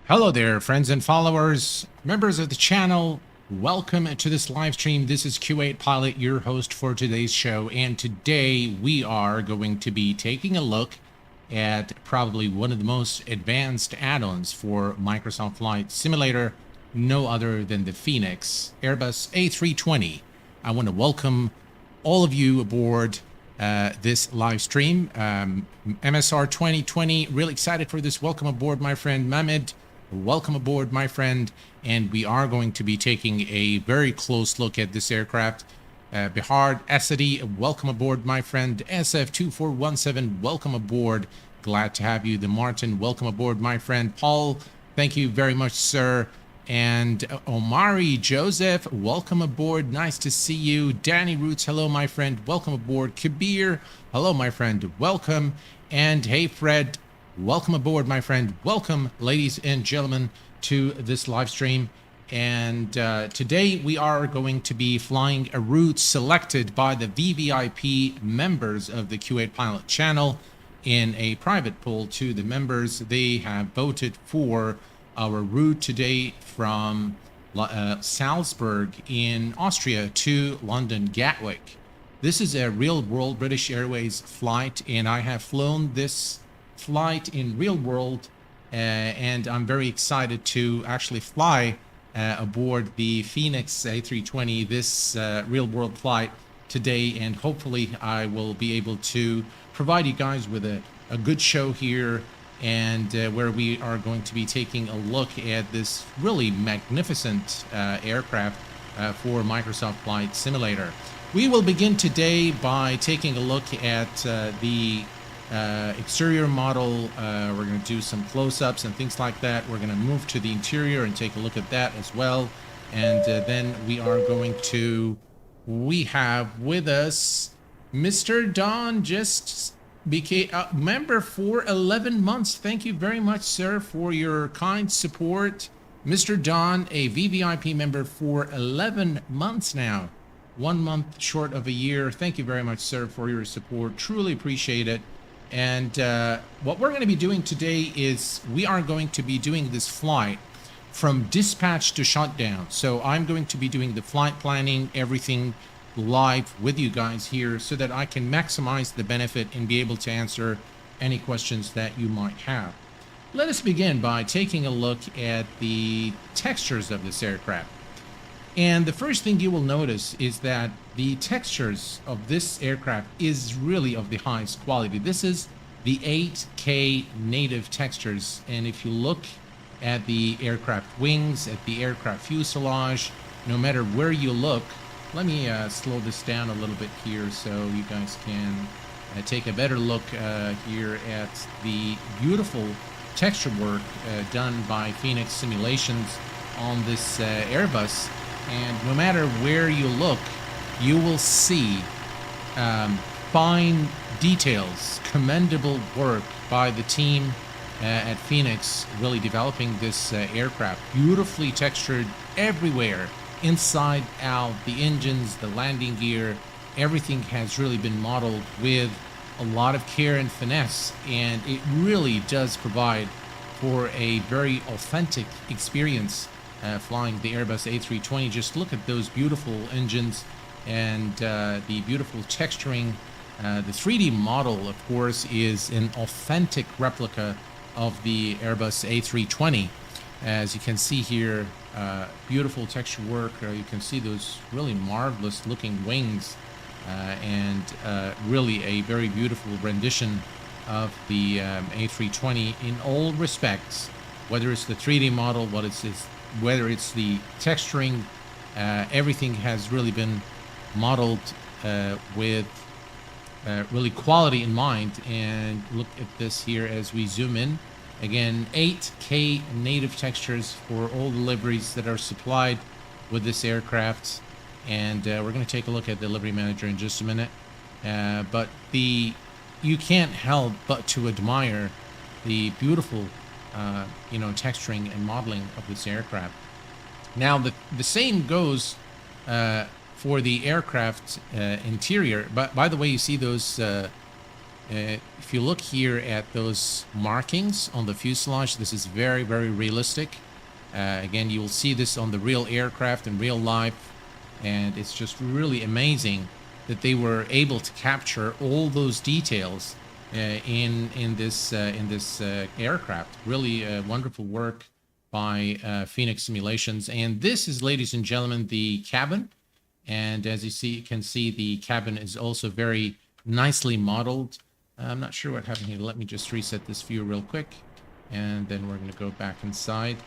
Hello there, friends and followers, members of the channel. Welcome to this live stream. This is Q8 Pilot, your host for today's show. And today we are going to be taking a look at probably one of the most advanced add-ons for Microsoft Flight Simulator, no other than the FENIX Airbus A320. I want to welcome all of you aboard this live stream. MSR 2020, really excited for this. Welcome aboard, my friend Mehmed. Welcome aboard, my friend. And we are going to be taking a very close look at this aircraft. Bihar Asadi, welcome aboard, my friend. SF2417, welcome aboard. Glad to have you. The Martin, welcome aboard, my friend. Paul, thank you very much, sir. And Omari Joseph, welcome aboard. Nice to see you. Danny Roots, hello, my friend. Welcome aboard. Kabir, hello, my friend. Welcome. And hey, Fred, welcome aboard, my friend. Welcome, ladies and gentlemen, to this live stream. And today we are going to be flying a route selected by the VVIP members of the Q8 Pilot channel in a private poll to the members. They have voted for our route today from Salzburg in Austria to London Gatwick. This is a real-world British Airways flight, and I have flown this flight in real world, and I'm very excited to actually fly aboard the FENIX A320, this real-world flight today, and hopefully I will be able to provide you guys with a good show here, and where we are going to be taking a look at this really magnificent aircraft for Microsoft Flight Simulator. We will begin today by taking a look at the exterior model. We're going to do some close-ups and things like that. We're going to move to the interior and take a look at that as well. And then we are going to, we have with us Mr. Don, just became a member for 11 months. Thank you very much, sir, for your kind support. Mr. Don, a VVIP member for 11 months now. 1 month short of a year. Thank you very much, sir, for your support. Truly appreciate it. And what we're going to be doing today is we are going to be doing this flight from dispatch to shutdown. So I'm going to be doing the flight planning, everything live with you guys here so that I can maximize the benefit and be able to answer any questions that you might have. Let us begin by taking a look at the textures of this aircraft. And the first thing you will notice is that the textures of this aircraft is really of the highest quality. This is the 8K native textures. And if you look at the aircraft wings, at the aircraft fuselage, no matter where you look, let me slow this down a little bit here so you guys can take a better look here at the beautiful texture work done by FENIX Simulations on this Airbus. And no matter where you look, you will see fine details, commendable work by the team at FENIX, really developing this aircraft. Beautifully textured everywhere, inside out, the engines, the landing gear, everything has really been modeled with a lot of care and finesse, and it really does provide for a very authentic experience flying the Airbus A320. Just look at those beautiful engines and the beautiful texturing. The 3D model, of course, is an authentic replica of the Airbus A320. As you can see here, beautiful texture work. You can see those really marvelous looking wings and really a very beautiful rendition of the A320 in all respects, whether it's the 3D model, whether it's the texturing, everything has really been modeled with really quality in mind. And look at this here as we zoom in. Again, 8K native textures for all the liveries that are supplied with this aircraft. And we're going to take a look at the livery manager in just a minute. But you can't help but to admire the beautiful texturing and modeling of this aircraft. Now, the same goes for the aircraft interior. But by the way, you see those If you look here at those markings on the fuselage, this is very, very realistic. Again, you will see this on the real aircraft in real life, and it's just really amazing that they were able to capture all those details in this aircraft. Really wonderful work by FENIX Simulations. And this is, ladies and gentlemen, the cabin. And as you can see, the cabin is also very nicely modeled. I'm not sure what happened here. Let me just reset this view real quick, and then we're going to go back inside.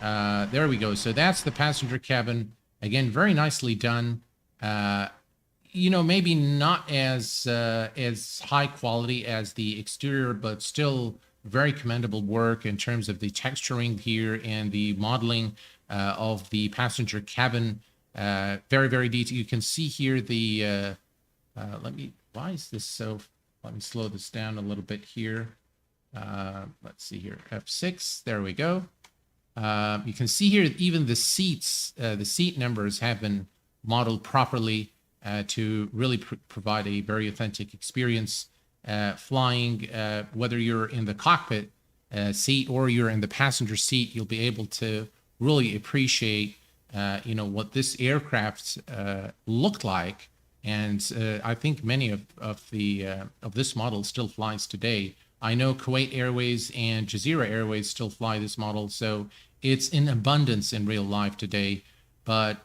There we go. So that's the passenger cabin. Again, very nicely done. You know, maybe not as high quality as the exterior, but still very commendable work in terms of the texturing here and the modeling of the passenger cabin. Very, very detailed. You can see here the why is this so? Let me slow this down a little bit here. Let's see here, F6, there we go. You can see here even the seats, the seat numbers have been modeled properly to really provide a very authentic experience flying. Whether you're in the cockpit seat or you're in the passenger seat, you'll be able to really appreciate you know, what this aircraft looked like. And I think many of this model still flies today. I know Kuwait Airways and Jazeera Airways still fly this model, so it's in abundance in real life today. But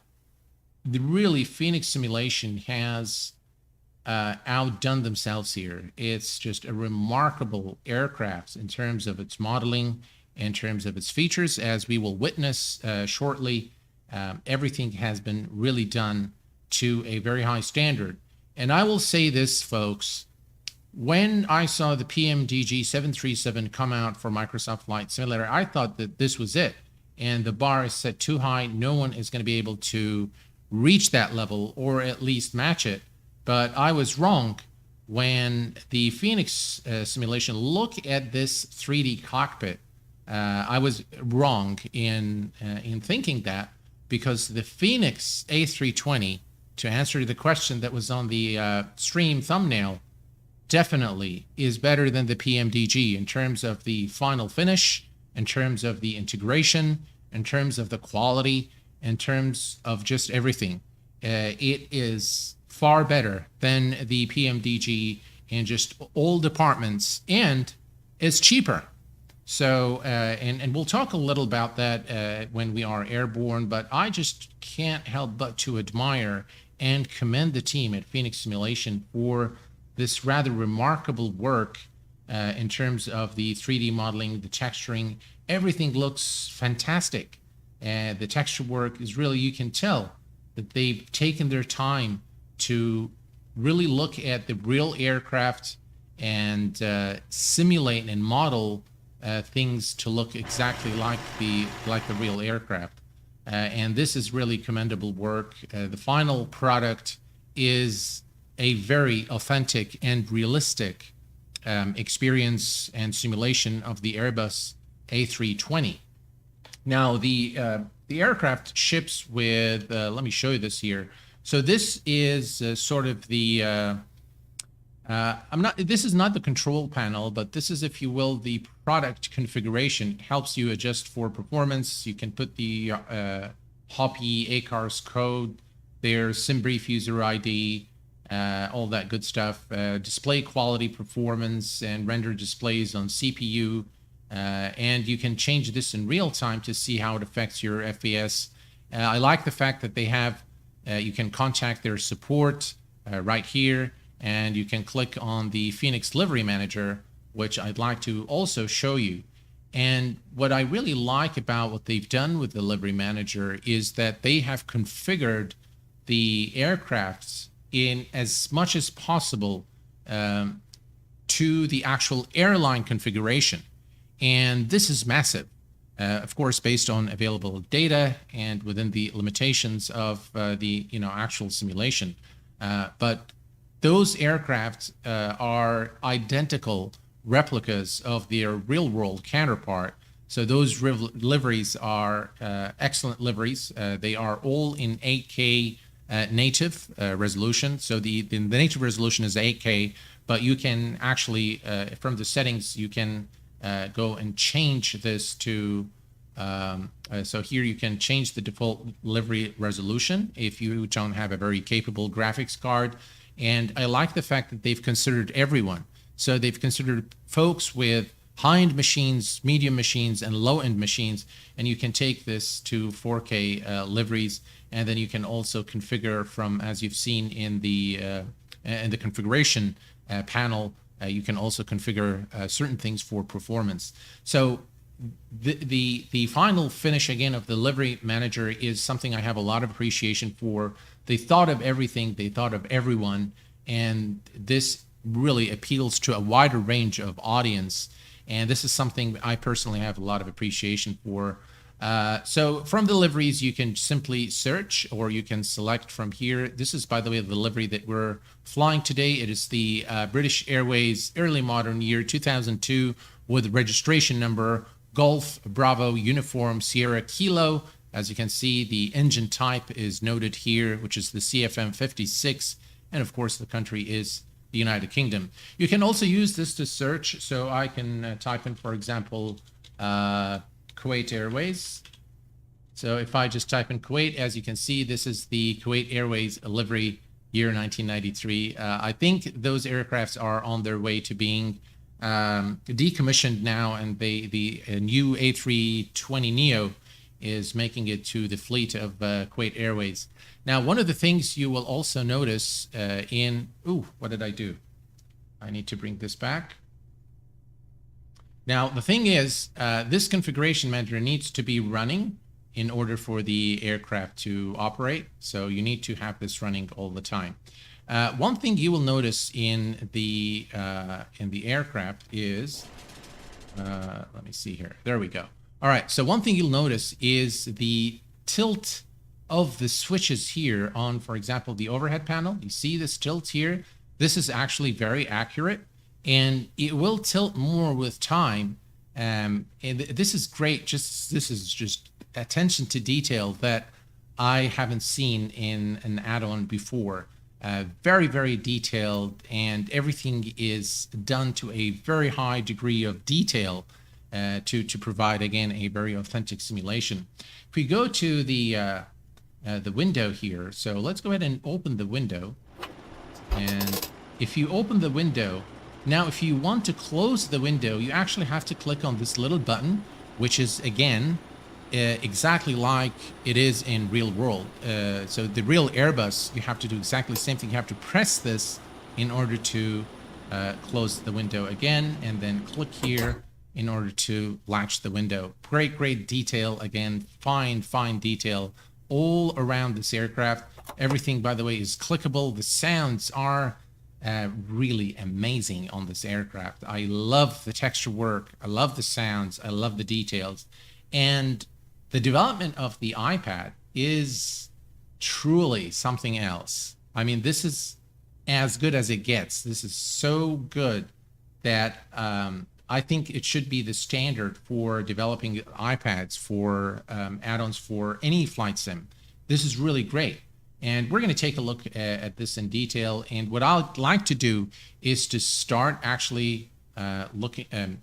really, FENIX Simulation has outdone themselves here. It's just a remarkable aircraft in terms of its modeling, in terms of its features, as we will witness shortly. Everything has been really done to a very high standard. And I will say this, folks, when I saw the PMDG 737 come out for Microsoft Flight Simulator, I thought that this was it. And the bar is set too high. No one is going to be able to reach that level or at least match it. But I was wrong when the FENIX simulation, look at this 3D cockpit. I was wrong in thinking that, because the FENIX A320, to answer the question that was on the stream thumbnail, definitely is better than the PMDG in terms of the final finish, in terms of the integration, in terms of the quality, in terms of just everything. It is far better than the PMDG in just all departments, and it's cheaper. So, and we'll talk a little about that when we are airborne, but I just can't help but to admire and commend the team at FENIX Simulation for this rather remarkable work in terms of the 3D modeling, the texturing. Everything looks fantastic. The texture work is really, you can tell that they've taken their time to really look at the real aircraft and simulate and model things to look exactly like the real aircraft. And this is really commendable work. The final product is a very authentic and realistic experience and simulation of the Airbus A320. Now, the aircraft ships with, let me show you this here. So this is sort of the, this is not the control panel, but this is, if you will, the product configuration. It helps you adjust for performance. You can put the Hoppy ACARS code, their SimBrief user ID, all that good stuff. Display quality, performance, and render displays on CPU. And you can change this in real time to see how it affects your FPS. I like the fact that they have, you can contact their support right here, and you can click on the FENIX Livery Manager, which I'd like to also show you. And what I really like about what they've done with the Livery Manager is that they have configured the aircrafts in as much as possible to the actual airline configuration. And this is massive, of course, based on available data and within the limitations of the actual simulation. But those aircraft are identical replicas of their real-world counterpart. So those liveries are excellent liveries. They are all in 8K native resolution. So the native resolution is 8K, but you can actually, from the settings, you can go and change this to, so here you can change the default livery resolution if you don't have a very capable graphics card. And I like the fact that they've considered everyone. So they've considered folks with high-end machines, medium machines, and low-end machines, and you can take this to 4K liveries, and then you can also configure from, as you've seen in the configuration panel, you can also configure certain things for performance. So the final finish again of the livery manager is something I have a lot of appreciation for. They thought of everything, they thought of everyone, and this really appeals to a wider range of audience. And this is something I personally have a lot of appreciation for. So from the liveries, you can simply search, or you can select from here. This is, by the way, the livery that we're flying today. It is the British Airways early modern year 2002 with registration number Golf Bravo Uniform Sierra Kilo. As you can see, the engine type is noted here, which is the CFM 56. And of course, the country is the United Kingdom. You can also use this to search. So I can type in, for example, Kuwait Airways. So if I just type in Kuwait, as you can see, this is the Kuwait Airways livery year 1993. I think those aircrafts are on their way to being decommissioned now, and the new A320neo is making it to the fleet of Kuwait Airways. Now, one of the things you will also notice what did I do? I need to bring this back. Now, the thing is, this configuration manager needs to be running in order for the aircraft to operate. So you need to have this running all the time. One thing you will notice in the aircraft is, let me see here. There we go. All right. So one thing you'll notice is the tilt of the switches here on, for example, the overhead panel. You see this tilt here? This is actually very accurate, and it will tilt more with time. And this is great. This is just attention to detail that I haven't seen in an add-on before. Very, very detailed, and everything is done to a very high degree of detail to provide, again, a very authentic simulation. If we go to the window here, so let's go ahead and open the window. And if you open the window, now if you want to close the window, you actually have to click on this little button, which is, again, exactly like it is in real world. So the real Airbus, you have to do exactly the same thing. You have to press this in order to close the window again, and then click here in order to latch the window. Great, great detail. Again, fine detail all around this aircraft. Everything, by the way, is clickable. The sounds are really amazing on this aircraft. I love the texture work. I love the sounds. I love the details. And the development of the iPad is truly something else. I mean, this is as good as it gets. This is so good that I think it should be the standard for developing iPads for add-ons for any flight sim. This is really great. And we're going to take a look at this in detail. And what I'd like to do is to start actually prepping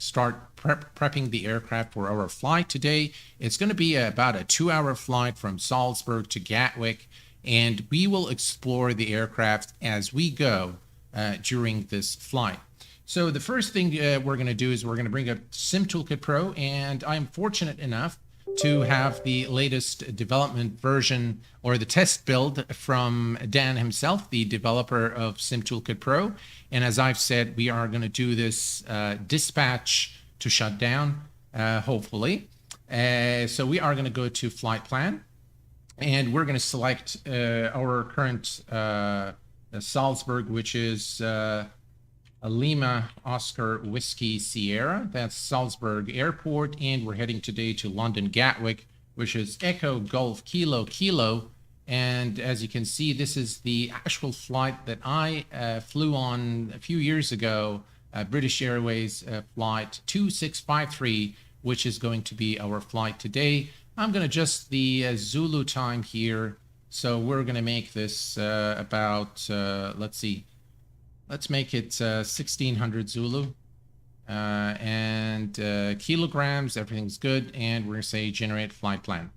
the aircraft for our flight today. It's going to be about a 2-hour flight from Salzburg to Gatwick, and we will explore the aircraft as we go during this flight. So the first thing we're going to do is we're going to bring up Sim Toolkit Pro, and I'm fortunate enough to have the latest development version, or the test build, from Dan himself, the developer of Sim Toolkit Pro. And as I've said, we are going to do this dispatch to shut down, hopefully. So we are going to go to flight plan, and we're going to select our current Salzburg, which is Lima Oscar Whiskey Sierra. That's Salzburg Airport, and we're heading today to London Gatwick, which is Echo Golf Kilo Kilo. And as you can see, this is the actual flight that I flew on a few years ago, British Airways flight 2653, which is going to be our flight today. I'm going to adjust the Zulu time here. So we're going to make this about, let's see, Let's make it 1600 Zulu. And kilograms, everything's good. And we're going to say generate flight plan.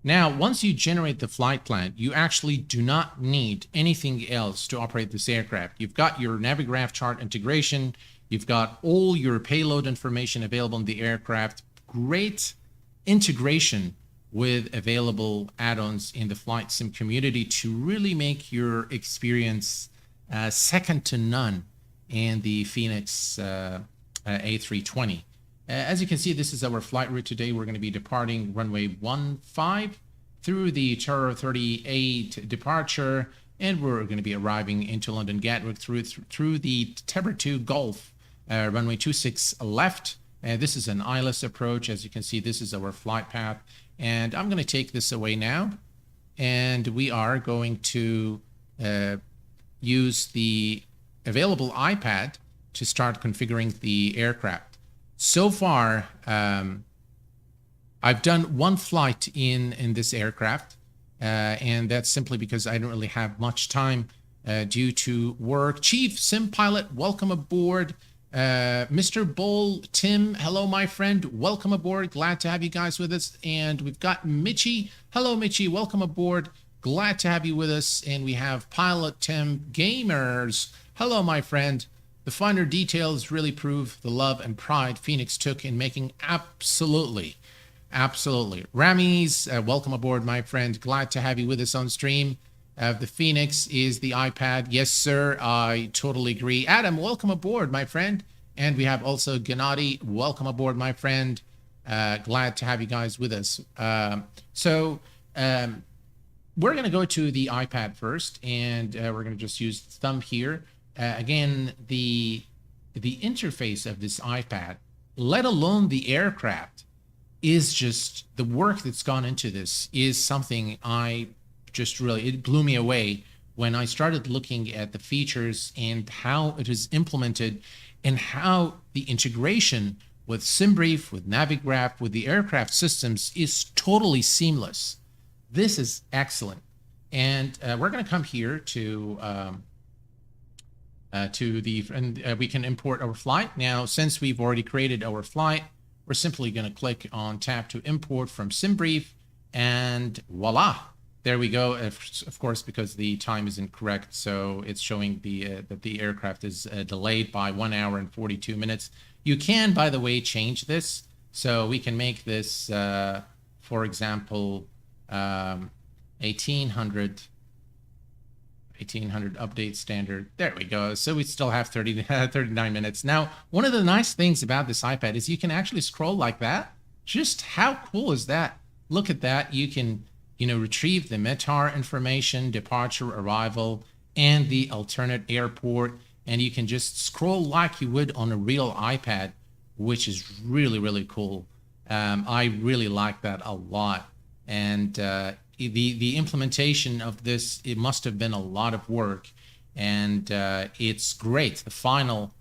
Now, once you generate the flight plan, you actually do not need anything else to operate this aircraft. You've got your Navigraph chart integration. You've got all your payload information available in the aircraft. Great integration with available add-ons in the flight sim community to really make your experience second to none in the FENIX A320. As you can see, this is our flight route today. We're going to be departing runway 15 through the Tower 38 departure, and we're going to be arriving into London Gatwick through the Teber 2 Golf, runway 26 left. This is an eyeless approach. As you can see, this is our flight path, and I'm going to take this away now, and we are going to use the available iPad to start configuring the aircraft. So far, I've done one flight in this aircraft, and that's simply because I don't really have much time due to work. Chief Sim Pilot, welcome aboard. Mr. Bull, Tim, hello, my friend. Welcome aboard. Glad to have you guys with us. And we've got Mitchie. Hello, Mitchie. Welcome aboard. Glad to have you with us. And we have Pilot Tim Gamers. Hello, my friend. The finer details really prove the love and pride FENIX took in making absolutely. Ramis, welcome aboard, my friend. Glad to have you with us on stream. The FENIX is the iPad. Yes, sir. I totally agree. Adam, welcome aboard, my friend. And we have also Gennady. Welcome aboard, my friend. Glad to have you guys with us. We're going to go to the iPad first, and we're going to just use thumb here. Again, the interface of this iPad, let alone the aircraft, is just the work that's gone into this is something I just really, it blew me away when I started looking at the features and how it is implemented and how the integration with SimBrief, with Navigraph, with the aircraft systems is totally seamless. This is excellent. And we're going to come here to we can import our flight. Now, since we've already created our flight, we're simply going to click on tap to import from SimBrief, and voila, there we go. Of course, because the time is incorrect, so it's showing that the aircraft is delayed by 1 hour and 42 minutes. You can, by the way, change this, so we can make this, for example, 1800 update standard. There we go. So we still have 39 minutes. Now, one of the nice things about this iPad is you can actually scroll like that. Just how cool is that? Look at that. You can, retrieve the METAR information, departure, arrival, and the alternate airport. And you can just scroll like you would on a real iPad, which is really, really cool. I really like that a lot. And the implementation of this, it must have been a lot of work, and it's great. The final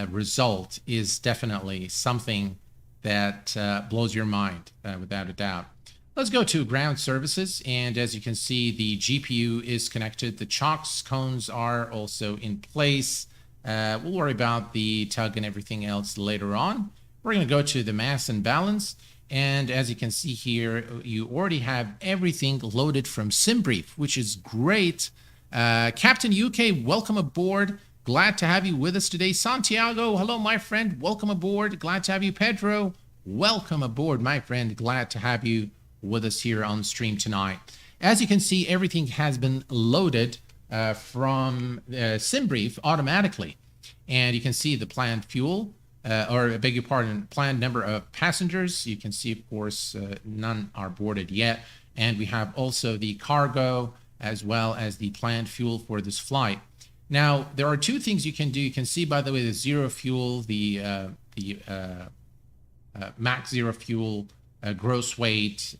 result is definitely something that blows your mind, without a doubt. Let's go to ground services, and as you can see, the GPU is connected. The chocks cones are also in place. We'll worry about the tug and everything else later on. We're going to go to the mass and balance. And as you can see here, you already have everything loaded from SimBrief, which is great. Captain UK, welcome aboard. Glad to have you with us today. Santiago, hello, my friend. Welcome aboard. Glad to have you. Pedro, welcome aboard, my friend. Glad to have you with us here on stream tonight. As you can see, everything has been loaded from SimBrief automatically. And you can see the planned fuel. Or I beg your pardon, planned number of passengers. You can see, of course, none are boarded yet. And we have also the cargo as well as the planned fuel for this flight. Now, there are two things you can do. You can see, by the way, the zero fuel, the max zero fuel, gross weight,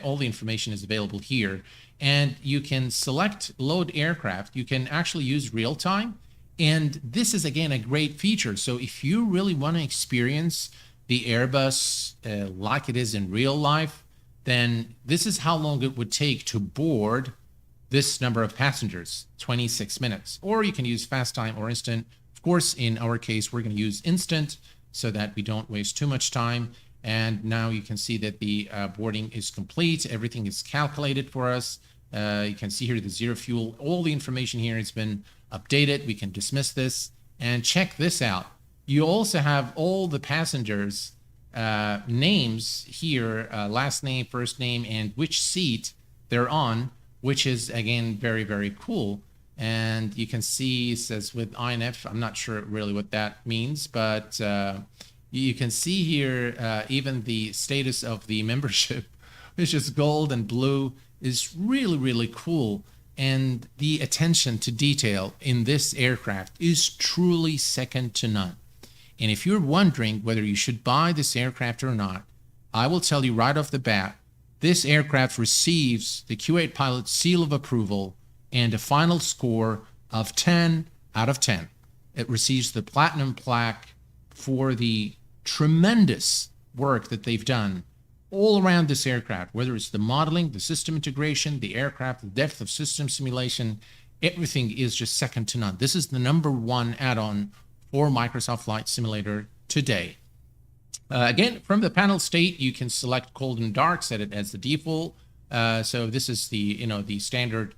all the information is available here. And you can select load aircraft. You can actually use real time. And this is, again, a great feature. So if you really want to experience the Airbus like it is in real life, then this is how long it would take to board this number of passengers, 26 minutes. Or you can use fast time or instant, course, in our case, we're going to use instant so that we don't waste too much time. And now you can see that the boarding is complete. Everything is calculated for us. You can see here the zero fuel. All the information here has been updated. We can dismiss this and check this out. You also have all the passengers' names here, last name, first name, and which seat they're on, which is, again, very, very cool. And you can see it says with INF. I'm not sure really what that means, but you can see here even the status of the membership, which is gold and blue, is really, really cool. And the attention to detail in this aircraft is truly second to none. And if you're wondering whether you should buy this aircraft or not, I will tell you right off the bat, this aircraft receives the Q8 Pilot seal of approval and a final score of 10 out of 10. It receives the platinum plaque for the tremendous work that they've done all around this aircraft, whether it's the modeling, the system integration, the aircraft, the depth of system simulation. Everything is just second to none. This is the #1 add-on for Microsoft Flight Simulator today. Again, from the panel state, you can select cold and dark, set it as the default. So this is the the standard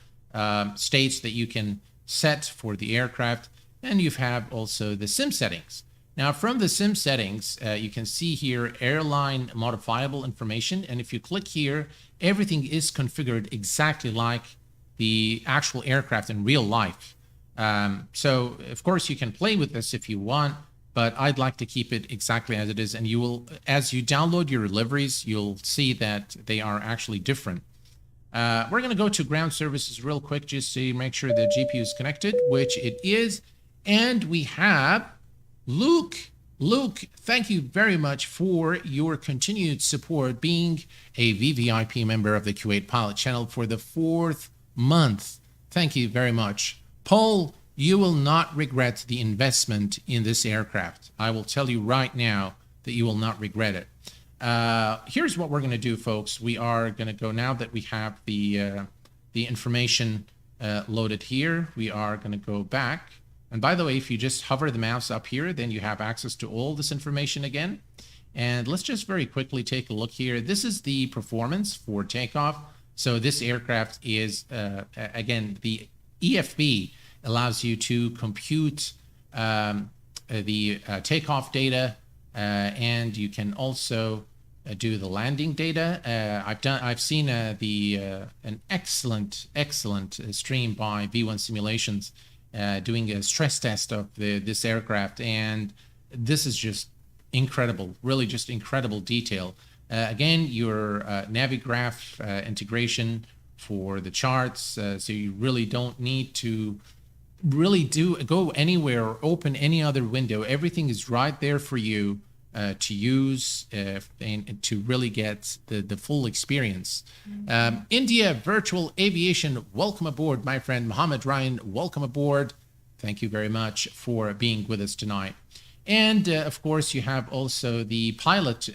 states that you can set for the aircraft, and you have also the sim settings. Now, from the sim settings, you can see here airline modifiable information, and if you click here, everything is configured exactly like the actual aircraft in real life. So, of course, you can play with this if you want, but I'd like to keep it exactly as it is, and you will, as you download your liveries, you'll see that they are actually different. We're going to go to ground services real quick just to make sure the GPU is connected, which it is, and we have Luke. Luke, thank you very much for your continued support, being a VVIP member of the Q8 Pilot channel for the 4th month. Thank you very much. Paul, you will not regret the investment in this aircraft. I will tell you right now that you will not regret it. Here's what we're going to do, folks. We are going to go, now that we have the information loaded here, we are going to go back. And by the way, if you just hover the mouse up here, then you have access to all this information again. And let's just very quickly take a look here. This is the performance for takeoff. So this aircraft is, again, the EFB allows you to compute the takeoff data, and you can also do the landing data. I've seen an excellent stream by V1 Simulations doing a stress test of this aircraft, and this is just incredible, really just incredible detail. Again, your Navigraph integration for the charts, so you really don't need to really go anywhere or open any other window. Everything is right there for you to use and to really get the full experience. India Virtual Aviation, welcome aboard, my friend Mohammed Ryan. Welcome aboard. Thank you very much for being with us tonight. And of course, you have also the pilot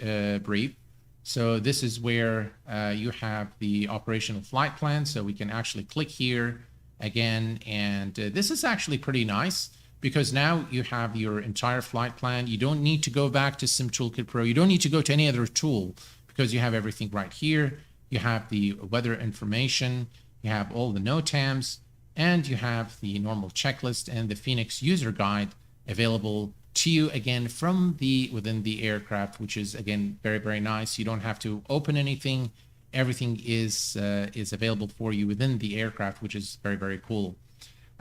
brief. So this is where you have the operational flight plan. So we can actually click here again, and this is actually pretty nice, because now you have your entire flight plan. You don't need to go back to Sim Toolkit Pro. You don't need to go to any other tool, because you have everything right here. You have the weather information, you have all the NOTAMs, and you have the normal checklist and the FENIX user guide available to you again from within the aircraft, which is again very, very nice. You don't have to open anything. Everything is available for you within the aircraft, which is very, very cool.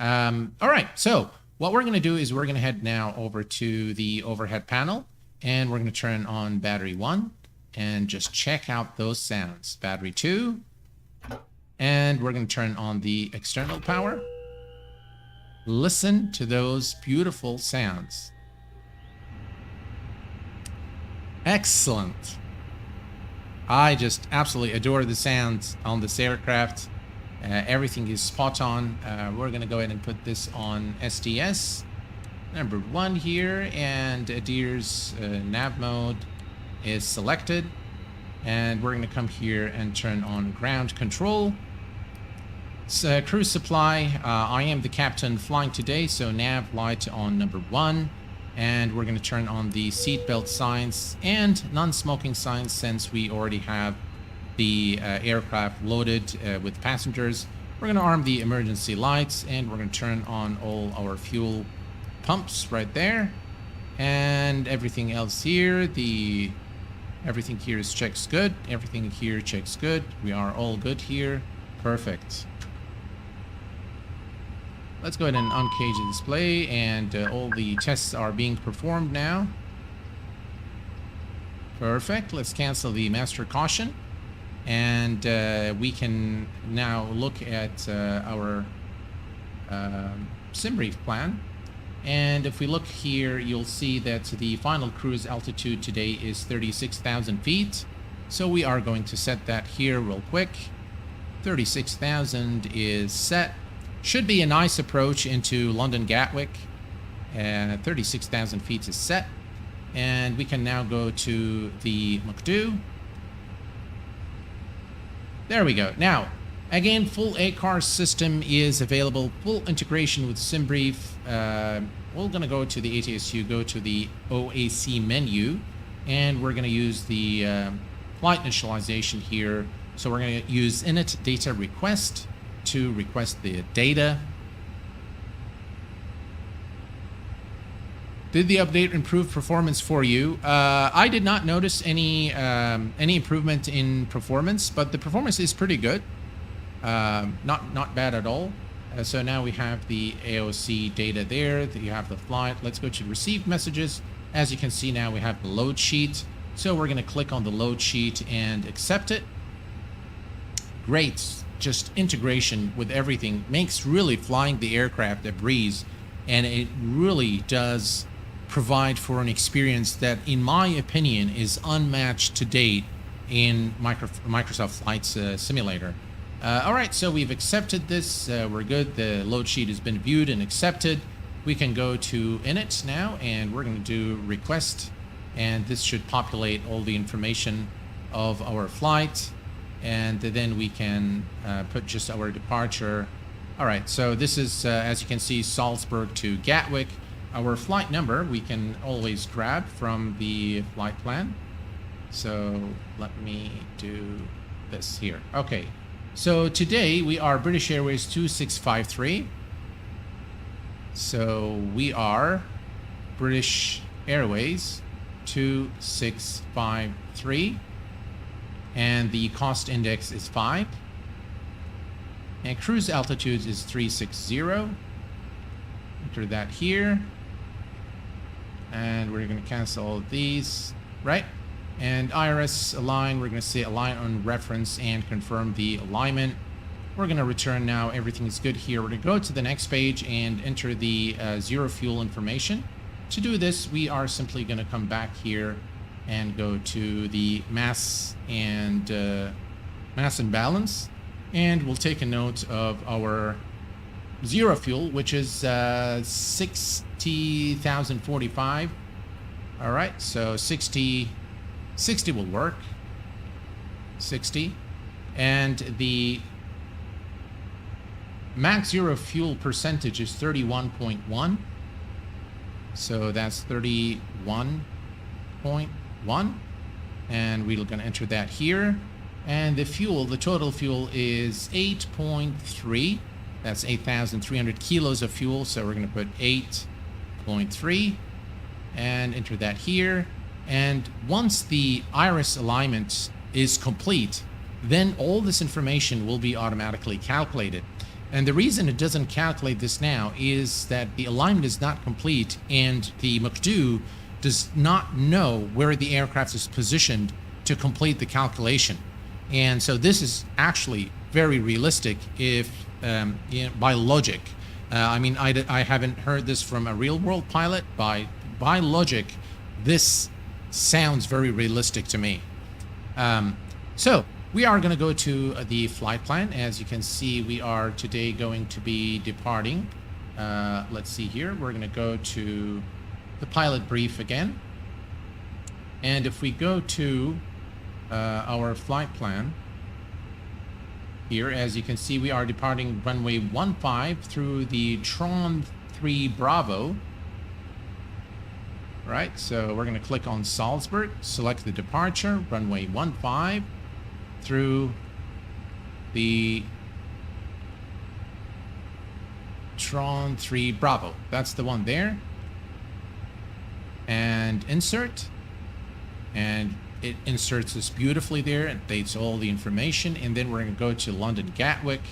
All right, so what we're going to do is we're going to head now over to the overhead panel, and we're going to turn on battery 1 and just check out those sounds. Battery 2, and we're going to turn on the external power. Listen to those beautiful sounds. Excellent. I just absolutely adore the sounds on this aircraft. Everything is spot on. We're going to go ahead and put this on STS number 1 here, and Adir's nav mode is selected, and we're going to come here and turn on ground control. Cruise supply. I am the captain flying today, so nav light on number 1. And we're going to turn on the seatbelt signs and non-smoking signs since we already have the aircraft loaded with passengers. We're going to arm the emergency lights, and we're going to turn on all our fuel pumps right there. And everything else here, everything here checks good. Everything here checks good. We are all good here. Perfect. Let's go ahead and uncage the display, and all the tests are being performed now. Perfect. Let's cancel the master caution, and we can now look at our sim brief plan. And if we look here, you'll see that the final cruise altitude today is 36,000 feet. So we are going to set that here real quick. 36,000 is set. Should be a nice approach into London Gatwick. 36,000 feet is set. And we can now go to the McDo. There we go. Now, again, full ACAR system is available. Full integration with SimBrief. We're going to go to the ATSU, go to the OAC menu. And we're going to use the flight initialization here. So we're going to use init data request to request the data. Did the update improve performance for you? I did not notice any improvement in performance, but the performance is pretty good. Not bad at all. So now we have the AOC data there. You have the flight. Let's go to received messages. As you can see now, we have the load sheet. So we're going to click on the load sheet and accept it. Great. Just integration with everything makes really flying the aircraft a breeze, and it really does provide for an experience that, in my opinion, is unmatched to date in Microsoft Flight Simulator. All right, so we've accepted this. We're good. The load sheet has been viewed and accepted. We can go to init now, and we're going to do request, and this should populate all the information of our flight. And then we can put just our departure. All right, so this is, as you can see, Salzburg to Gatwick. Our flight number we can always grab from the flight plan. So let me do this here. Okay, so today we are British Airways 2653. So we are British Airways 2653. And the cost index is 5. And cruise altitude is 360. Enter that here. And we're going to cancel all of these, right? And IRS align, we're going to say align on reference and confirm the alignment. We're going to return now. Everything is good here. We're going to go to the next page and enter the zero fuel information. To do this, we are simply going to come back here and go to the mass and balance, and we'll take a note of our zero fuel, which is 60,045. All right, so 60 will work. 60, and the max zero fuel percentage is 31.1. So that's 31.1, and we're going to enter that here. And the fuel, the total fuel is 8.3. That's 8,300 kilos of fuel. So we're going to put 8.3 and enter that here. And once the iris alignment is complete, then all this information will be automatically calculated. And the reason it doesn't calculate this now is that the alignment is not complete, and the McDo does not know where the aircraft is positioned to complete the calculation. And so this is actually very realistic if by logic. I mean, I haven't heard this from a real world pilot. By logic, this sounds very realistic to me. So we are going to go to the flight plan. As you can see, we are today going to be departing. Let's see here. We're going to go to the pilot brief again. And if we go to our flight plan, here. As you can see, we are departing runway 15 through the Tron 3 Bravo. Right, so we're going to click on Salzburg, select the departure, runway 15 through the Tron 3 Bravo. That's the one there. And insert. And it inserts us beautifully there. It dates all the information. And then we're going to go to London Gatwick.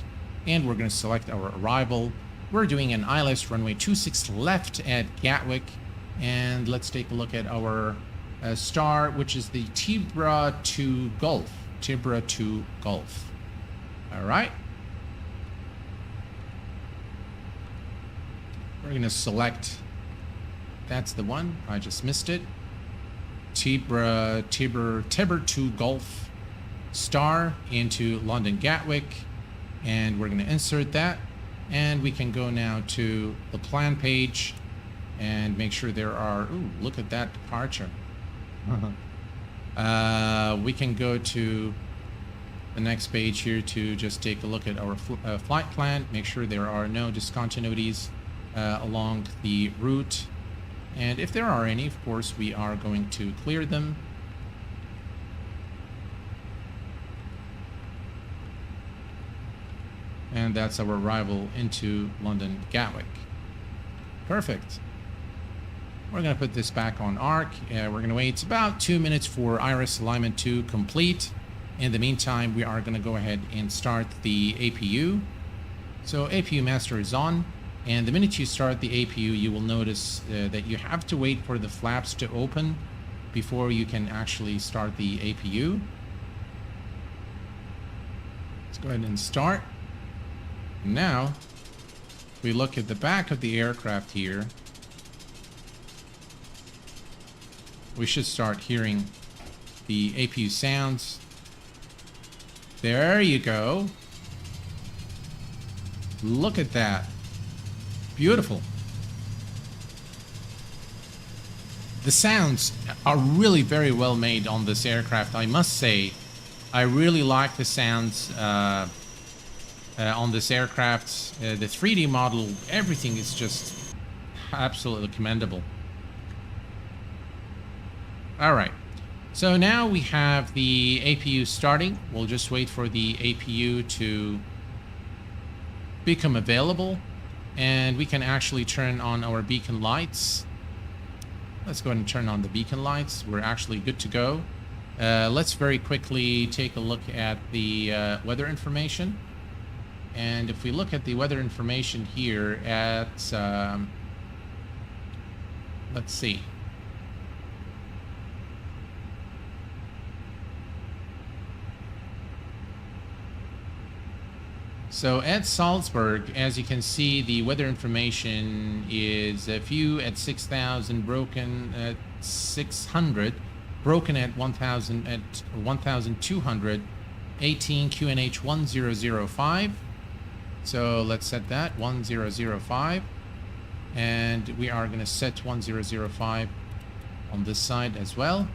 And we're going to select our arrival. We're doing an ILS runway 26 left at Gatwick. And let's take a look at our star, which is the Tibra 2 Golf. Tibra 2 Golf. All right. We're going to select, that's the one, I just missed it. Tibra 2 Golf star into London Gatwick. And we're going to insert that. And we can go now to the plan page and make sure there are, ooh, look at that departure. We can go to the next page here to just take a look at our flight plan, make sure there are no discontinuities along the route. And if there are any, of course, we are going to clear them. And that's our arrival into London Gatwick. Perfect. We're going to put this back on arc. We're going to wait about 2 minutes for iris alignment to complete. In the meantime, we are going to go ahead and start the APU. So APU master is on. And the minute you start the APU, you will notice that you have to wait for the flaps to open before you can actually start the APU. Let's go ahead and start. Now, if we look at the back of the aircraft here, we should start hearing the APU sounds. There you go. Look at that. Beautiful. The sounds are really very well made on this aircraft, I must say. I really like the sounds on this aircraft. The 3D model, everything is just absolutely commendable. All right, so now we have the APU starting. We'll just wait for the APU to become available, and we can actually turn on our beacon lights. Let's go ahead and turn on the beacon lights. We're actually good to go. Let's very quickly take a look at the weather information. And if we look at the weather information here at, let's see. So at Salzburg, as you can see, the weather information is a few at 6,000, broken at 600, broken at 1,000 at 1,200, 18 QNH 1005. So let's set that 1005, and we are going to set 1005 on this side as well.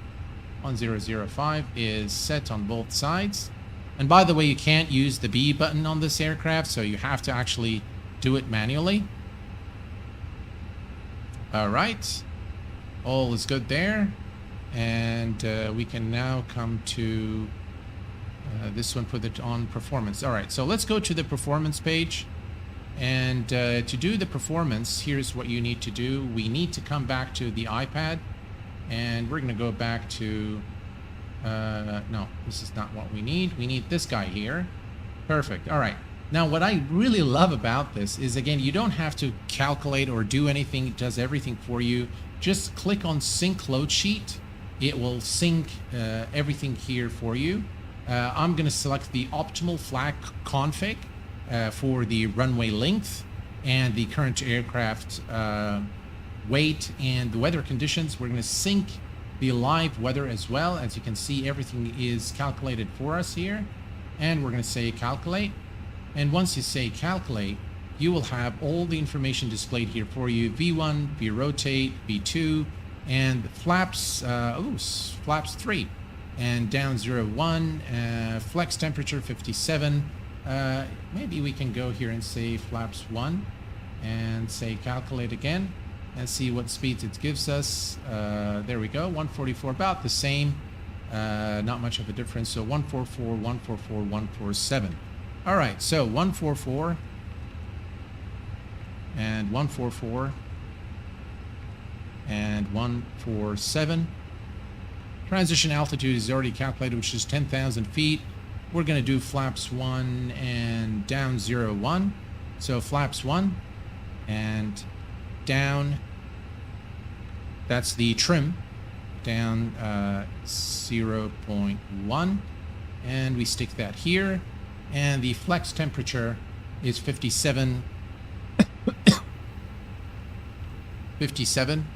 1005 is set on both sides. And by the way, you can't use the B button on this aircraft, so you have to actually do it manually. All right, all is good there. And we can now come to this one, put it on performance. All right, so let's go to the performance page. And to do the performance, here's what you need to do. We need to come back to the iPad, and we're going to go back to... no, this is not what we need. We need this guy here. Perfect. All right. Now, what I really love about this is, again, you don't have to calculate or do anything. It does everything for you. Just click on Sync Load Sheet. It will sync everything here for you. I'm going to select the optimal flag config for the runway length and the current aircraft weight and the weather conditions. We're going to sync the live weather as well. As you can see, everything is calculated for us here, and we're going to say calculate. And once you say calculate, you will have all the information displayed here for you: V1, V rotate, V2, and flaps flaps 3, and down 01, flex temperature 57, Maybe we can go here and say flaps 1 and say calculate again and see what speeds it gives us. There we go, 144, about the same. Not much of a difference. So 144, 144, 147. All right, so 144 and 144 and 147. Transition altitude is already calculated, which is 10,000 feet. We're going to do flaps 1 and down 0, 1. So flaps 1 and down, that's the trim, down 0.1. And we stick that here. And the flex temperature is 57. 57.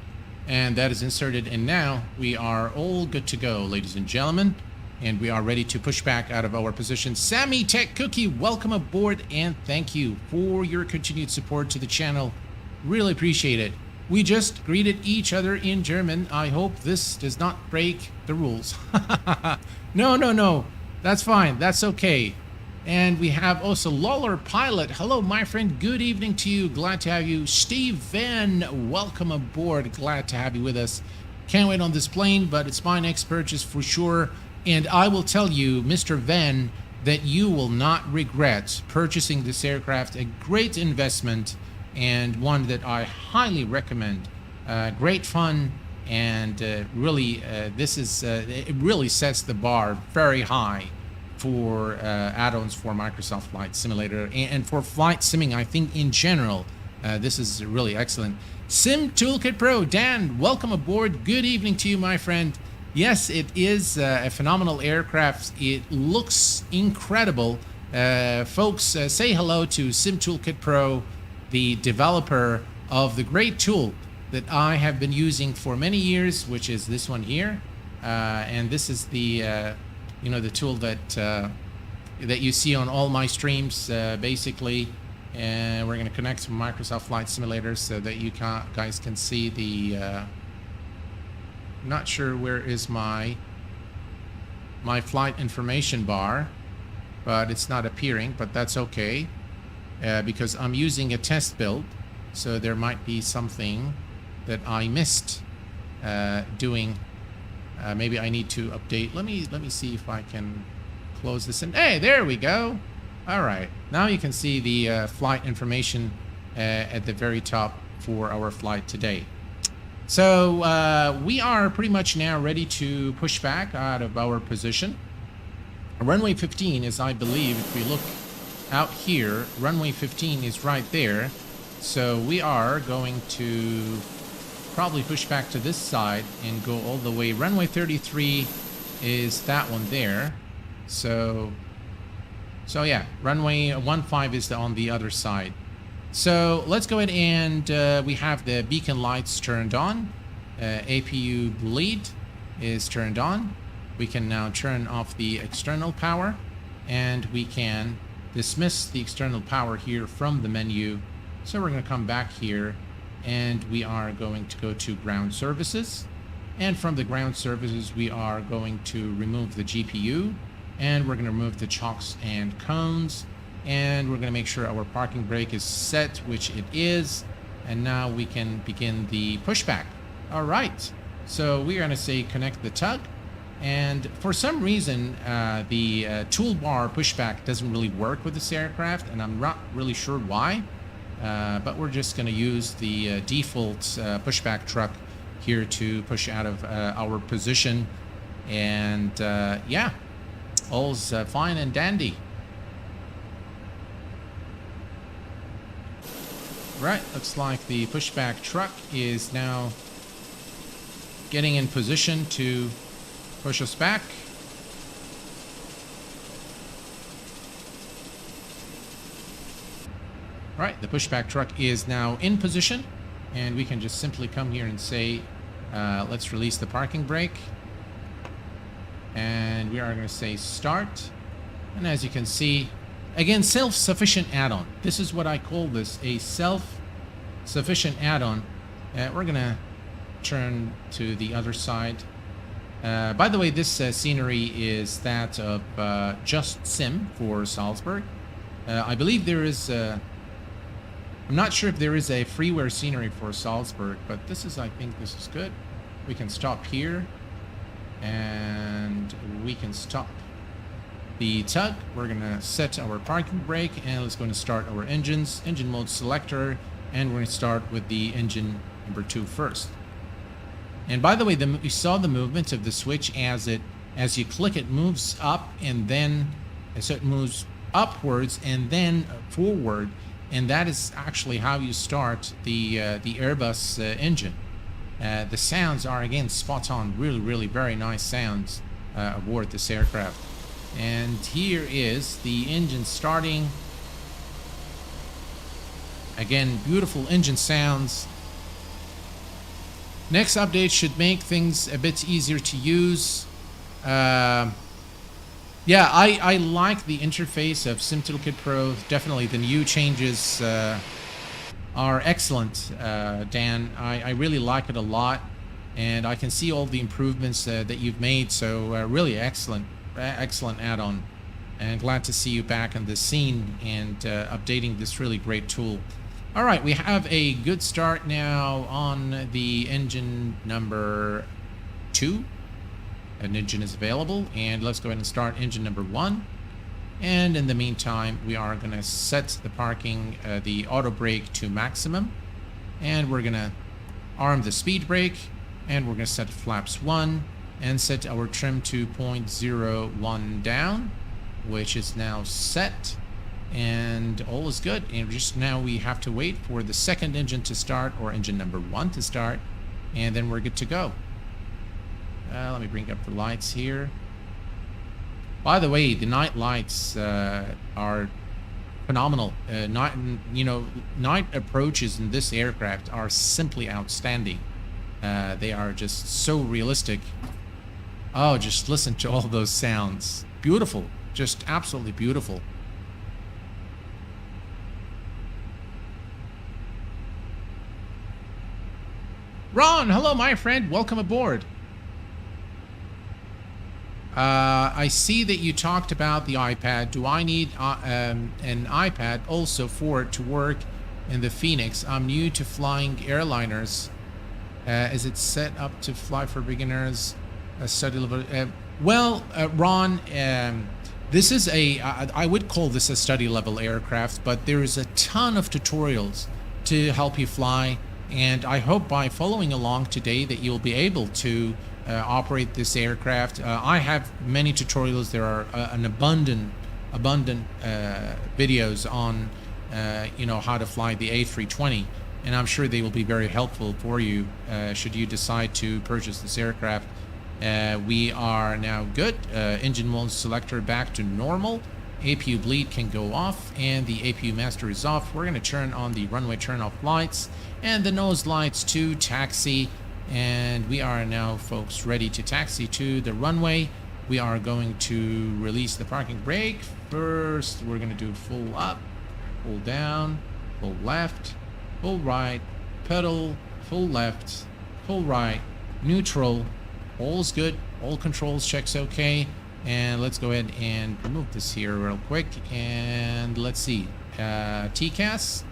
And that is inserted. And now we are all good to go, ladies and gentlemen. And we are ready to push back out of our position. Sammy Tech Cookie, welcome aboard and thank you for your continued support to the channel. Really appreciate it. We just greeted each other in German. I hope this does not break the rules. No. That's fine. That's okay. And we have also Lawler Pilot. Hello, my friend. Good evening to you. Glad to have you. Steve Van, welcome aboard. Glad to have you with us. Can't wait on this plane, but it's my next purchase for sure. And I will tell you, Mr. Van, that you will not regret purchasing this aircraft. A great investment and one that I highly recommend. Great fun, and really, this is it really sets the bar very high for add-ons for Microsoft Flight Simulator and for flight simming. I think in general, this is really excellent. Sim Toolkit Pro, Dan, welcome aboard. Good evening to you, my friend. Yes, it is a phenomenal aircraft. It looks incredible. Folks, say hello to Sim Toolkit Pro, the developer of the great tool that I have been using for many years, which is this one here. And this is the the tool that that you see on all my streams, basically. And we're going to connect to Microsoft Flight Simulator so that you guys can see the. I'm not sure where is my flight information bar, but it's not appearing. But that's okay, because I'm using a test build, so there might be something that I missed doing. Maybe I need to update. Let me see if I can close this in. Hey, there we go. All right, now you can see the flight information at the very top for our flight today. So we are pretty much now ready to push back out of our position. Runway 15 is, I believe, if we look out here, runway 15 is right there. So we are going to probably push back to this side and go all the way. Runway 33 is that one there. So yeah, runway 15 is on the other side. So let's go ahead and we have the beacon lights turned on. APU bleed is turned on. We can now turn off the external power, and we can dismiss the external power here from the menu. So we're going to come back here, and we are going to go to ground services. And from the ground services, we are going to remove the GPU, and we're going to remove the chocks and cones, and we're going to make sure our parking brake is set, which it is. And now we can begin the pushback. All right, so we're going to say connect the tug. And for some reason, the toolbar pushback doesn't really work with this aircraft, and I'm not really sure why. But we're just going to use the default pushback truck here to push out of our position. And yeah, all's fine and dandy. Right, looks like the pushback truck is now getting in position to push us back. Right, the pushback truck is now in position, and we can just simply come here and say, let's release the parking brake. And we are going to say start. And as you can see, again, self-sufficient add-on. This is what I call this, a self-sufficient add-on. We're going to turn to the other side. By the way, this scenery is that of Just Sim for Salzburg. I believe there is. I'm not sure if there is a freeware scenery for Salzburg, but this is. I think this is good. We can stop here, and we can stop the tug. We're gonna set our parking brake, and let's go and start our engines. Engine mode selector, and we're gonna start with the engine number 2 first. And by the way, you saw the movement of the switch as you click, it moves up, and then so it moves upwards and then forward, and that is actually how you start the Airbus engine. The sounds are again spot on, really very nice sounds aboard this aircraft. And here is the engine starting. Again, beautiful engine sounds. Next update should make things a bit easier to use. Yeah, I like the interface of SimToolkit Pro. Definitely the new changes are excellent, Dan. I really like it a lot, and I can see all the improvements that you've made. So really excellent add-on, and glad to see you back on the scene and updating this really great tool. All right, we have a good start now on the engine number 2. An engine is available, and let's go ahead and start engine number 1. And in the meantime, we are going to set the parking, the auto brake to maximum, and we're going to arm the speed brake, and we're going to set flaps 1 and set our trim to 0.01 down, which is now set, and all is good. And just now we have to wait for the second engine to start, or engine number 1 to start, and then we're good to go. Let me bring up the lights here. By the way, the night lights are phenomenal. Night approaches in this aircraft are simply outstanding. They are just so realistic. Oh, just listen to all those sounds. Beautiful. Just absolutely beautiful. Ron, hello, my friend. Welcome aboard. I see that you talked about the iPad. Do I need an iPad also for it to work in the FENIX? I'm new to flying airliners. Is it set up to fly for beginners? A study level? Ron, this is I would call this a study level aircraft, but there is a ton of tutorials to help you fly, and I hope by following along today that you'll be able to operate this aircraft. I have many tutorials. There are an abundant videos on how to fly the A320, and I'm sure they will be very helpful for you should you decide to purchase this aircraft. We are now good. Engine mode selector back to normal. APU bleed can go off, and the APU master is off. We're going to turn on the runway turn off lights and the nose lights to taxi. And we are now, folks, ready to taxi to the runway. We are going to release the parking brake. First, we're going to do full up, full down, full left, full right, pedal, full left, full right, neutral. All's good. All controls checks okay. And let's go ahead and remove this here real quick. And let's see. TCAS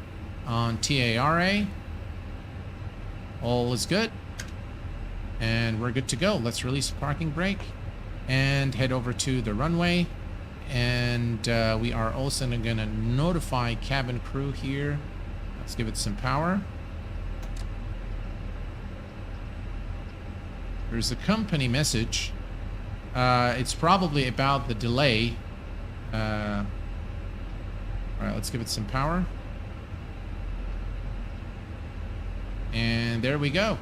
on TARA. All is good. And we're good to go. Let's release the parking brake and head over to the runway. And we are also going to notify cabin crew here. Let's give it some power. There's a company message. It's probably about the delay. All right, let's give it some power. And there we go.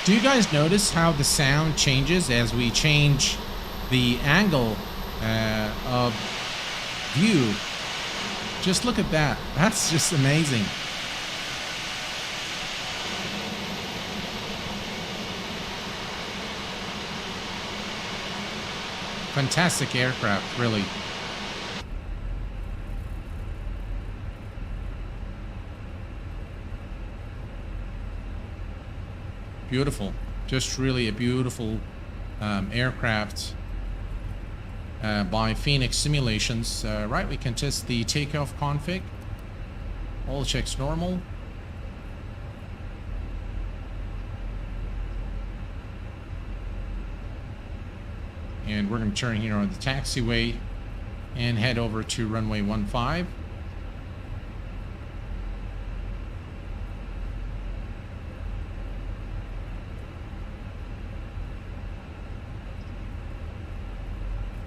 Do you guys notice how the sound changes as we change the angle of view? Just look at that. That's just amazing. Fantastic aircraft, really. Beautiful. Just really a beautiful aircraft by FENIX Simulations. Right, we can test the takeoff config. All checks normal. And we're going to turn here on the taxiway and head over to runway 15.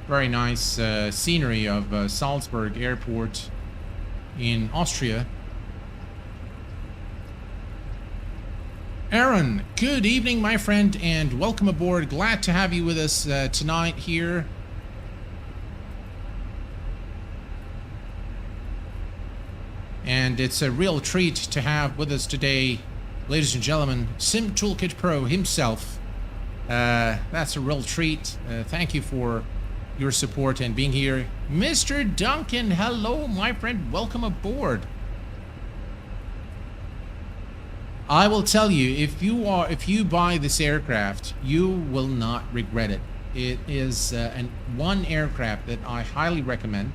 Very nice scenery of Salzburg Airport in Austria. Aaron, good evening, my friend, and welcome aboard. Glad to have you with us tonight here. And it's a real treat to have with us today, ladies and gentlemen, Sim Toolkit Pro himself. That's a real treat. Thank you for your support and being here. Mr. Duncan, hello, my friend. Welcome aboard. I will tell you, if you buy this aircraft, you will not regret it. It is one aircraft that I highly recommend,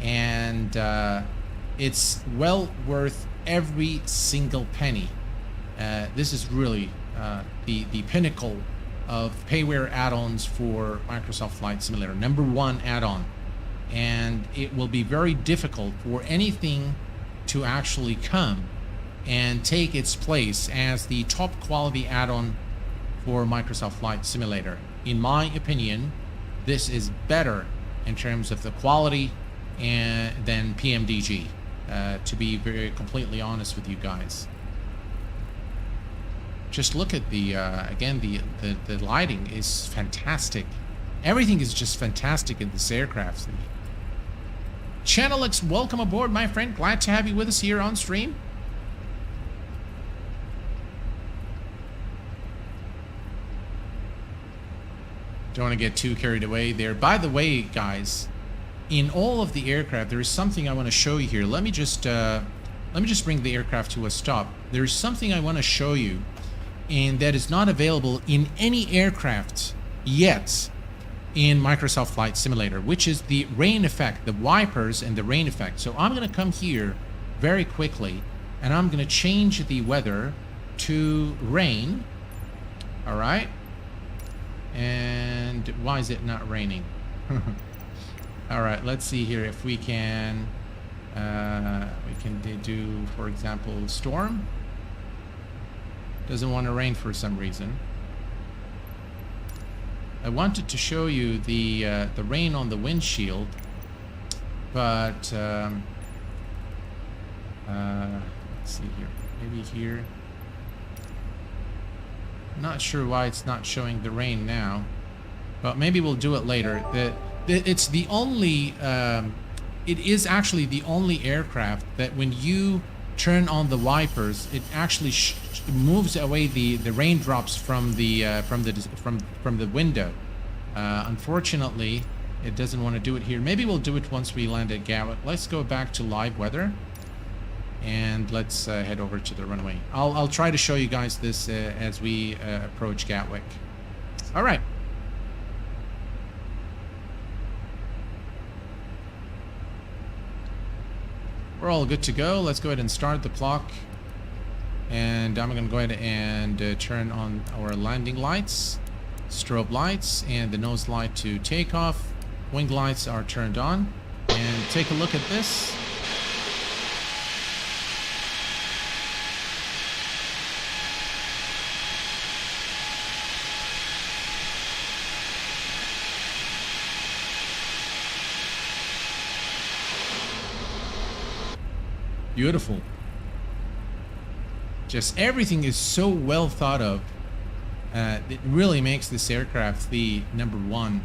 and it's well worth every single penny. This is really the pinnacle of payware add-ons for Microsoft Flight Simulator. #1 add-on, and it will be very difficult for anything to actually come and take its place as the top quality add-on for Microsoft Flight Simulator. In my opinion, this is better in terms of the quality than PMDG, to be very completely honest with you guys. Just look at the again, the lighting is fantastic. Everything is just fantastic in this aircraft. Channelix, welcome aboard, my friend. Glad to have you with us here on stream. Don't want to get too carried away there. By the way, guys, in all of the aircraft, there is something I want to show you here. Let me just bring the aircraft to a stop. There is something I want to show you, and that is not available in any aircraft yet in Microsoft Flight Simulator, which is the rain effect, the wipers and the rain effect. So I'm going to come here very quickly, and I'm going to change the weather to rain. All right. And why is it not raining? All right, let's see here if we can do, for example, storm. Doesn't want to rain for some reason. I wanted to show you the rain on the windshield, but let's see here, maybe here. Not sure why it's not showing the rain now, but maybe we'll do it later. It's the only, it is actually the only aircraft that when you turn on the wipers, it actually moves away the raindrops from the window. Unfortunately, it doesn't want to do it here. Maybe we'll do it once we land at Gatwick. Let's go back to live weather. And let's head over to the runway. I'll try to show you guys this as we approach Gatwick. All right. We're all good to go. Let's go ahead and start the clock. And I'm going to go ahead and turn on our landing lights, strobe lights, and the nose light to takeoff. Wing lights are turned on. And take a look at this. Beautiful. Just everything is so well thought of. It really makes this aircraft the #1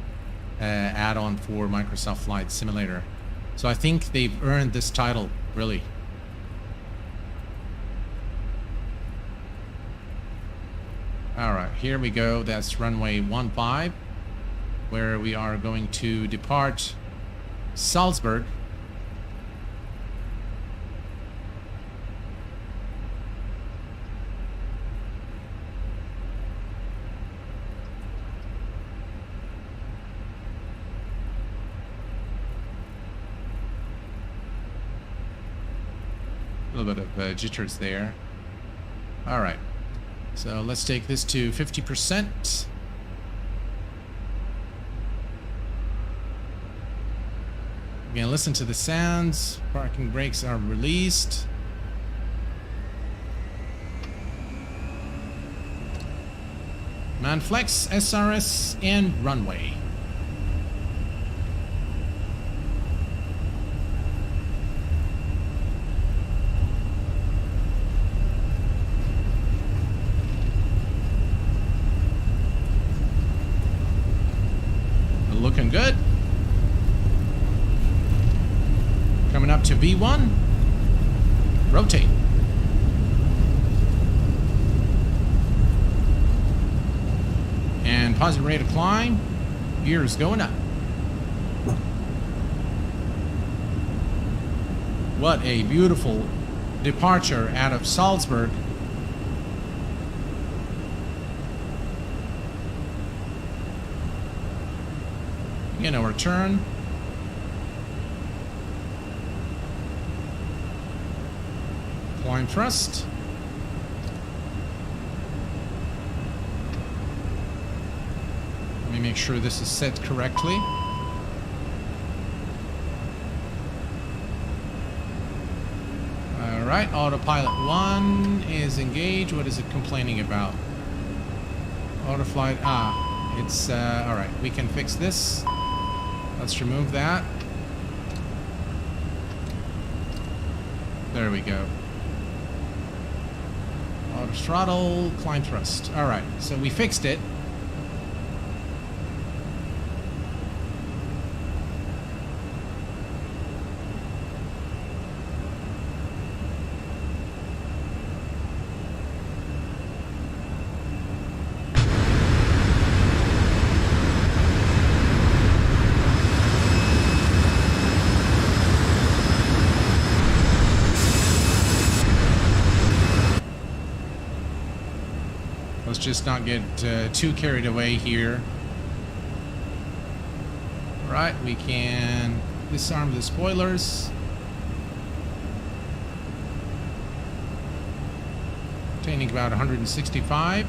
add-on for Microsoft Flight Simulator. So I think they've earned this title, really. All right, here we go. That's runway 15, where we are going to depart Salzburg. A little bit of jitters there. All right. So let's take this to 50%. Again, listen to the sounds. Parking brakes are released. Manflex, SRS, and runway. Looking good. Coming up to V1. Rotate. And positive rate of climb. Gears going up. What a beautiful departure out of Salzburg. Again, a return. Climb thrust. Let me make sure this is set correctly. Alright, autopilot 1 is engaged. What is it complaining about? Autoflight, it's, alright, we can fix this. Let's remove that. There we go. Auto throttle, climb thrust. Alright, so we fixed it. Let's just not get too carried away here. All right, we can disarm the spoilers. Obtaining about 165.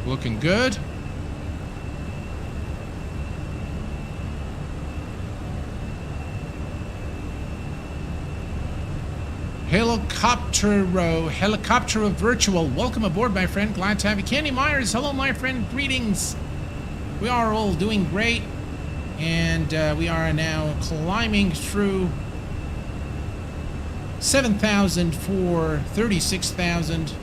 Looking good. Helicoptero Virtual. Welcome aboard, my friend. Glad to have you. Candy Myers. Hello, my friend. Greetings. We are all doing great. And we are now climbing through 7,000 for 36,000.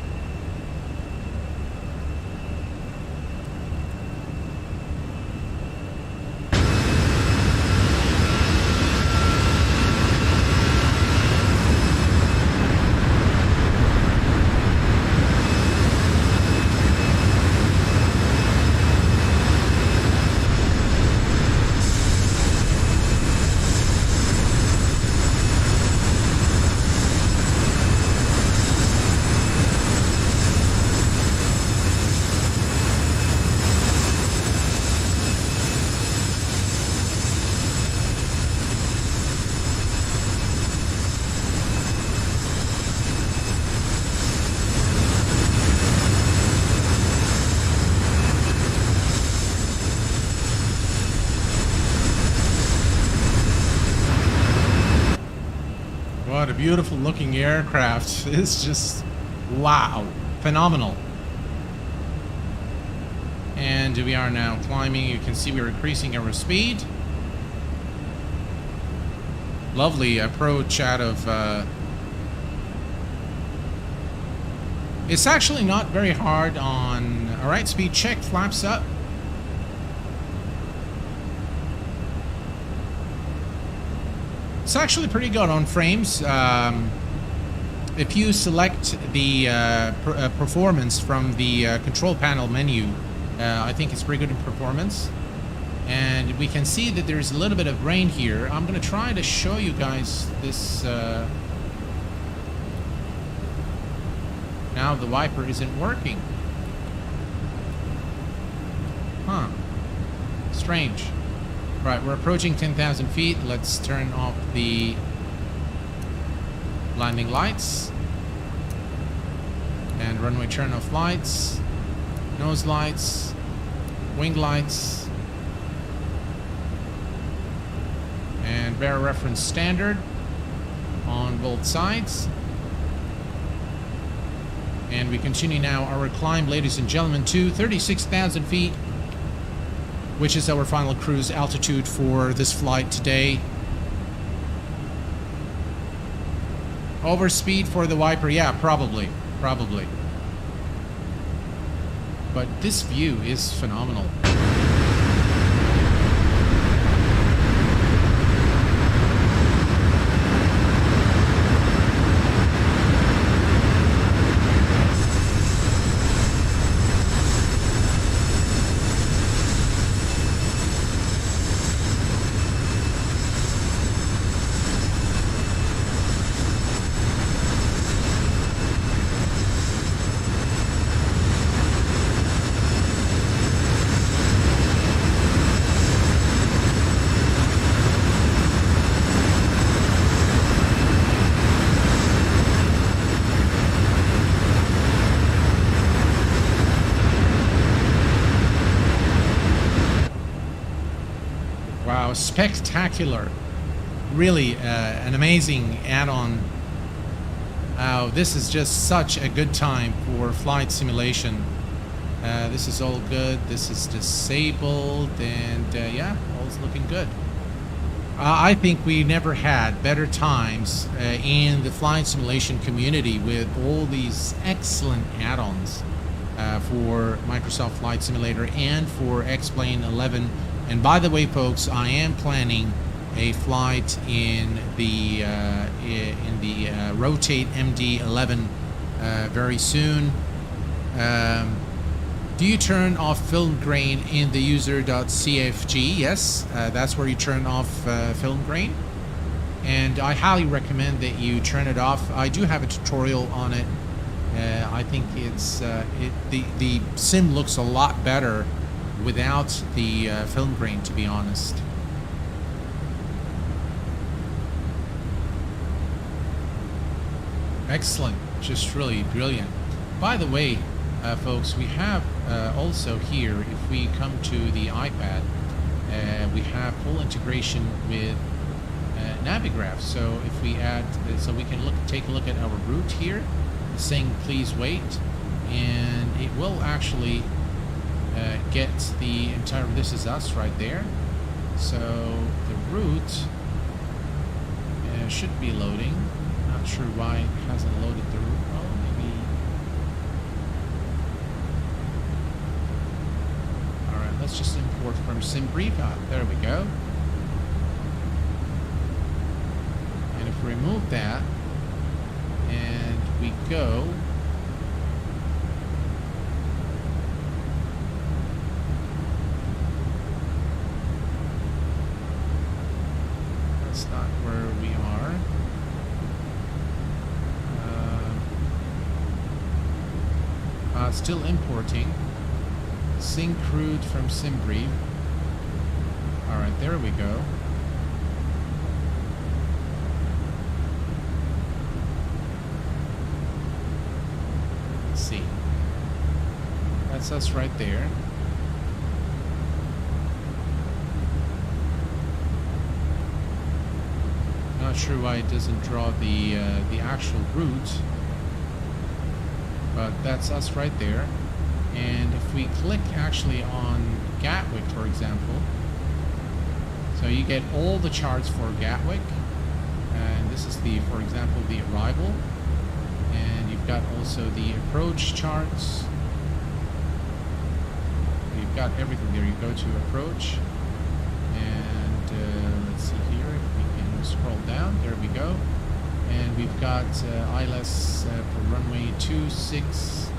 What a beautiful looking aircraft. It's just, wow, phenomenal. And we are now climbing. You can see we're increasing our speed. Lovely approach out of It's actually not very hard on... All right, speed check, flaps up. It's actually pretty good on frames. If you select the performance from the control panel menu, I think it's pretty good in performance. And we can see that there's a little bit of rain here. I'm going to try to show you guys this. Now the wiper isn't working. Huh. Strange. Right, we're approaching 10,000 feet. Let's turn off the landing lights. And runway turn off lights. Nose lights. Wing lights. And bear reference standard on both sides. And we continue now our climb, ladies and gentlemen, to 36,000 feet, which is our final cruise altitude for this flight today. Overspeed for the wiper, yeah, probably. But this view is phenomenal. Wow, spectacular. Really an amazing add-on. Wow, this is just such a good time for flight simulation. This is all good. This is disabled, and yeah, all's looking good. I think we never had better times in the flight simulation community with all these excellent add-ons for Microsoft Flight Simulator and for X-Plane 11. And by the way, folks, I am planning a flight in the Rotate MD-11 very soon. Do you turn off film grain in the user.cfg? Yes, that's where you turn off film grain. And I highly recommend that you turn it off. I do have a tutorial on it. I think it's the sim looks a lot better without the film grain, to be honest. Excellent, just really brilliant. By the way, folks, we have also here, if we come to the iPad, we have full integration with Navigraph. So if we add, so we can take a look at our route here, saying please wait, and it will actually get the entire, this is us right there. So the route should be loading. Not sure why it hasn't loaded the route. Oh, maybe. Alright, let's just import from SimBrief. There we go. And if we remove that and we go, not where we are. Still importing. Sync route from SimBrief. Alright, there we go. Let's see. That's us right there. Not sure why it doesn't draw the actual route, but that's us right there. And if we click actually on Gatwick, for example, so you get all the charts for Gatwick, and this is the, for example, the arrival. And if we've got also the approach charts. You've got everything there. You go to approach, and let's see here if we can scroll down. There we go. And we've got ILS for runway 26.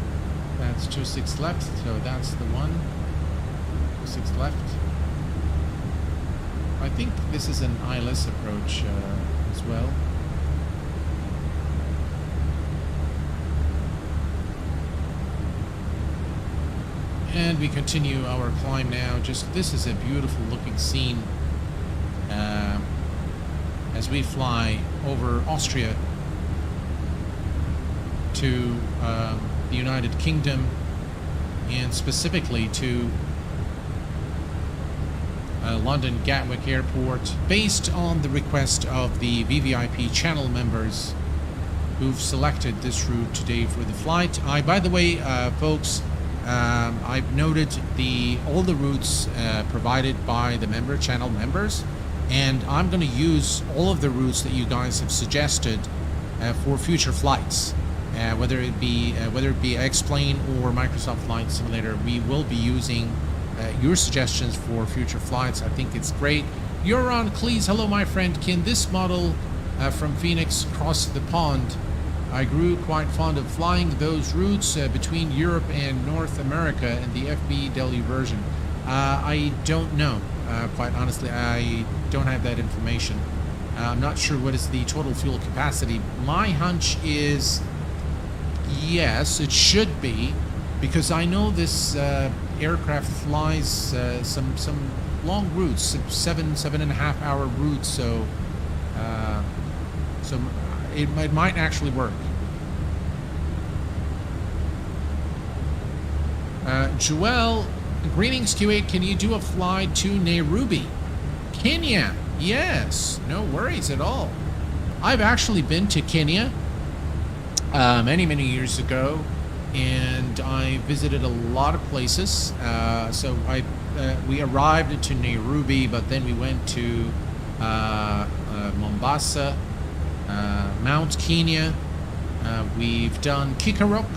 That's 26 left, so that's the one. 26 left. I think this is an ILS approach as well. And we continue our climb now. Just this is a beautiful looking scene as we fly over Austria to the United Kingdom, and specifically to London Gatwick Airport, based on the request of the VVIP channel members who've selected this route today for the flight. By the way, folks, I've noted all the routes provided by the channel members, and I'm going to use all of the routes that you guys have suggested for future flights, whether it be X-Plane or Microsoft Flight Simulator. We will be using your suggestions for future flights. I think it's great. Euron Cleese, hello my friend. Can this model from FENIX cross the pond? I grew quite fond of flying those routes between Europe and North America in the FBW version. I don't know, quite honestly. I don't have that information. I'm not sure what is the total fuel capacity. My hunch is yes, it should be, because I know this aircraft flies some long routes, 7.5 hour routes, so it might actually work. Joel, greetings Q8, can you do a flight to Nairobi, Kenya? Yes, no worries at all. I've actually been to Kenya many years ago, and I visited a lot of places. So we arrived into Nairobi, but then we went to Mombasa, Mount Kenya. We've done Kikarok.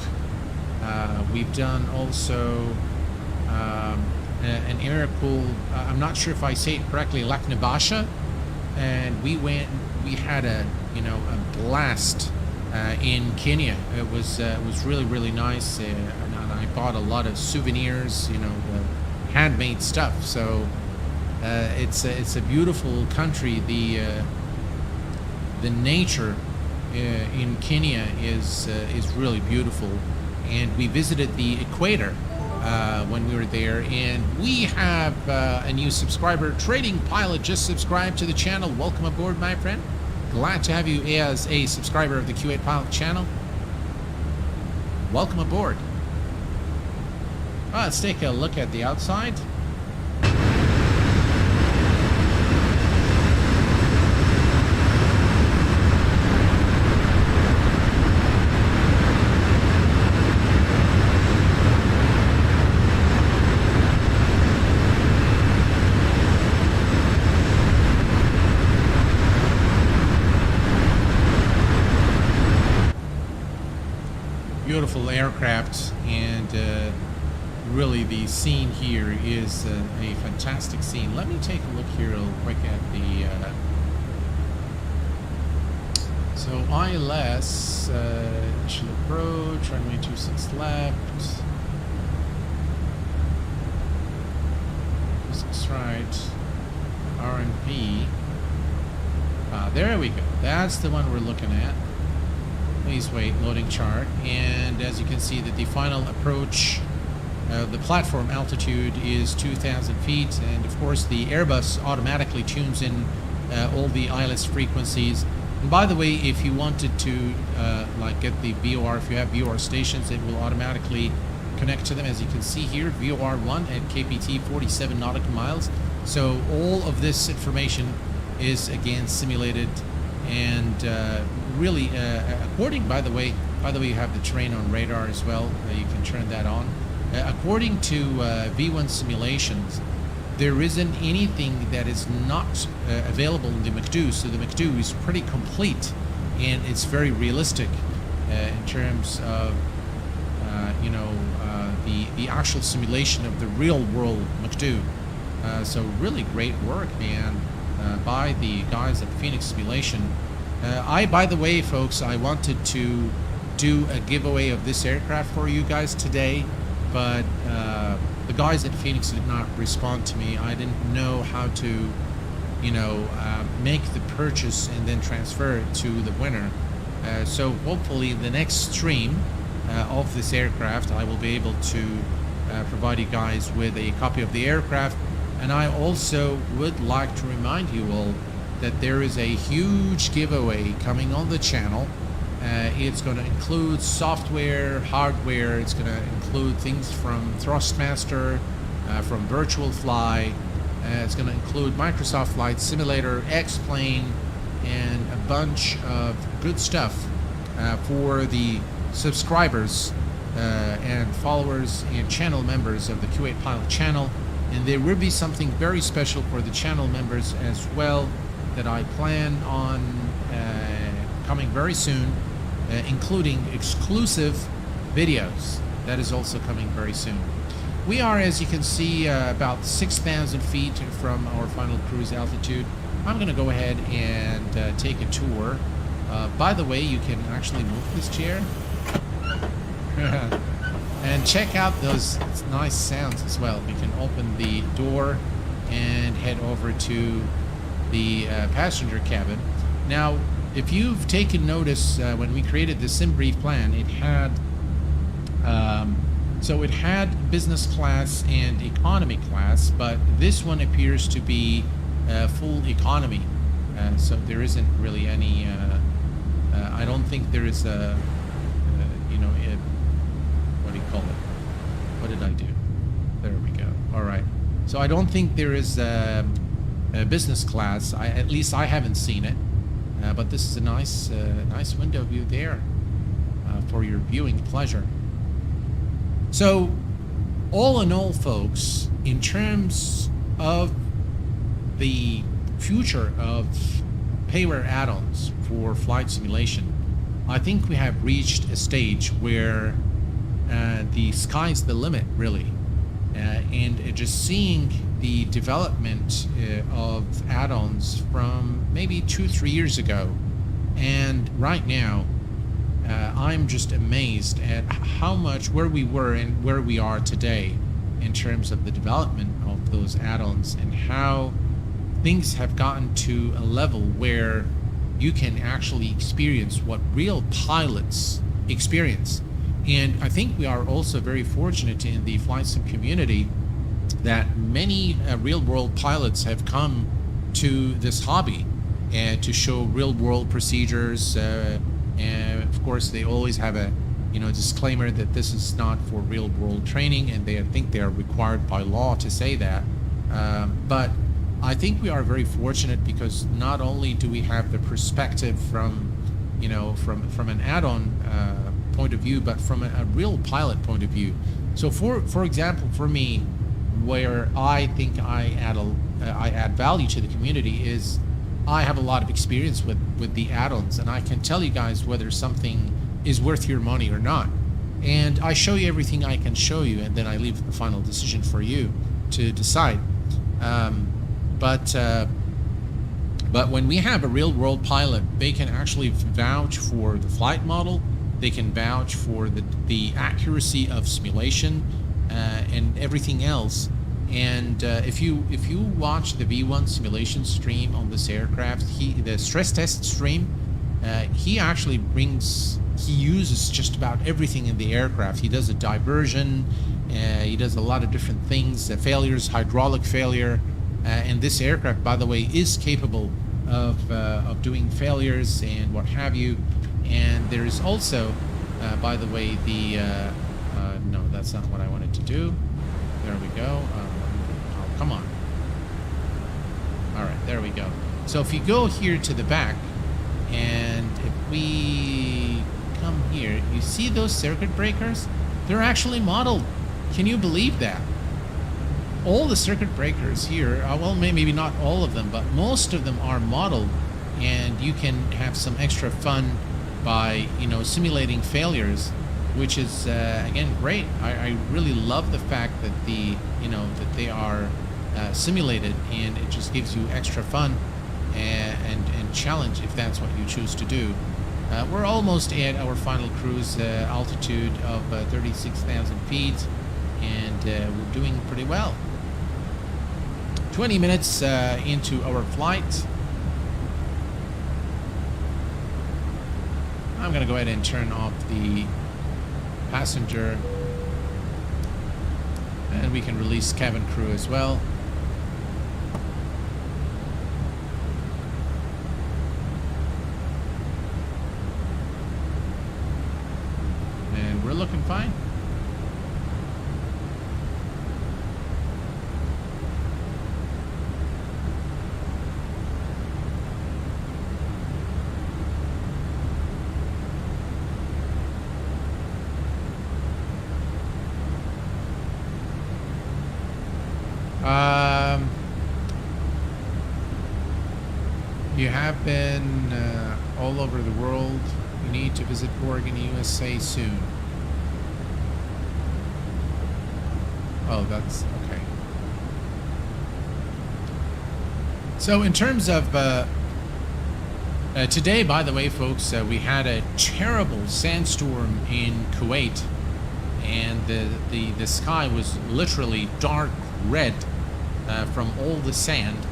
We've done also an area called, I'm not sure if I say it correctly, Laknabasha, and we had a blast in Kenya. It was really nice, and I bought a lot of souvenirs, handmade stuff. So it's a beautiful country. The nature in Kenya is really beautiful, and we visited the equator when we were there. And we have a new subscriber, Trading Pilot, just subscribed to the channel. Welcome aboard, my friend. Glad to have you as a subscriber of the Q8 Pilot channel. Welcome aboard. Well, let's take a look at the outside. Beautiful aircraft, and really the scene here is a fantastic scene. Let me take a look here real quick at the so ILS initial approach, runway 26 left, 26 right, RMP. There we go. That's the one we're looking at. Please wait, loading chart. And as you can see, that the final approach, the platform altitude is 2,000 feet, and of course the Airbus automatically tunes in all the ILS frequencies. And by the way, if you wanted to get the VOR, if you have VOR stations, it will automatically connect to them. As you can see here, VOR 1 at KPT 47 nautical miles. So all of this information is again simulated, and really according, by the way you have the terrain on radar as well. You can turn that on. According to V1 simulations, there isn't anything that is not available in the McDo, so the McDo is pretty complete, and it's very realistic. in terms of the actual simulation of the real world McDo. So really great work, man, by the guys at FENIX Simulation. By the way, folks, I wanted to do a giveaway of this aircraft for you guys today, but the guys at FENIX did not respond to me. I didn't know how to, make the purchase and then transfer it to the winner. So hopefully the next stream of this aircraft, I will be able to provide you guys with a copy of the aircraft. And I also would like to remind you all that there is a huge giveaway coming on the channel. It's going to include software, hardware. It's going to include things from Thrustmaster, from Virtual Fly. It's going to include Microsoft Flight Simulator, X-Plane, and a bunch of good stuff for the subscribers and followers and channel members of the Q8 Pilot channel. And there will be something very special for the channel members as well that I plan on coming very soon, including exclusive videos. That is also coming very soon. We are, as you can see, about 6,000 feet from our final cruise altitude. I'm going to go ahead and take a tour. By the way, you can actually move this chair. And check out those nice sounds as well. We can open the door and head over to the passenger cabin. Now, if you've taken notice, when we created the sim brief plan, it had it had business class and economy class, but this one appears to be full economy. So there isn't really any. I don't think there is a. What do you call it? What did I do? There we go. All right. So I don't think there is a business class. At least I haven't seen it. But this is a nice window view there for your viewing pleasure. So, all in all, folks, in terms of the future of payware add-ons for flight simulation, I think we have reached a stage where the sky's the limit, really. And just seeing the development of add-ons from maybe 2-3 years ago and right now, I'm just amazed at how much where we were and where we are today in terms of the development of those add-ons and how things have gotten to a level where you can actually experience what real pilots experience. And I think we are also very fortunate in the flight sim community that many real-world pilots have come to this hobby and to show real-world procedures. And of course, they always have a disclaimer that this is not for real-world training, and I think they are required by law to say that. But I think we are very fortunate because not only do we have the perspective from an add-on point of view, but from a real pilot point of view. So for example, for me, where I think I add value to the community is I have a lot of experience with the add-ons, and I can tell you guys whether something is worth your money or not. And I show you everything I can show you, and then I leave the final decision for you to decide. But when we have a real-world pilot, they can actually vouch for the flight model. They can vouch for the accuracy of simulation and everything else. And if you watch the V1 simulation stream on this aircraft, the stress test stream, he uses just about everything in the aircraft. He does a diversion, he does a lot of different things, failures, hydraulic failure, and this aircraft, by the way, is capable of doing failures and what have you. And there is also, by the way, no, that's not what I wanted to do. There we go. Oh, come on. All right, there we go. So if you go here to the back, and if we come here, you see those circuit breakers? They're actually modeled. Can you believe that? All the circuit breakers here, well, maybe not all of them, but most of them are modeled, and you can have some extra fun by, you know, simulating failures, which is again great. I really love the fact that that they are simulated, and it just gives you extra fun and challenge if that's what you choose to do. We're almost at our final cruise altitude of 36,000 feet, and we're doing pretty well. 20 minutes into our flight. I'm going to go ahead and turn off the passenger, and we can release cabin crew as well. And we're looking fine. You have been all over the world. You need to visit Oregon, USA soon. Oh, that's okay. So in terms of today, by the way, folks, we had a terrible sandstorm in Kuwait, and the sky was literally dark red from all the sand.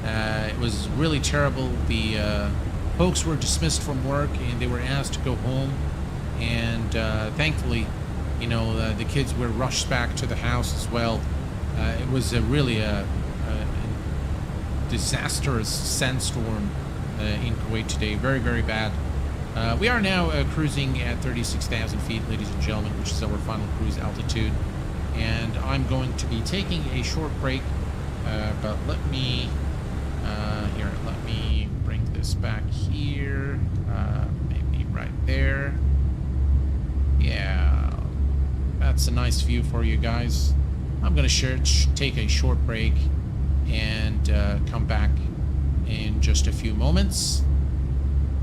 It was really terrible. The folks were dismissed from work, and they were asked to go home. And thankfully, you know, the kids were rushed back to the house as well. It was really a disastrous sandstorm in Kuwait today. Very, very bad. We are now cruising at 36,000 feet, ladies and gentlemen, which is our final cruise altitude. And I'm going to be taking a short break, but let me bring this back here, maybe right there. Yeah, that's a nice view for you guys. I'm going to take a short break and come back in just a few moments.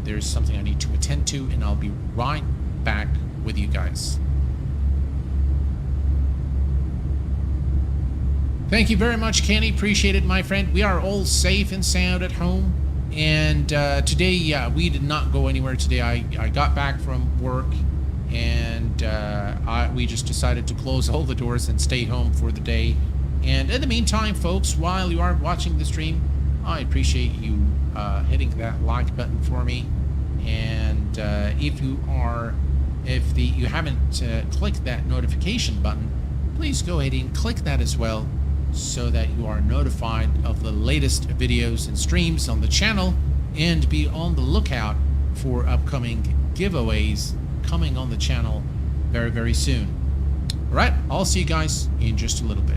There's something I need to attend to, and I'll be right back with you guys. Thank you very much, Kenny. Appreciate it, my friend. We are all safe and sound at home. And today, yeah, we did not go anywhere today. I got back from work, and we just decided to close all the doors and stay home for the day. And in the meantime, folks, while you are watching the stream, I appreciate you hitting that like button for me. And if you haven't clicked that notification button, please go ahead and click that as well, so that you are notified of the latest videos and streams on the channel, and be on the lookout for upcoming giveaways coming on the channel very, very soon. All right, I'll see you guys in just a little bit.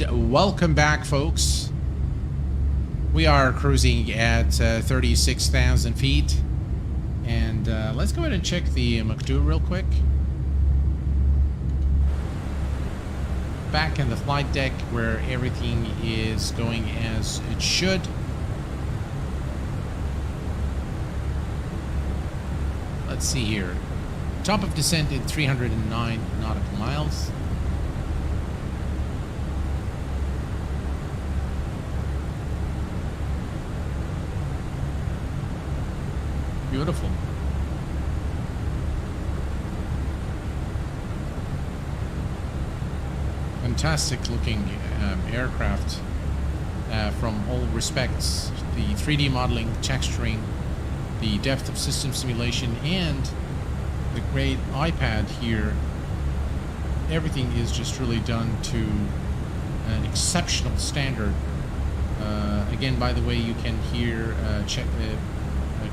And welcome back, folks. We are cruising at 36,000 feet. And let's go ahead and check the McDo real quick. Back in the flight deck where everything is going as it should. Let's see here. Top of descent at 309 nautical miles. Beautiful. Fantastic looking aircraft from all respects. The 3D modeling, texturing, the depth of system simulation, and the great iPad here. Everything is just really done to an exceptional standard. Again, by the way, you can here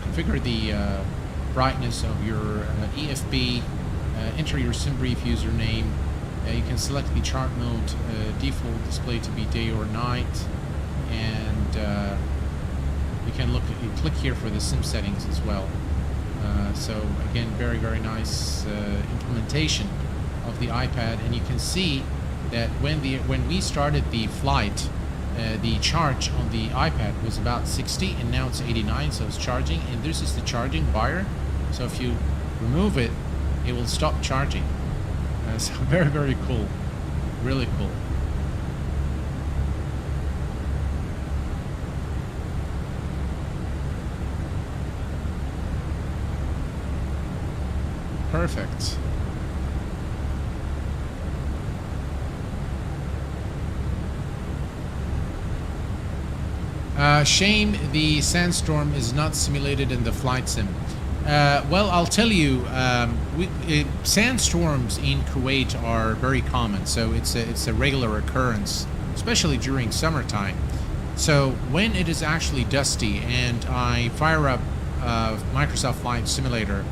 configure the brightness of your EFB, enter your SimBrief username. You can select the chart mode default display to be day or night, and you can click here for the sim settings as well. So again, very nice implementation of the iPad, and you can see that when we started the flight, the charge on the iPad was about 60, and now it's 89, so it's charging. And this is the charging bar, so if you remove it, it will stop charging. So very cool, really cool. Perfect. Shame the sandstorm is not simulated in the flight sim. Well, I'll tell you, sandstorms in Kuwait are very common, so it's a regular occurrence, especially during summertime. So when it is actually dusty and I fire up Microsoft Flight Simulator,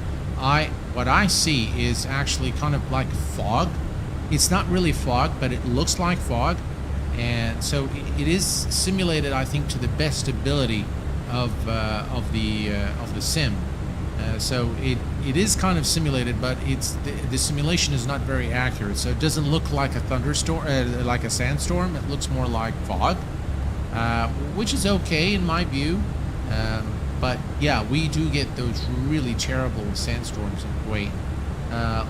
what I see is actually kind of like fog. It's not really fog, but it looks like fog, and so it is simulated, I think, to the best ability of the sim. So it is kind of simulated, but the simulation is not very accurate. So it doesn't look like a thunderstorm, like a sandstorm. It looks more like fog, which is okay in my view. But yeah, we do get those really terrible sandstorms in Kuwait.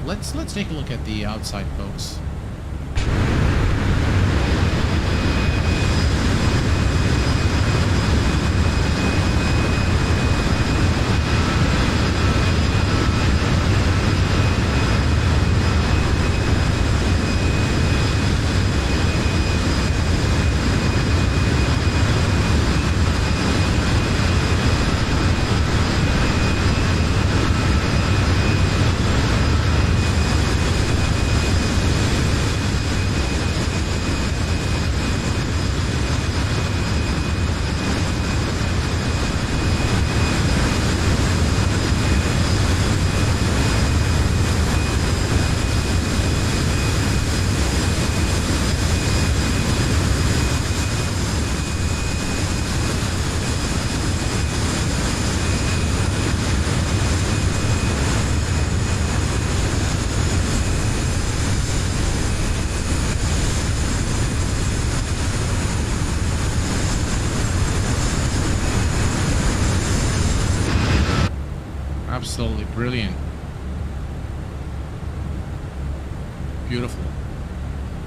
Let's take a look at the outside, folks. Absolutely brilliant. Beautiful.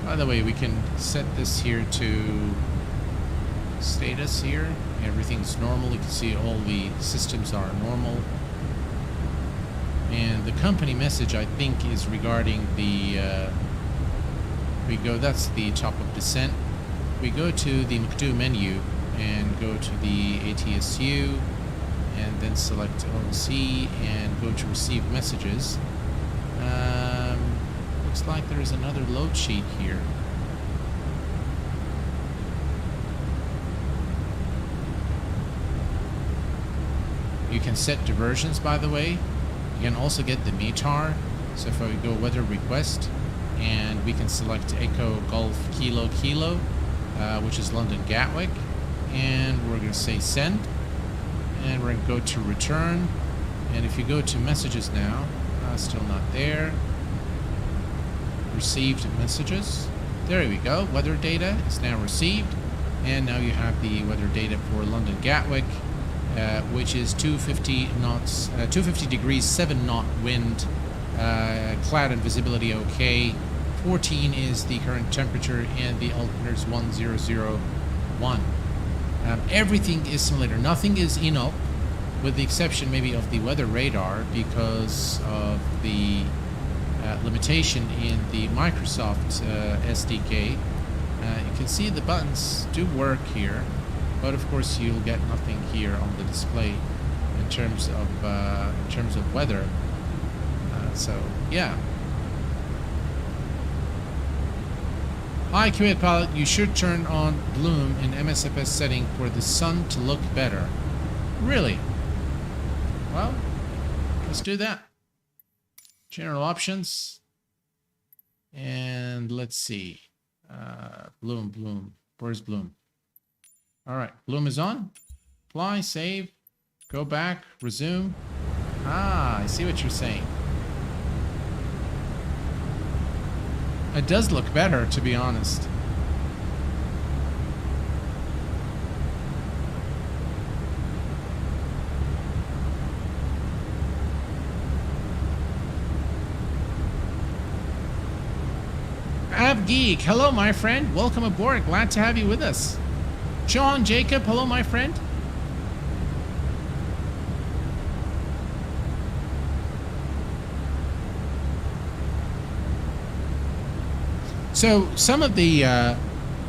By the way, we can set this here to status here. Everything's normal. You can see all the systems are normal. And the company message, I think, is regarding the that's the top of descent. We go to the McDo menu and go to the ATSU, and then select OC and go to receive messages. Looks like there's another load sheet here. You can set diversions, by the way. You can also get the METAR. So if I go weather request, and we can select Echo Golf Kilo Kilo, which is London Gatwick. And we're going to say send. And we're going to go to return. And if you go to messages now, still not there. Received messages. There we go. Weather data is now received. And now you have the weather data for London Gatwick, which is 250 knots, 250 degrees, 7 knot wind, cloud and visibility okay. 14 is the current temperature, and the altimeter is 1001. Everything is similar. Nothing is enough, with the exception maybe of the weather radar, because of the limitation in the Microsoft SDK. You can see the buttons do work here, but of course you'll get nothing here on the display in terms of weather. So yeah. Hi Q8 Pilot, you should turn on bloom in MSFS setting for the sun to look better. Really? Well, let's do that. General options. And let's see. Bloom. Where's bloom? Alright, bloom is on. Apply, save, go back, resume. Ah, I see what you're saying. It does look better, to be honest. Geek, hello my friend, welcome aboard, glad to have you with us. John Jacob, hello my friend. So some of the I'd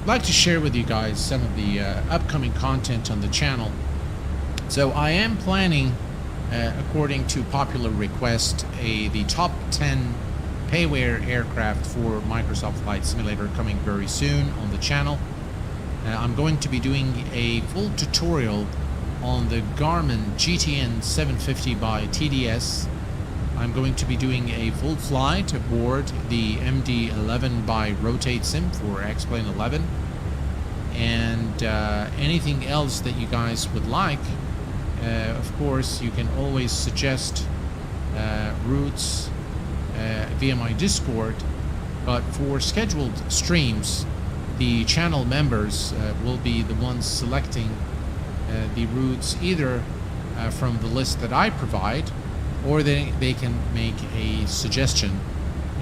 like to share with you guys some of the upcoming content on the channel. So I am planning, according to popular request, the top 10 payware aircraft for Microsoft Flight Simulator coming very soon on the channel. I'm going to be doing a full tutorial on the Garmin GTN 750 by TDS. I'm going to be doing a full flight aboard the MD-11 by Rotate Sim for X-Plane 11. And anything else that you guys would like, of course, you can always suggest routes via my Discord, but for scheduled streams, the channel members will be the ones selecting the routes either from the list that I provide, or they can make a suggestion.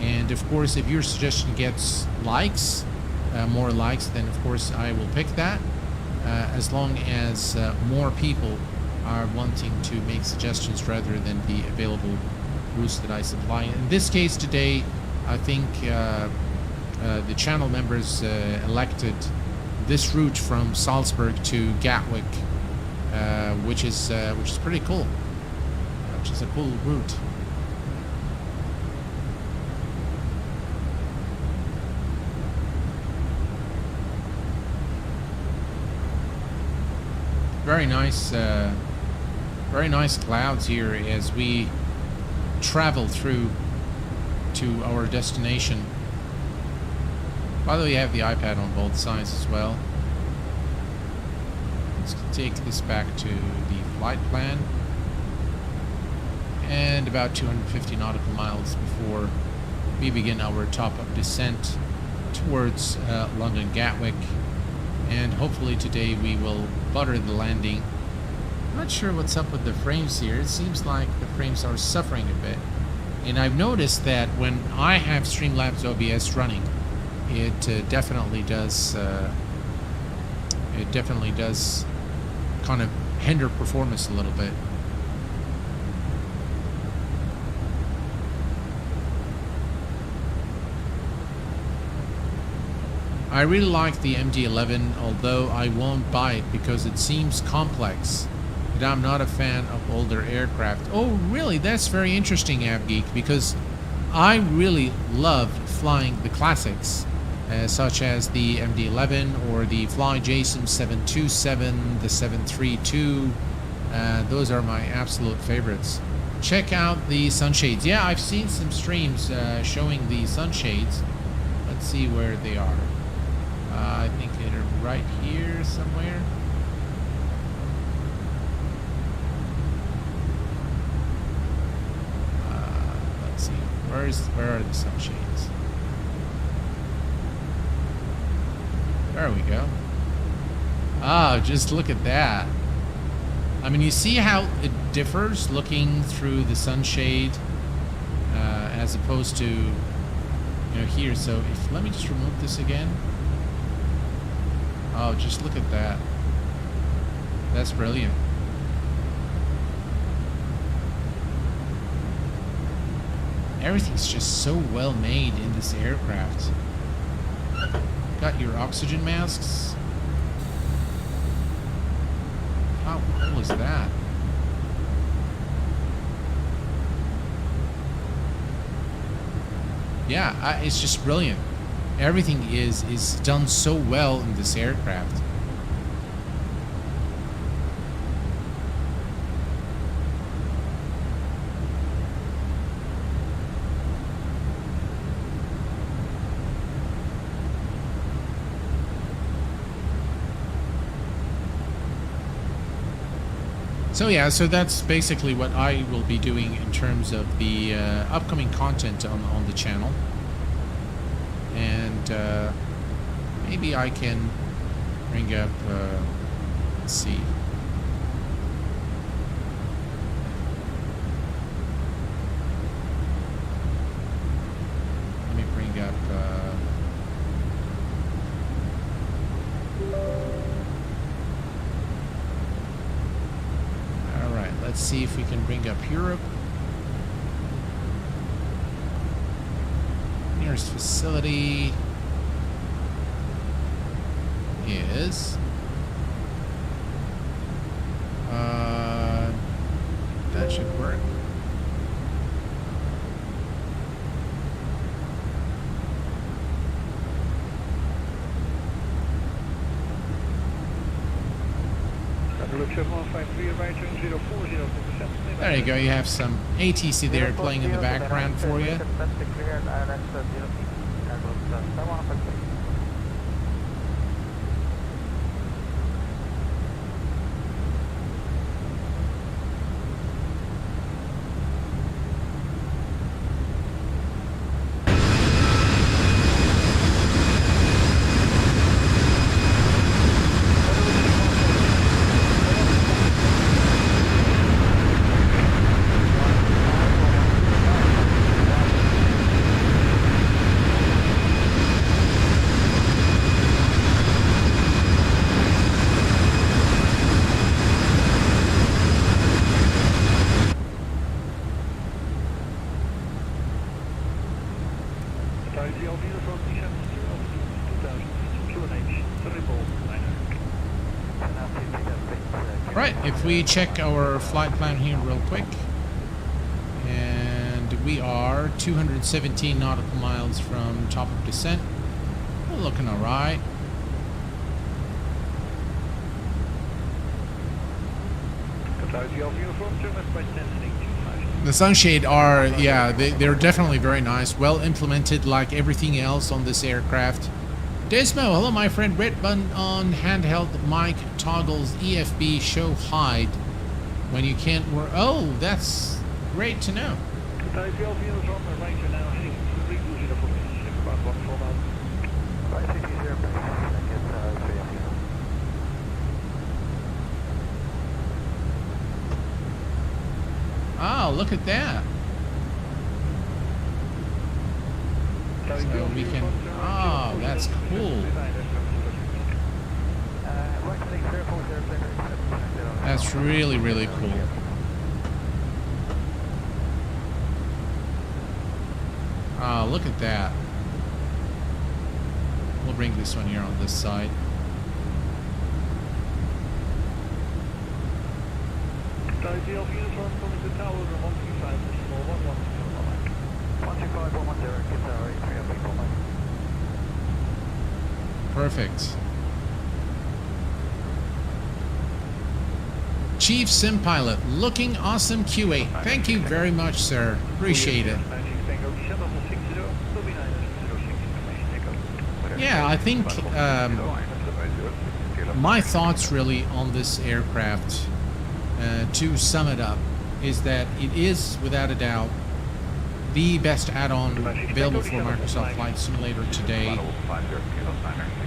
And of course, if your suggestion gets likes, more likes, then of course I will pick that, as long as more people are wanting to make suggestions rather than the available routes that I supply. In this case today, I think the channel members elected this route from Salzburg to Gatwick, which is pretty cool. Which is a cool route. Very nice clouds here as we travel through to our destination. By the way, you have the iPad on both sides as well. Let's take this back to the flight plan. And about 250 nautical miles before we begin our top-up descent towards London Gatwick. And hopefully today we will butter the landing. I'm not sure what's up with the frames here. It seems like the frames are suffering a bit. And I've noticed that when I have Streamlabs OBS running, it definitely does kind of hinder performance a little bit. I really like the MD-11, although I won't buy it because it seems complex, and I'm not a fan of older aircraft. Oh, really? That's very interesting, AvGeek, because I really love flying the classics, such as the MD-11 or the Fly Jason 727, the 732. Those are my absolute favorites. Check out the sunshades. Yeah, I've seen some streams showing the sunshades. Let's see where they are. I think they're right here somewhere. Let's see. Where are the sunshades? There we go. Oh, just look at that. I mean, you see how it differs looking through the sunshade as opposed to, you know, here. So if, let me just remove this again. Oh, just look at that. That's brilliant. Everything's just so well made in this aircraft. Got your oxygen masks. How cool is that? Yeah, it's just brilliant. Everything is done so well in this aircraft. So yeah, so that's basically what I will be doing in terms of the upcoming content on the channel. And maybe I can bring up, let's see. Let me bring up, all right, let's see if we can bring up Europe. Nearest facility is that should work. There you go, you have some ATC there playing in the background for you. Right, if we check our flight plan here real quick, and we are 217 nautical miles from top of descent. We're looking all right. The sunshade are, yeah, they're definitely very nice, well implemented like everything else on this aircraft. Desmo, hello my friend. Red button on handheld mic toggles EFB show hide when you can't work. Oh, that's great to know. Oh, look at that. So we can, oh, that's cool. That's really, really cool. Oh, look at that. We'll bring this one here on this side. Perfect. Chief Sim Pilot, looking awesome Q8. Thank you very much, sir. Appreciate it. Yeah, I think My thoughts really on this aircraft, to sum it up, is that it is without a doubt the best add-on available for Microsoft Flight Simulator today,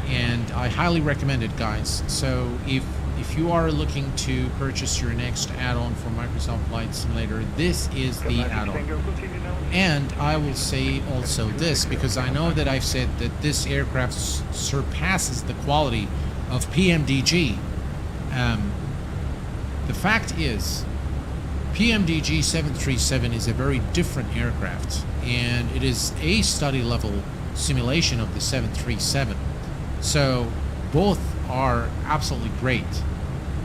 and I highly recommend it, guys. So if you are looking to purchase your next add-on for Microsoft Flight Simulator, this is the add-on. And I will say also this, because I know that I've said that this aircraft surpasses the quality of PMDG. The fact is, PMDG 737 is a very different aircraft, and it is a study level simulation of the 737. So both are absolutely great.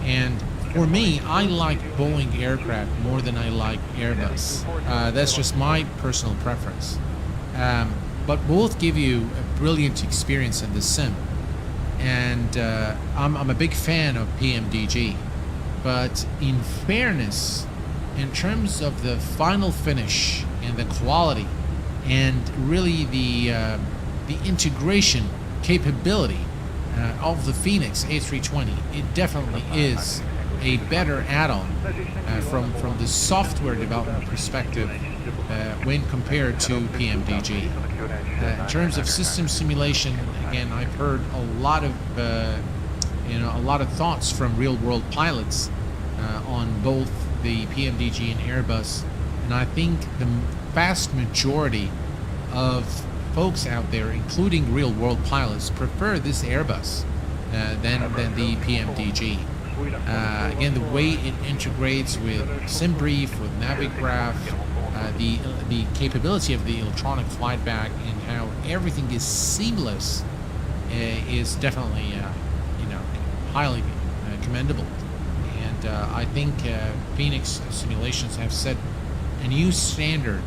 And for me, I like Boeing aircraft more than I like Airbus. That's just my personal preference. But both give you a brilliant experience in the sim. And I'm a big fan of PMDG. But in fairness, in terms of the final finish and the quality and really the integration capability of the FENIX A320, it definitely is a better add-on from the software development perspective when compared to PMDG. In terms of system simulation, again, I've heard a lot of thoughts from real-world pilots on both the PMDG and Airbus, and I think the vast majority of folks out there, including real-world pilots, prefer this Airbus than the PMDG. Again, the way it integrates with SimBrief, with Navigraph, the capability of the electronic flight bag, and how everything is seamless is definitely highly commendable. And I think FENIX simulations have set a new standard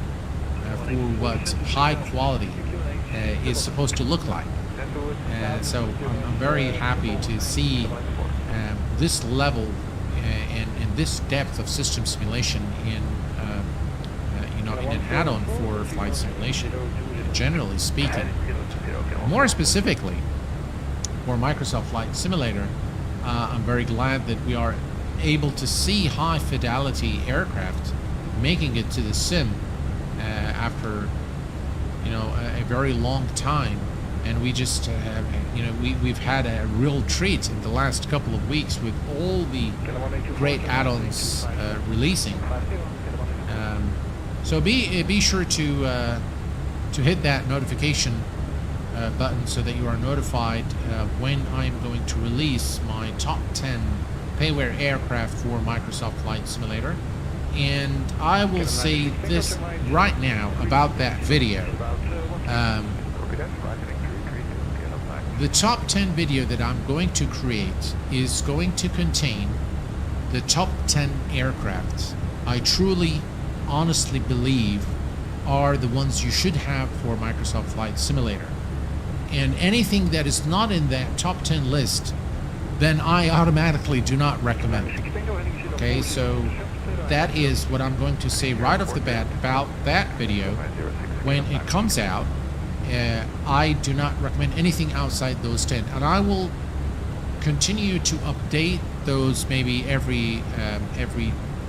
for what high quality is supposed to look like. So I'm very happy to see this level and this depth of system simulation in an add-on for flight simulation, generally speaking. More specifically, for Microsoft Flight Simulator, I'm very glad that we are able to see high fidelity aircraft making it to the sim after a very long time, and we just we've had a real treat in the last couple of weeks with all the great add-ons releasing. So be sure to hit that notification button so that you are notified when I'm going to release my top 10 payware aircraft for Microsoft Flight Simulator. And I will say this right now about that video. The top 10 video that I'm going to create is going to contain the top 10 aircraft I truly, honestly believe are the ones you should have for Microsoft Flight Simulator. And anything that is not in that top 10 list, then I automatically do not recommend it. Okay, so that is what I'm going to say right off the bat about that video. When it comes out, I do not recommend anything outside those 10, and I will continue to update those maybe every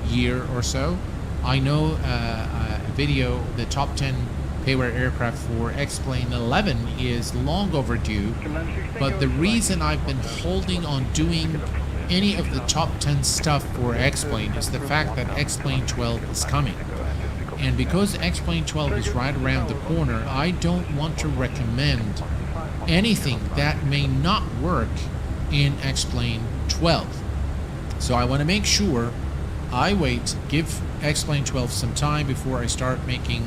year or so. I know a video, the top 10 payware aircraft for X-Plane 11 is long overdue, but the reason I've been holding on doing any of the top 10 stuff for X-Plane is the fact that X-Plane 12 is coming. And because X-Plane 12 is right around the corner, I don't want to recommend anything that may not work in X-Plane 12. So I want to make sure I wait, give X-Plane 12 some time before I start making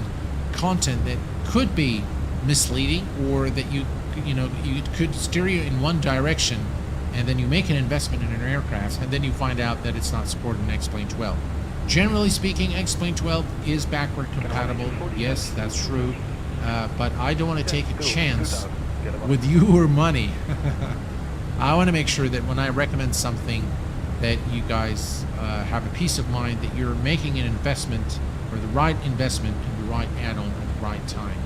content that could be misleading, or that you could steer you in one direction, and then you make an investment in an aircraft and then you find out that it's not supported in X-Plane 12. Generally speaking, X-Plane 12 is backward compatible. Yes, that's true. But I don't want to take a chance with your money. I want to make sure that when I recommend something, that you guys have a peace of mind that you're making an investment, or the right investment in the right add-on at the right time.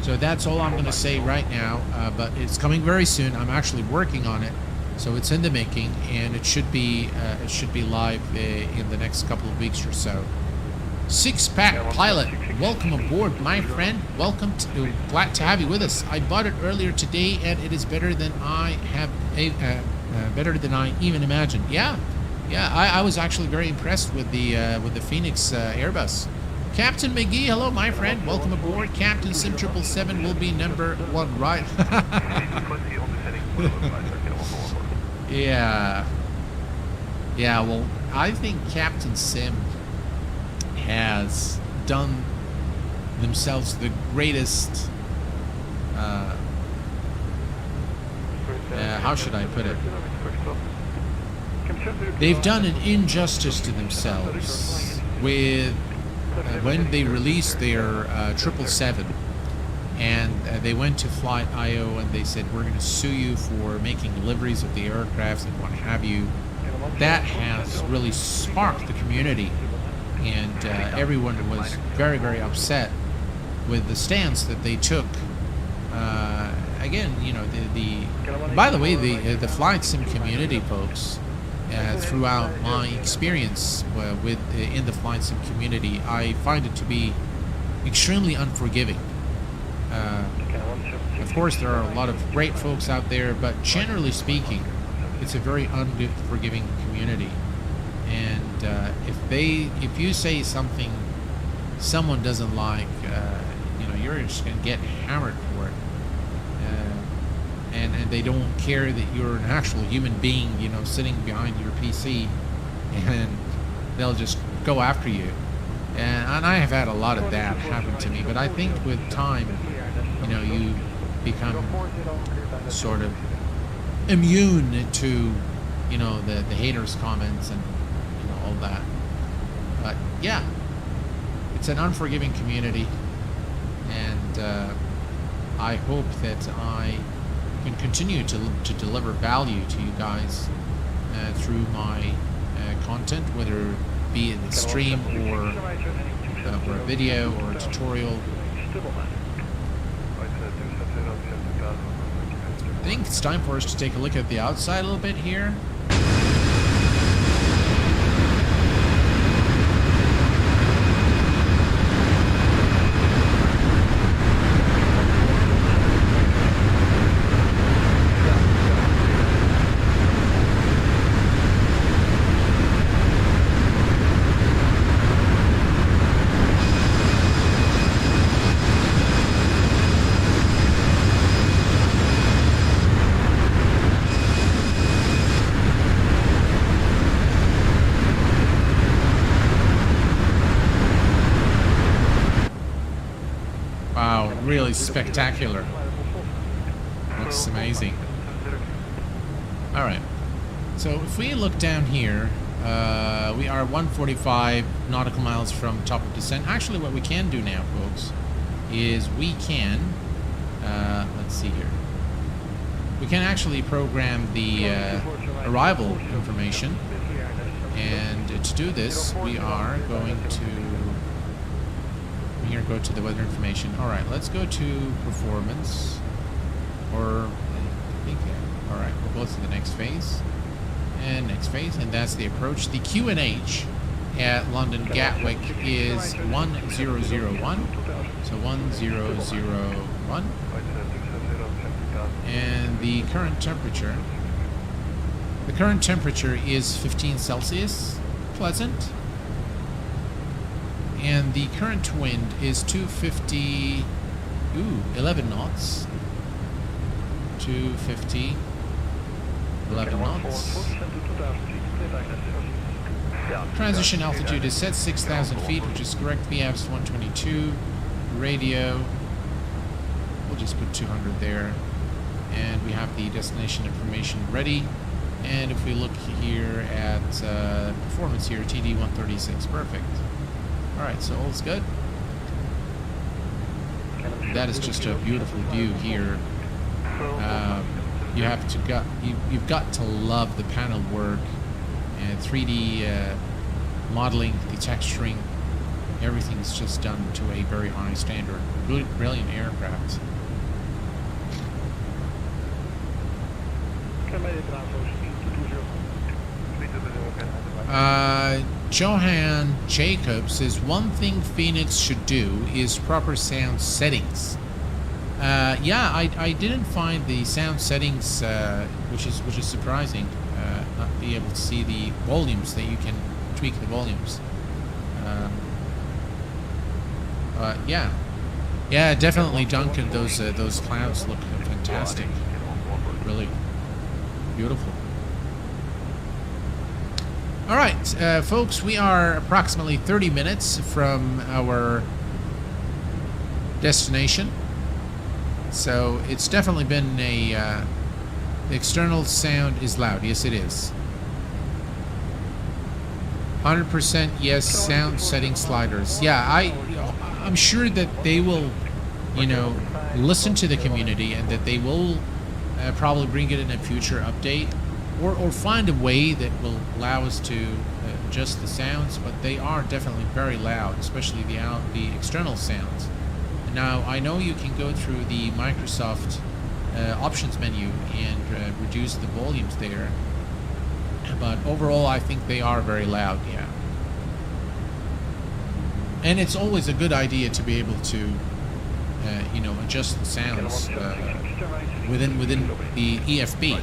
So that's all I'm going to say right now, but it's coming very soon. I'm actually working on it, so it's in the making, and it should be live in the next couple of weeks or so. Six-pack pilot, welcome aboard, my friend. Welcome to, glad to have you with us. I bought it earlier today, and it is better than I even imagined. Yeah, I was actually very impressed with the FENIX Airbus. Captain McGee, hello, my friend. Welcome aboard. Captain Sim 777 will be number 1, right? Yeah. Well, I think Captain Sim has done themselves the greatest. How should I put it? They've done an injustice to themselves with. When they released their 777 and they went to Flight IO and they said, we're going to sue you for making deliveries of the aircraft and what have you, that has really sparked the community, and everyone was very, very upset with the stance that they took. Again, you know, by the way, the flight sim community, folks, throughout my experience in the flight sim community, I find it to be extremely unforgiving. Of course, there are a lot of great folks out there, but generally speaking, it's a very unforgiving community. And if you say something someone doesn't like, you know, you're just gonna get hammered for it. And they don't care that you're an actual human being, you know, sitting behind your PC, and they'll just go after you. And I have had a lot of that happen to me, but I think with time, you know, you become sort of immune to, you know, the haters' comments and, you know, all that. But yeah, it's an unforgiving community, and I hope that I can continue to deliver value to you guys through my content, whether it be in the stream or a video or a tutorial. I think it's time for us to take a look at the outside a little bit here. Really spectacular. Looks amazing. Alright, so if we look down here, we are 145 nautical miles from top of descent. Actually, what we can do now, folks, is we can let's see here, we can actually program the arrival information, and to do this we are going to here, go to the weather information. All right, let's go to performance, or I think, all right, we'll go to the next phase, and that's the approach. The QNH at London Gatwick is 1001, so 1001, and the current temperature is 15 Celsius, pleasant. And the current wind is 250, 11 knots. 250, 11 knots. Transition altitude is set 6,000 feet, which is correct. VAV's 122. Radio, we'll just put 200 there. And we have the destination information ready. And if we look here at performance here, TD 136, perfect. Alright, so all's good. That is just a beautiful view here. You've got to love the panel work and 3D modeling, the texturing, Everything's just done to a very high standard. Good, brilliant aircraft. Johan Jacobs says one thing FENIX should do is proper sound settings. Yeah, I didn't find the sound settings, which is surprising. Not be able to see the volumes that you can tweak the volumes. Yeah, definitely, Duncan. Those clouds look fantastic. Really beautiful. All right, folks, we are approximately 30 minutes from our destination. So it's definitely been a... the external sound is loud. Yes, it is. 100% yes, sound setting sliders. Yeah, I'm sure that they will, you know, listen to the community and that they will probably bring it in a future update. Or find a way that will allow us to adjust the sounds, but they are definitely very loud, especially the external sounds. Now, I know you can go through the Microsoft options menu and reduce the volumes there, but overall I think they are very loud, yeah. And it's always a good idea to be able to, you know, adjust the sounds within the EFB.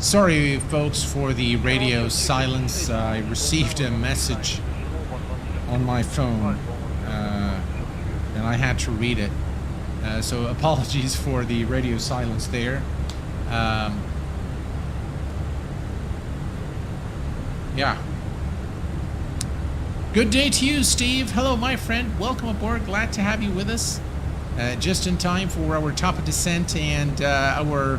Sorry, folks, for the radio silence. I received a message on my phone, and I had to read it. So apologies for the radio silence there. Yeah. Good day to you, Steve. Hello, my friend. Welcome aboard. Glad to have you with us. Just in time for our top of descent and our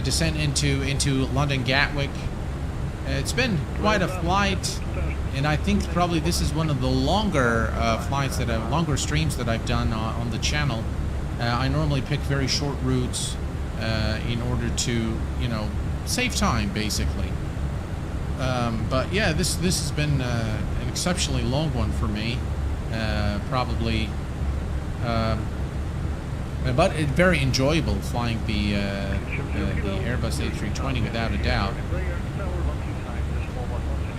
descent into London Gatwick. It's been quite a flight, and I think probably this is one of the longer longer streams that I've done on the channel. I normally pick very short routes in order to, you know, save time, basically. But yeah, this has been an exceptionally long one for me, probably. But it's very enjoyable flying the Airbus A320 without a doubt.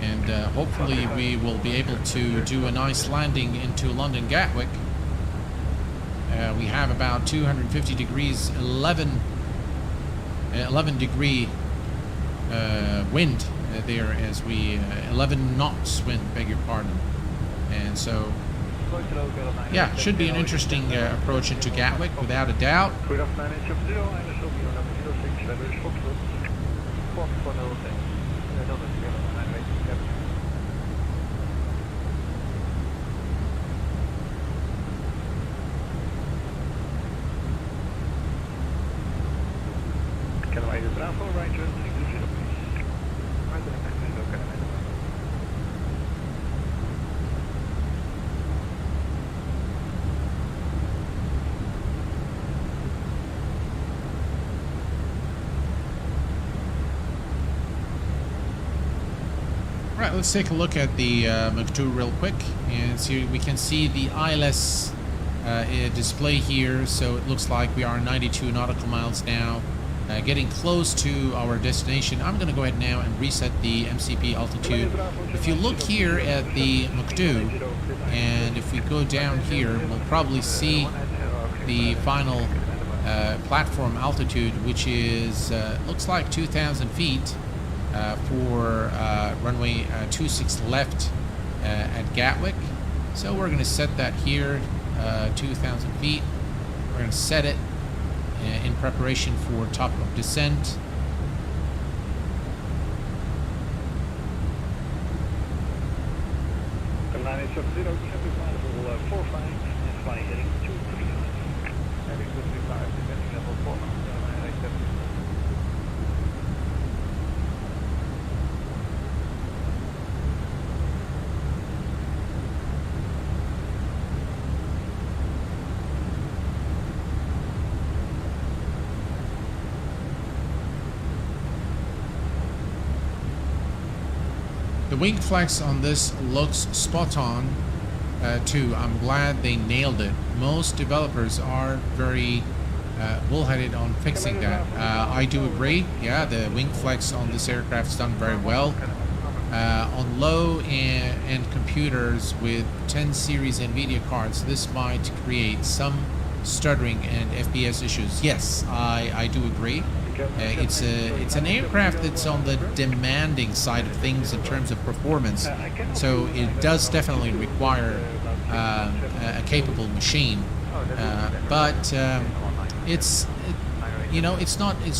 And hopefully we will be able to do a nice landing into London Gatwick. We have about 250 degrees, 11 degree wind there as we, 11 knots wind, beg your pardon. And so Yeah, should be an interesting approach into Gatwick, without a doubt. Right, let's take a look at the Mach 2 real quick, and see, we can see the ILS display here. So it looks like we are 92 nautical miles now, getting close to our destination. I'm going to go ahead now and reset the MCP altitude. If you look here at the Mach 2, and if we go down here, we'll probably see the final platform altitude, which is looks like 2,000 feet. For runway 26 left at Gatwick. So we're going to set that here, 2,000 feet. We're going to set it in preparation for top of descent. The wing flex on this looks spot on too. I'm glad they nailed it. Most developers are very bullheaded on fixing that. I do agree. Yeah, the wing flex on this aircraft's done very well. On low-end computers with 10 series NVIDIA cards, this might create some stuttering and FPS issues. Yes, I do agree. It's an aircraft that's on the demanding side of things in terms of performance, so it does definitely require a capable machine. But it's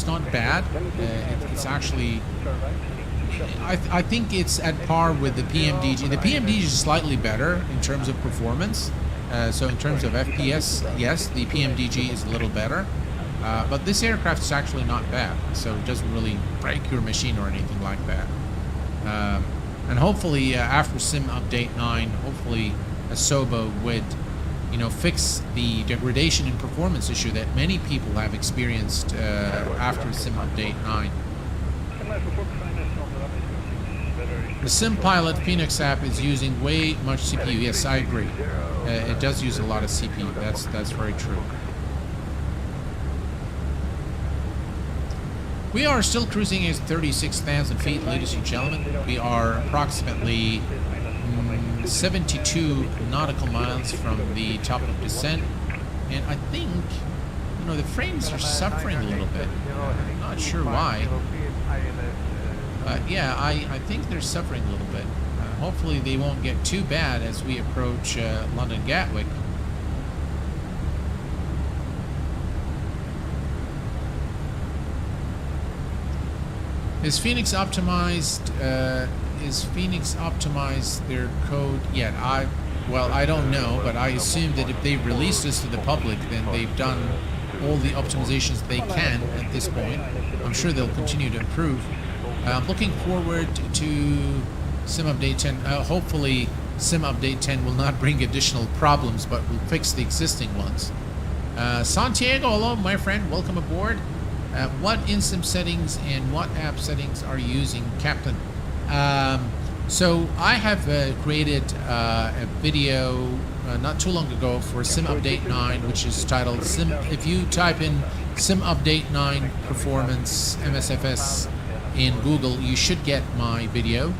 not bad. It's actually, I think it's at par with the PMDG. The PMDG is slightly better in terms of performance. So in terms of FPS, yes, the PMDG is a little better. But this aircraft is actually not bad, so it doesn't really break your machine or anything like that. And hopefully, after Sim Update 9, hopefully Asobo would, fix the degradation in performance issue that many people have experienced after Sim Update 9. The Sim Pilot FENIX app is using way much CPU. Yes, I agree. It does use a lot of CPU. That's very true. We are still cruising at 36,000 feet, ladies and gentlemen. We are approximately 72 nautical miles from the top of descent. And I think, the frames are suffering a little bit. I'm not sure why. Yeah, I think they're suffering a little bit. Hopefully they won't get too bad as we approach London Gatwick. Is FENIX optimized? Is FENIX optimized their code yet? I don't know, but I assume that if they release this to the public, then they've done all the optimizations they can at this point. I'm sure they'll continue to improve. I'm looking forward to Sim Update 10. Hopefully, Sim Update 10 will not bring additional problems, but will fix the existing ones. Santiago, hello, my friend. Welcome aboard. What in-sim settings and what app settings are you using, Captain? So I have created a video not too long ago for Sim Update 9, which is titled Sim. If you type in Sim Update 9 Performance MSFS in Google, you should get my video,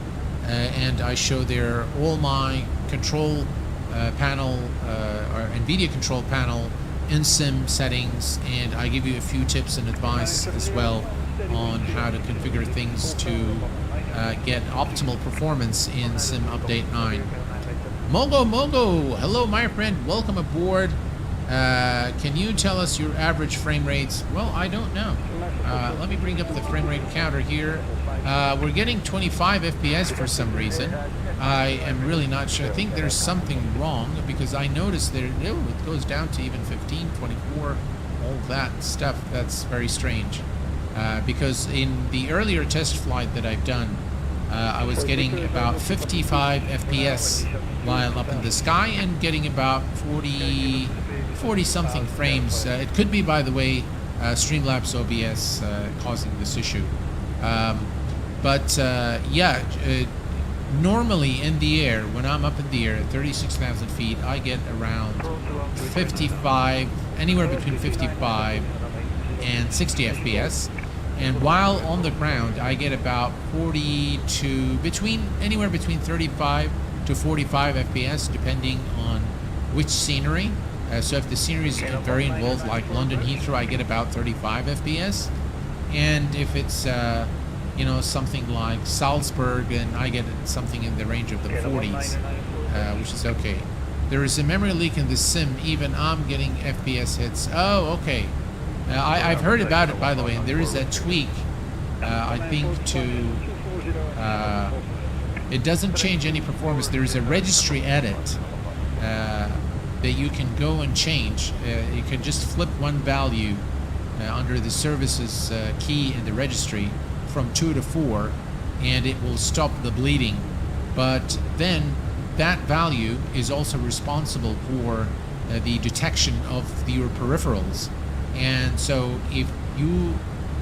and I show there all my control panel or NVIDIA control panel in-sim settings, and I give you a few tips and advice as well on how to configure things to get optimal performance in Sim Update 9. Mogo, hello my friend, welcome aboard. Can you tell us your average frame rates? Well, I don't know. Let me bring up the frame rate counter here. We're getting 25 FPS for some reason. I am really not sure. I think there's something wrong because I noticed there, it goes down to even 15, 24, all that stuff. That's very strange. Because in the earlier test flight that I've done, I was getting about 55 FPS while up in the sky and getting about 40 something frames. It could be, by the way, Streamlabs OBS causing this issue. Normally in the air, when I'm up in the air at 36,000 feet, I get around 55, anywhere between 55 and 60 FPS. And while on the ground, I get about 40 to anywhere between 35 to 45 FPS, depending on which scenery. So if the scenery is very involved, like London Heathrow, I get about 35 FPS. And if it's something like Salzburg, and I get something in the range of the 40s, which is okay. There is a memory leak in the sim. Even I'm getting FPS hits. Oh, okay. I've heard about it, by the way, and there is a tweak, I think, to... it doesn't change any performance. There is a registry edit that you can go and change. You can just flip one value under the services key in the registry from 2 to 4, and it will stop the bleeding. But then that value is also responsible for the detection of your peripherals. And so if you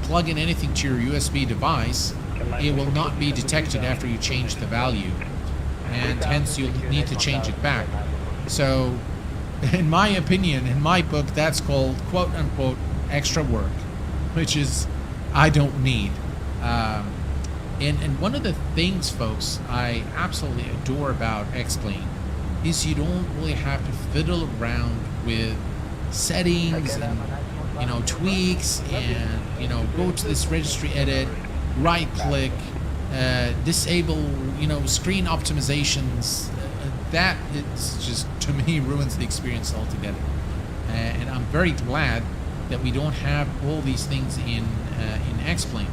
plug in anything to your USB device, it will not be detected after you change the value, and hence you'll need to change it back. So in my opinion, in my book, that's called quote-unquote extra work, which is I don't need. And one of the things, folks, I absolutely adore about X-Plane is you don't really have to fiddle around with settings and tweaks and go to this registry edit, right click, disable screen optimizations. That it's just, to me, ruins the experience altogether. And I'm very glad that we don't have all these things in X-Plane.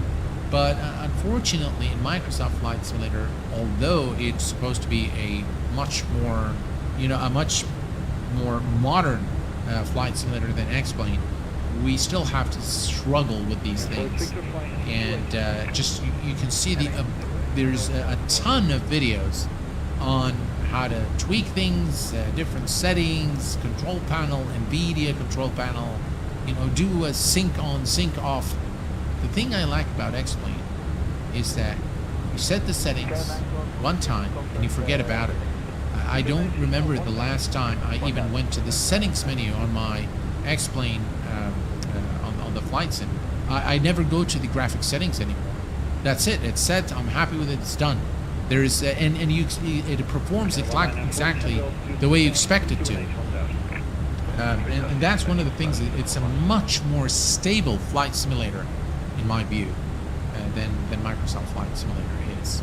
But unfortunately, in Microsoft Flight Simulator, although it's supposed to be a much more modern flight simulator than X-Plane, we still have to struggle with these things. And just you can see there's a ton of videos on how to tweak things, different settings, control panel, NVIDIA control panel, do a sync on, sync off. The thing I like about X-Plane is that you set the settings one time and you forget about it. I don't remember the last time I even went to the settings menu on my X-Plane on the flight sim. I never go to the graphic settings anymore. That's it. It's set. I'm happy with it. It's done. There is it performs exactly the way you expect it to. And that's one of the things. It's a much more stable flight simulator, in my view, than Microsoft Flight Simulator is.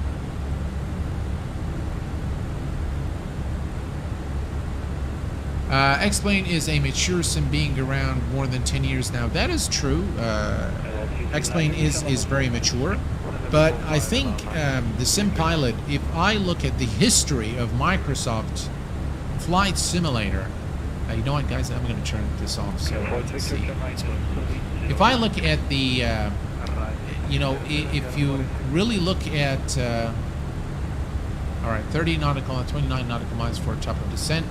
X-Plane is a mature sim, being around more than 10 years now. That is true. X-Plane is very mature. But I think the Sim Pilot, if I look at the history of Microsoft Flight Simulator, you know what, guys, I'm going to turn this off so let's see what's going on. If I look at the, if you really look at, all right, 30 nautical and 29 nautical miles for top of descent.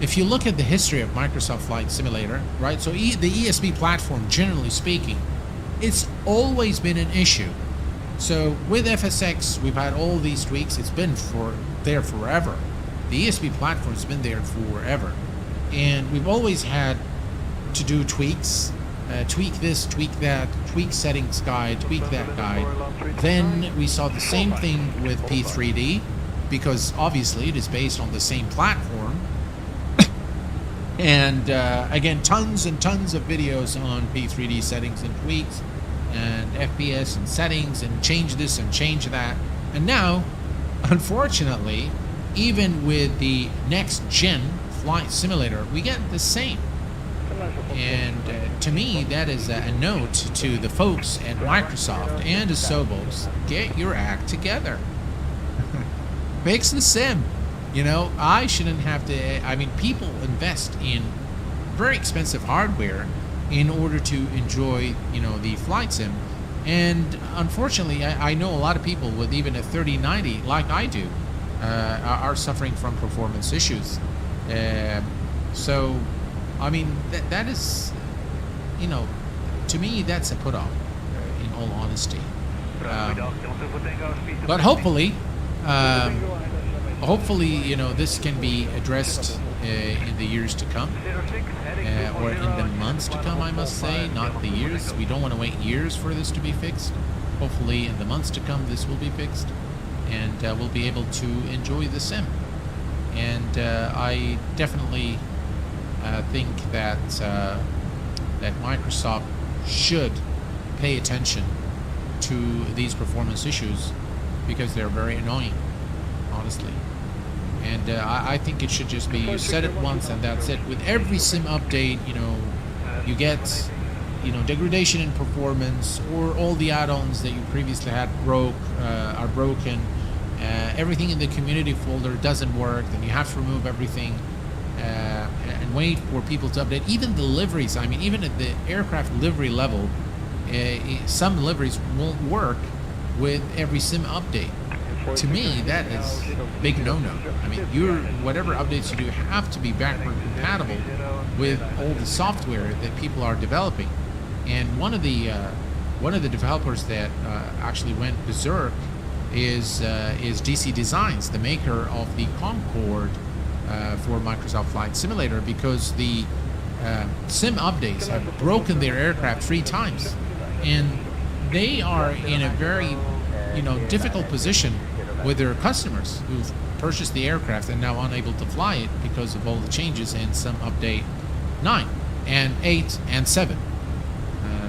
If you look at the history of Microsoft Flight Simulator, right, so the ESP platform, generally speaking, it's always been an issue. So with FSX, we've had all these tweaks. It's been there forever. The ESP platform's been there forever. And we've always had to do tweaks. Tweak this, tweak that, tweak settings guide, tweak that guide. Then we saw the same thing with P3D, because obviously it is based on the same platform. And again, tons and tons of videos on P3D settings and tweaks and FPS and settings and change this and change that. And now, unfortunately, even with the next gen flight simulator, we get the same. And to me, that is a note to the folks at Microsoft and Asobos: get your act together. Fix the sim. You know, I shouldn't have to. I mean, people invest in very expensive hardware in order to enjoy, you know, the flight sim. And unfortunately, I know a lot of people with even a 3090, like I do, are suffering from performance issues. So, I mean, that is, you know, to me, that's a put-off, in all honesty. But hopefully, you know, this can be addressed in the years to come, or in the months to come, I must say, not the years. We don't want to wait years for this to be fixed. Hopefully, in the months to come, this will be fixed, and we'll be able to enjoy the sim. And I definitely think that that Microsoft should pay attention to these performance issues, because they're very annoying, honestly. And I think it should just be, you set it once and that's it. With every sim update, you know, you get, you know, degradation in performance, or all the add-ons that you previously had are broken. Everything in the community folder doesn't work, then you have to remove everything and wait for people to update. Even the liveries, I mean, even at the aircraft livery level, some liveries won't work with every sim update. To me, that is a big no-no. I mean, whatever updates you do have to be backward compatible with all the software that people are developing. And one of the developers that actually went berserk is DC Designs, the maker of the Concorde for Microsoft Flight Simulator, because the sim updates have broken their aircraft 3 times, and they are in a very, you know, difficult position with their customers who've purchased the aircraft and now unable to fly it because of all the changes in some update 9 and 8 and 7.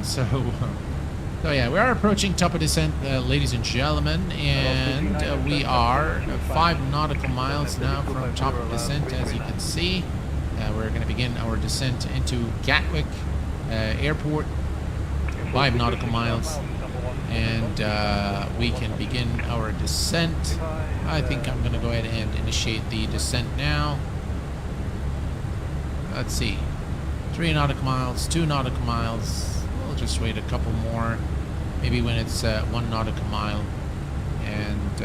So yeah, we are approaching top of descent, ladies and gentlemen, and we are 5 nautical miles now from top of descent, as you can see. We're going to begin our descent into Gatwick Airport, 5 nautical miles, and we can begin our descent. I think I'm going to go ahead and initiate the descent now. Let's see, 3 nautical miles, 2 nautical miles. We'll just wait a couple more, maybe when it's 1 nautical mile, and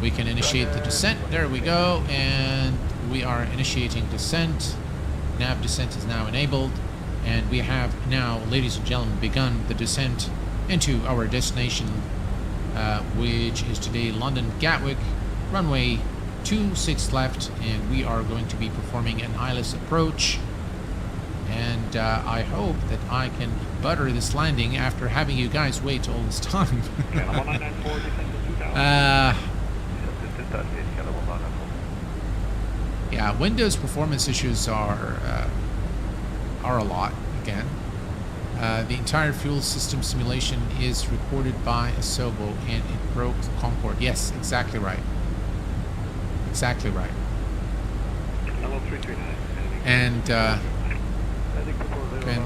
we can initiate the descent. There we go, and we are initiating descent. Nav descent is now enabled, and we have now, ladies and gentlemen, begun the descent into our destination, which is today London Gatwick, runway 26 left, and we are going to be performing an eyeless approach. And I hope that I can butter this landing after having you guys wait all this time. Yeah, Windows performance issues are a lot again. The entire fuel system simulation is recorded by Asobo, and it broke Concorde. Yes, exactly right. Exactly right. And can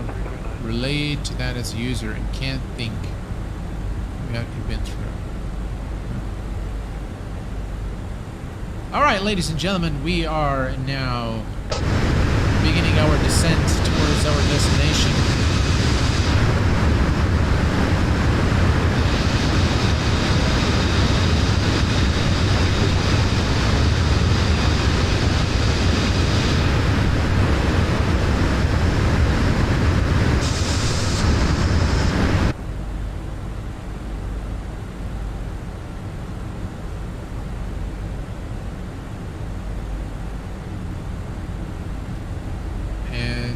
relate to that as a user and can't think without you've been through. Alright, ladies and gentlemen, we are now beginning our descent towards our destination.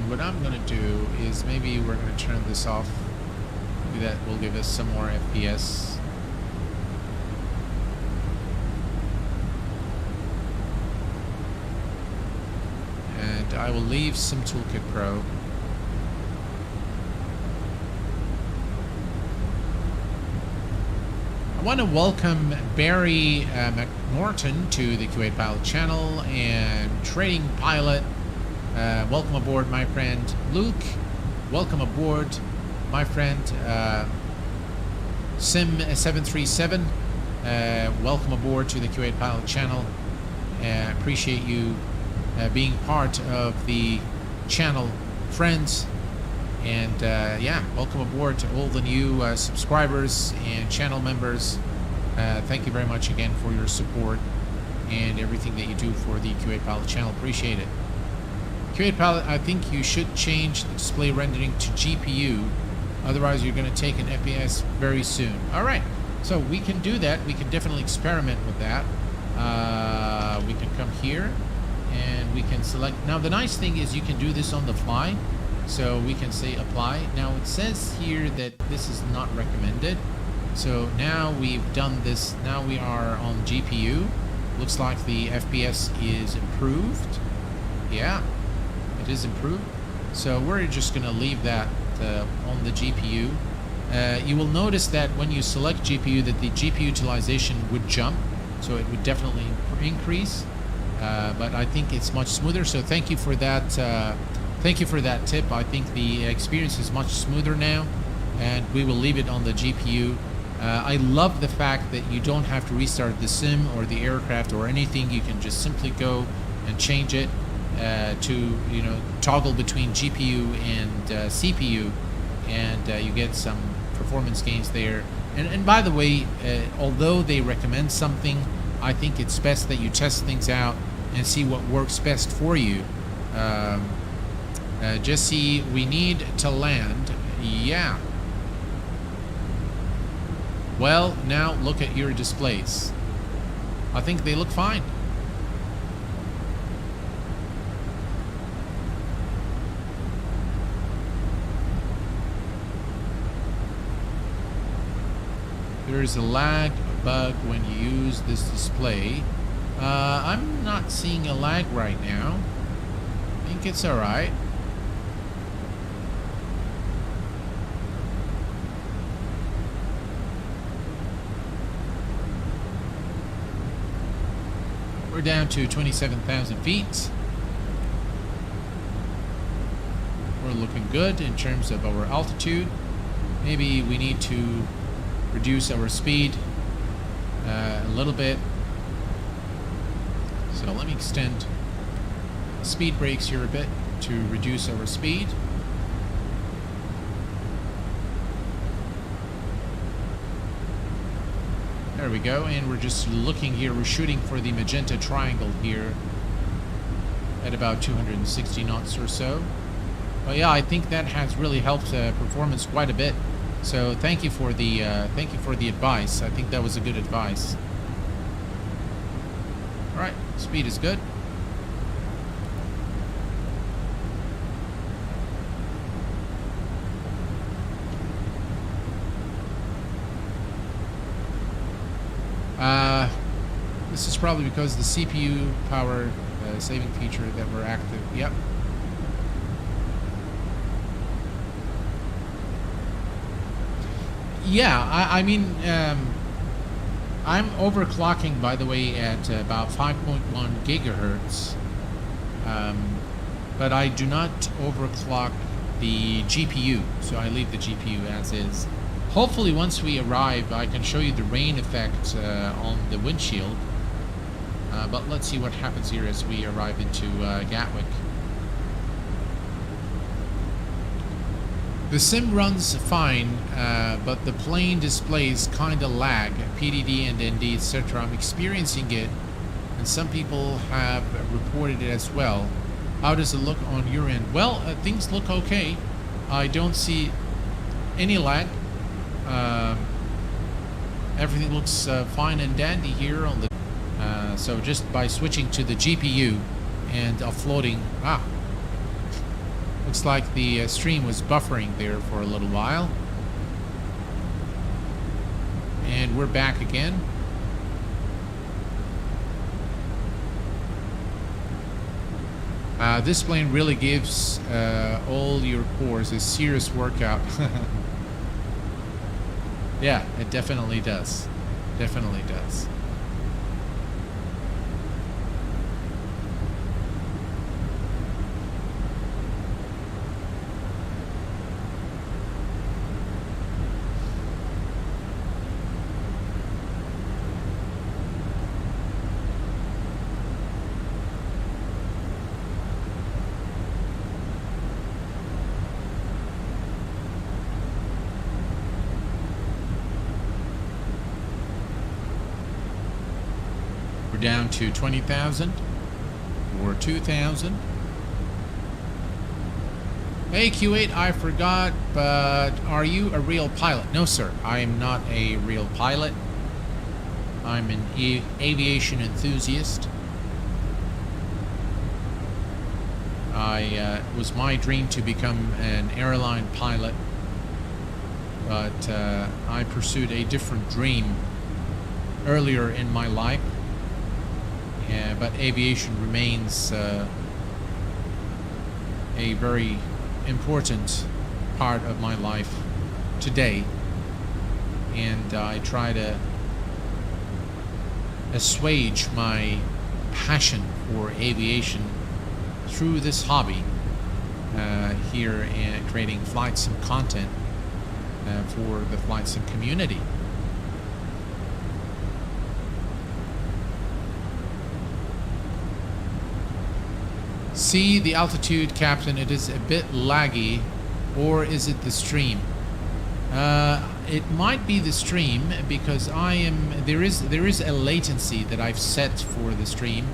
What I'm going to do is maybe we're going to turn this off. Maybe that will give us some more FPS. And I will leave Sim Toolkit Pro. want to welcome Barry McNorton to the Kuwait Pilot channel, and Trading Pilot. Welcome aboard, my friend. Luke, welcome aboard, my friend. Sim 737, welcome aboard to the Kuwait Pilot channel. Appreciate you being part of the channel, friends. And yeah, welcome aboard to all the new subscribers and channel members. Thank you very much again for your support and everything that you do for the Kuwait Pilot channel. Appreciate it. Kuwait Pilot, I think you should change the display rendering to GPU. Otherwise, you're going to take an FPS very soon. All right, so we can do that. We can definitely experiment with that. We can come here and we can select. Now, the nice thing is you can do this on the fly. So we can say apply. Now it says here that this is not recommended. So now we've done this. Now we are on GPU. Looks like the FPS is improved. Yeah, it is improved. So we're just gonna leave that on the GPU. You will notice that when you select GPU that the GPU utilization would jump. So it would definitely increase. But I think it's much smoother. So thank you for that. Thank you for that tip. I think the experience is much smoother now, and we will leave it on the GPU. I love the fact that you don't have to restart the sim or the aircraft or anything. You can just simply go and change it to, you know, toggle between GPU and CPU, and you get some performance gains there. And by the way, although they recommend something, I think it's best that you test things out and see what works best for you. Jesse, we need to land. Yeah. Well, now look at your displays. I think they look fine. There is a lag bug when you use this display. I'm not seeing a lag right now. I think it's alright. We're down to 27,000 feet. We're looking good in terms of our altitude. Maybe we need to reduce our speed a little bit. So let me extend speed brakes here a bit to reduce our speed. There we go, and we're just looking here. We're shooting for the magenta triangle here at about 260 knots or so. But yeah, I think that has really helped performance quite a bit. So thank you for the advice. I think that was a good advice. All right, speed is good. This is probably because the CPU power saving feature that were active. Yep. Yeah, I mean, I'm overclocking, by the way, at about 5.1 gigahertz. But I do not overclock the GPU, so I leave the GPU as is. Hopefully, once we arrive, I can show you the rain effect on the windshield. But let's see what happens here as we arrive into Gatwick. The sim runs fine, but the plane displays kind of lag, PDD and ND, etc. I'm experiencing it, and some people have reported it as well. How does it look on your end? Well, things look okay. I don't see any lag. Everything looks fine and dandy here on the. So just by switching to the GPU and offloading, looks like the stream was buffering there for a little while. And we're back again. This plane really gives all your cores a serious workout. Yeah, it definitely does. Definitely does. We're down to 20,000 or 2,000. Hey Q8, I forgot, but are you a real pilot? No, sir, I am not a real pilot. I'm an aviation enthusiast. It was my dream to become an airline pilot, but I pursued a different dream earlier in my life. But aviation remains a very important part of my life today, and I try to assuage my passion for aviation through this hobby here and creating flight sim content for the flight sim community. See the altitude, Captain, it is a bit laggy, or is it the stream? It might be the stream, because there is a latency that I've set for the stream,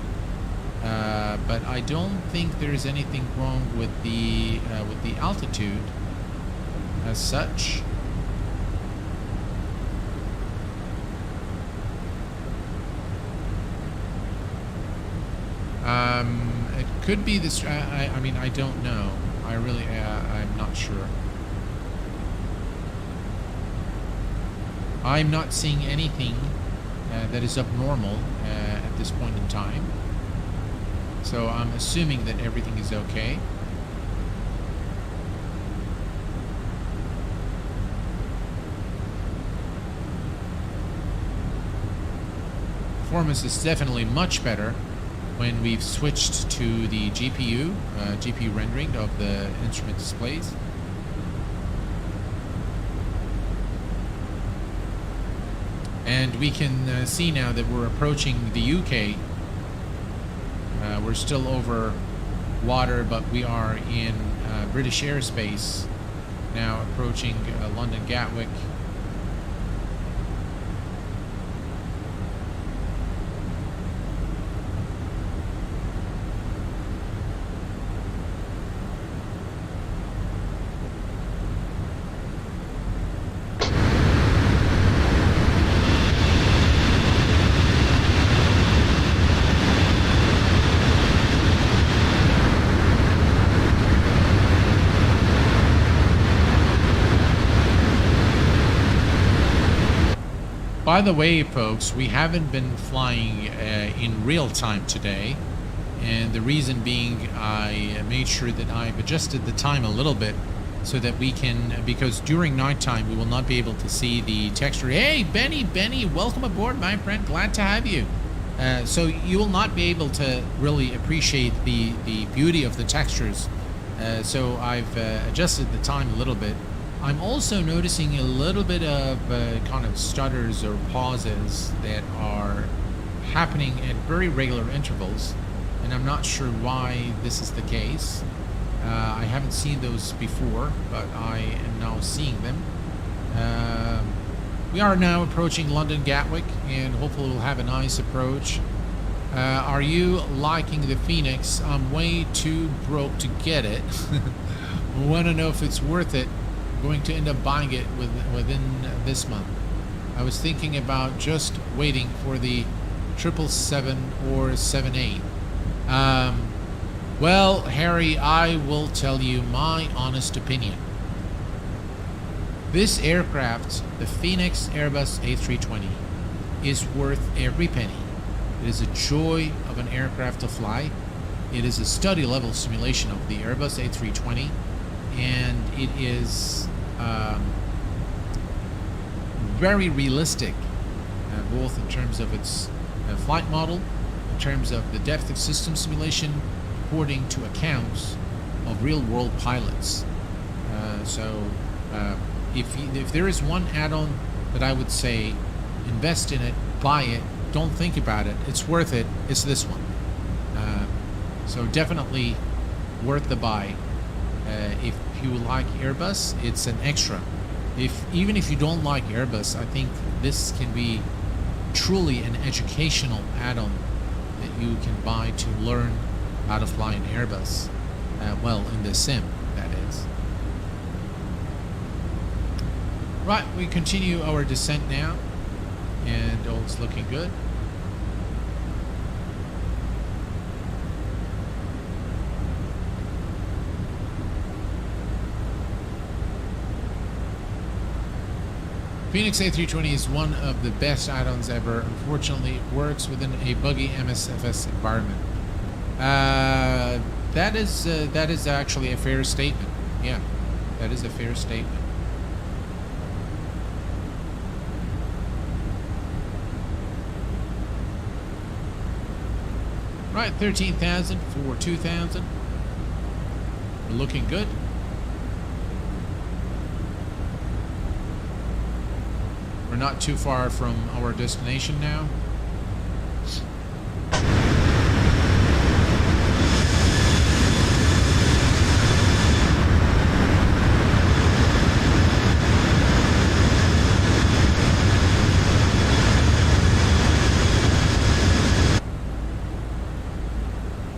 but I don't think there is anything wrong with the altitude as such. It could be this. I mean, I don't know. I'm not sure. I'm not seeing anything that is abnormal at this point in time. So I'm assuming that everything is okay. Performance is definitely much better when we've switched to the GPU rendering of the instrument displays. And we can see now that we're approaching the UK. We're still over water, but we are in British airspace now, approaching London Gatwick. By the way, folks, we haven't been flying in real time today, and the reason being I made sure that I've adjusted the time a little bit so that we can, because during nighttime we will not be able to see the texture. Hey, Benny, welcome aboard, my friend. Glad to have you. So you will not be able to really appreciate the beauty of the textures. So I've adjusted the time a little bit. I'm also noticing a little bit of kind of stutters or pauses that are happening at very regular intervals, and I'm not sure why this is the case. I haven't seen those before, but I am now seeing them. We are now approaching London Gatwick, and hopefully we'll have a nice approach. Are you liking the FENIX? I'm way too broke to get it. Want to know if it's worth it. Going to end up buying it within this month. I was thinking about just waiting for the 777 or 78. Well, Harry, I will tell you my honest opinion. This aircraft, the FENIX Airbus A320, is worth every penny. It is a joy of an aircraft to fly. It is a study level simulation of the Airbus A320, and it is very realistic both in terms of its flight model, in terms of the depth of system simulation, according to accounts of real-world pilots. If there is one add-on that I would say, invest in it, buy it, don't think about it, it's worth it, it's this one. So definitely worth the buy. If you like Airbus, it's an extra. Even if you don't like Airbus, I think this can be truly an educational add-on that you can buy to learn how to fly an Airbus. Well, in the sim, that is. Right, we continue our descent now, and all's looking good. FENIX A320 is one of the best add-ons ever. Unfortunately, it works within a buggy MSFS environment. That is actually a fair statement. Yeah, that is a fair statement. Right, 13,000 for 2,000. We're looking good. We're not too far from our destination now.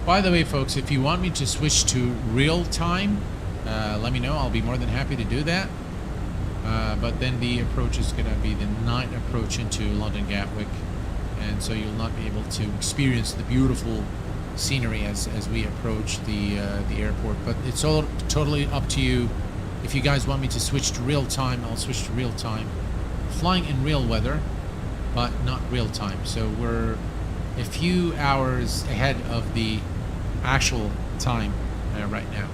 By the way, folks, if you want me to switch to real time, let me know. I'll be more than happy to do that. But then the approach is going to be the night approach into London Gatwick, and so you'll not be able to experience the beautiful scenery as we approach the airport. But it's all totally up to you. If you guys want me to switch to real time, I'll switch to real time. Flying in real weather, but not real time. So we're a few hours ahead of the actual time right now.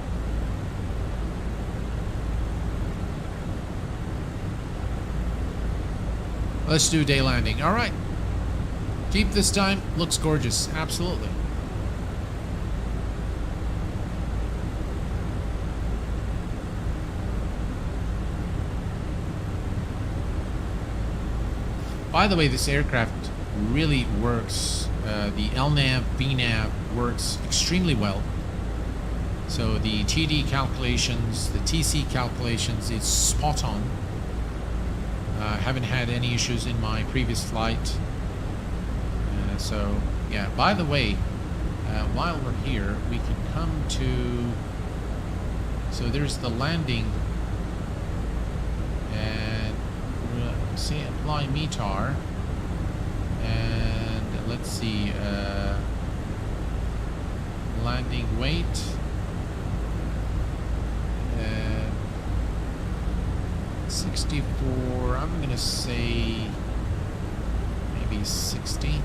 Let's do day landing. All right. Deep this time. Looks gorgeous. Absolutely. By the way, this aircraft really works. The LNAV, VNAV works extremely well. So the TD calculations, the TC calculations, it's spot on. Haven't had any issues in my previous flight. So yeah, by the way, while we're here, we can come to, so there's the landing, and we'll say apply METAR, and let's see, landing weight, 64, I'm gonna say maybe 60.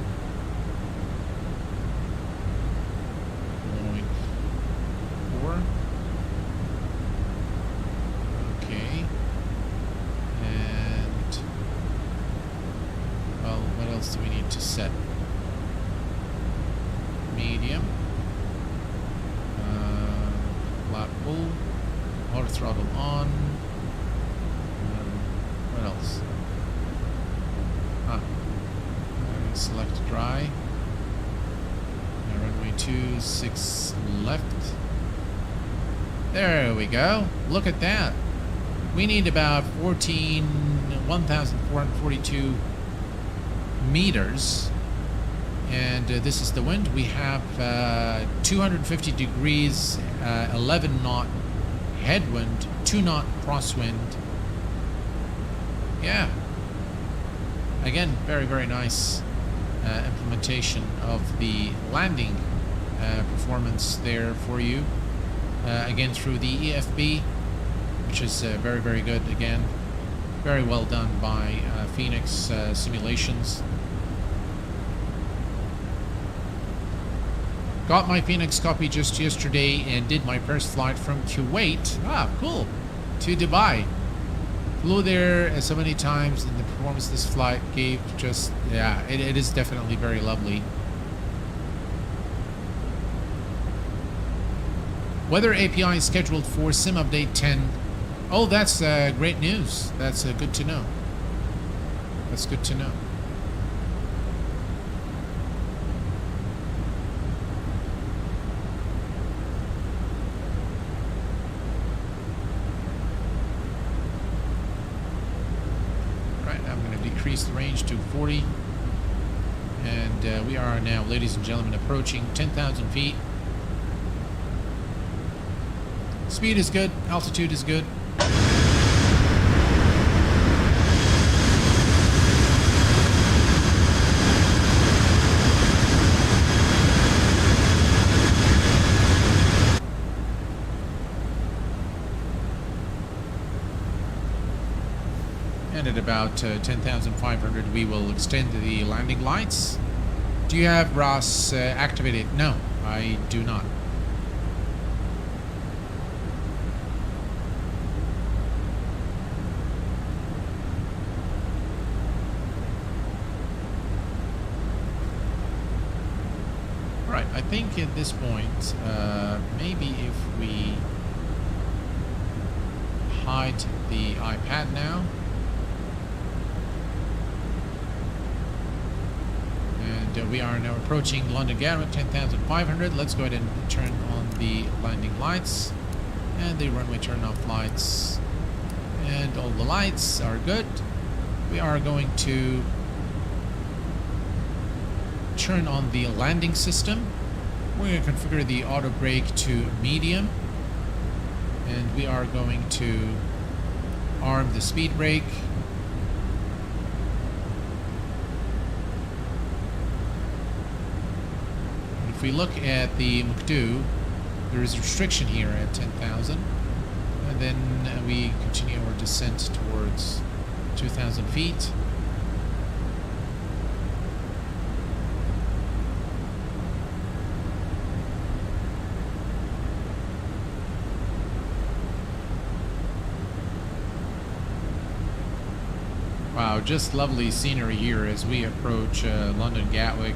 0.4. Okay. And well, what else do we need to set? Medium. Flat full. Auto throttle on. What else? Select dry. Runway 26 left. There we go. Look at that. We need about 1,442 meters. And this is the wind. We have 250 degrees, 11 knot headwind, 2 knot crosswind. Yeah. Again, very, very nice implementation of the landing performance there for you. Again, through the EFB, which is very, very good. Again, very well done by FENIX Simulations. Got my FENIX copy just yesterday and did my first flight from Kuwait. Ah, cool. To Dubai. Flew there so many times, and the performance this flight gave just, yeah, it is definitely very lovely. Weather API is scheduled for sim update 10. Oh, that's great news. That's good to know. That's good to know. Increase the range to 40, and we are now, ladies and gentlemen, approaching 10,000 feet. Speed is good, altitude is good. And at about 10,500 we will extend the landing lights. Do you have ROS activated? No, I do not. Alright, I think at this point, maybe if we hide the iPad now. We are now approaching London Gatwick, 10,500. Let's go ahead and turn on the landing lights and the runway turn off lights, and all the lights are good. We are going to turn on the landing system. We're going to configure the auto brake to medium, and we are going to arm the speed brake. If we look at the McDo, there is a restriction here at 10,000, and then we continue our descent towards 2,000 feet. Wow, just lovely scenery here as we approach London Gatwick.